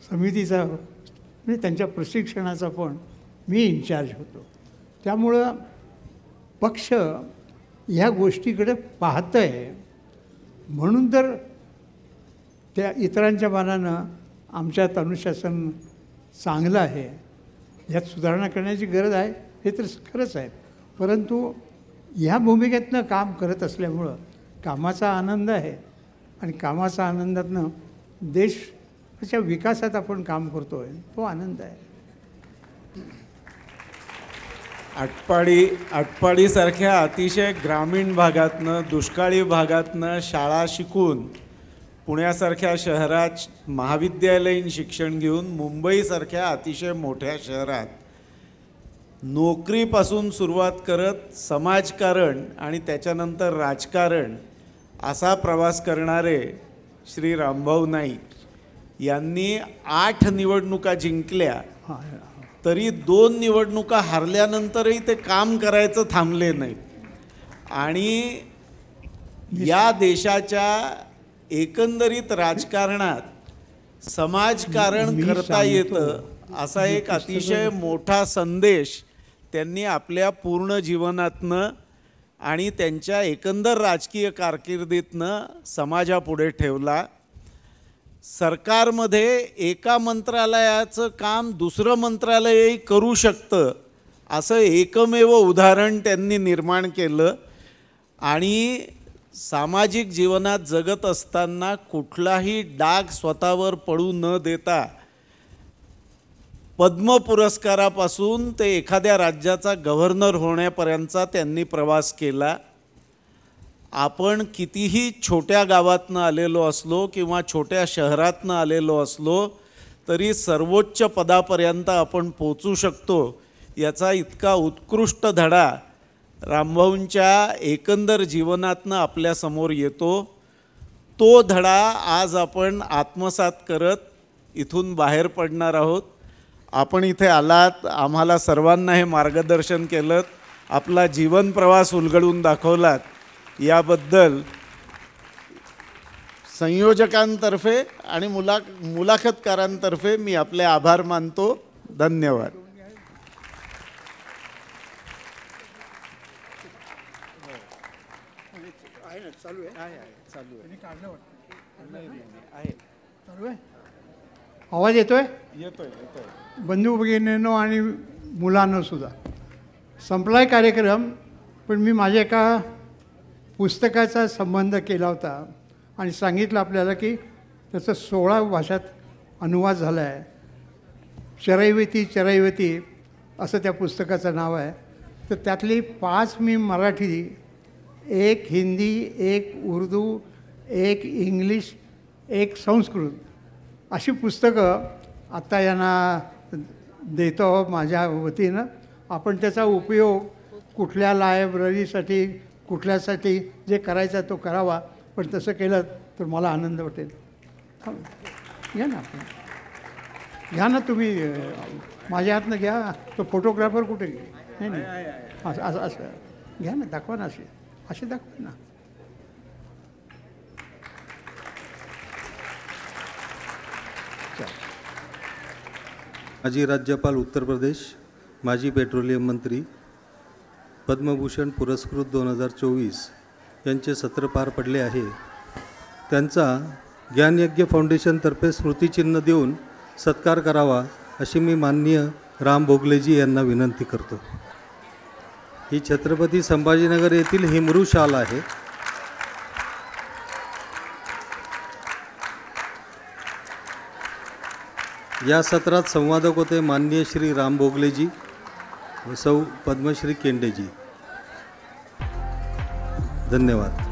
समितीचा म्हणजे त्यांच्या प्रशिक्षणाचा पण मी इन्चार्ज होतो. त्यामुळं पक्ष ह्या गोष्टीकडे पाहतं आहे म्हणून तर त्या इतरांच्या मानानं आमच्यात अनुशासन चांगलं आहे. ह्यात सुधारणा करण्याची गरज आहे हे तर खरंच आहे. परंतु ह्या भूमिकेतनं काम करत असल्यामुळं कामाचा आनंद आहे आणि कामाचा आनंदातनं देशाच्या विकासात आपण काम करतो आहे तो आनंद आहे. आटपाडीसारख्या अतिशय ग्रामीण भागातनं, दुष्काळी भागातनं शाळा शिकून पुण्यासारख्या शहरात महाविद्यालयीन शिक्षण घेऊन मुंबईसारख्या अतिशय मोठ्या शहरात नोकरीपासून सुरुवात करत समाजकारण आणि त्याच्यानंतर राजकारण असा प्रवास करणारे श्री रामभाऊ नाईक यांनी 8 निवडणुका जिंकल्या तरी 2 निवडणुका हारल्यानंतरही ते काम करायचं थांबले नाहीत. आणि या देशाच्या एकंदरीत राजकारणात समाजकारण करता येतं असा एक अतिशय मोठा संदेश त्यांनी आपल्या पूर्ण जीवनातनं आणि त्यांच्या एकंदर राजकीय कारकिर्दीतनं समाजापुढे ठेवला. सरकारमध्ये एका मंत्रालयाचं काम दुसरं मंत्रालयही करू शकतं असं एकमेव उदाहरण त्यांनी निर्माण केलं. आणि सामाजिक जीवनात जगत असताना कुठलाही डाग स्वतःवर पडू न देता पद्म पुरस्कारापासून ते एखाद्या राज्याचा गव्हर्नर होण्यापर्यंतचा त्यांनी प्रवास केला. आपण कितीही छोट्या गावातनं आलेलो असलो किंवा छोट्या शहरातनं आलेलो असलो तरी सर्वोच्च पदापर्यंत आपण पोचू शकतो याचा इतका उत्कृष्ट धडा रामभाऊंच्या एकंदर जीवनातनं आपल्यासमोर येतो. तो धडा आज आपण आत्मसात करत इथून बाहेर पडणार आहोत. आपण इथे आलात, आम्हाला सर्वांना हे मार्गदर्शन केलं, आपला जीवन प्रवास उलगडून दाखवलात याबद्दल संयोजकांतर्फे आणि मुलाखतकारांतर्फे मी आपले आभार मानतो. धन्यवाद. चालू आहे? आवाज येतोय? येतोय. बंधू भगिनींनो आणि मुलांनो सुद्धा संपलाय कार्यक्रम, पण मी माझ्या एका पुस्तकाचा संबंध केला होता आणि सांगितलं आपल्याला की त्याचं 16 भाषात अनुवाद झाला आहे. चरैवती असं त्या पुस्तकाचं नाव आहे. तर त्यातली 5 मी मराठी, 1 हिंदी, 1 उर्दू, 1 इंग्लिश, 1 संस्कृत अशी पुस्तकं आत्ता यांना देतो माझ्या वतीनं. आपण त्याचा उपयोग कुठल्या लायब्ररीसाठी कुठल्यासाठी जे करायचा तो करावा, पण तसं केलं तर मला आनंद वाटेल. घ्या ना आपण, घ्या ना तुम्ही, माझ्या हातनं घ्या. तो फोटोग्राफर कुठे नाही नाही असं असं घ्या ना, दाखवा ना, असे दाखवा ना. माजी राज्यपाल उत्तर प्रदेश, माजी पेट्रोलियम मंत्री, पद्मभूषण पुरस्कृत 2024 यांचे सत्र पार पडले आहे. त्यांचा ज्ञानयज्ञ फाउंडेशनतर्फे स्मृतिचिन्ह देऊन सत्कार करावा अशी मी माननीय राम भोगलेजी यांना विनंती करतो. ही छत्रपती संभाजीनगर येथील हिमरू शाल आहे. या सत्रात संवादक होते माननीय श्री राम भोगलेजी व सौ पद्मश्री केंडेजी. धन्यवाद.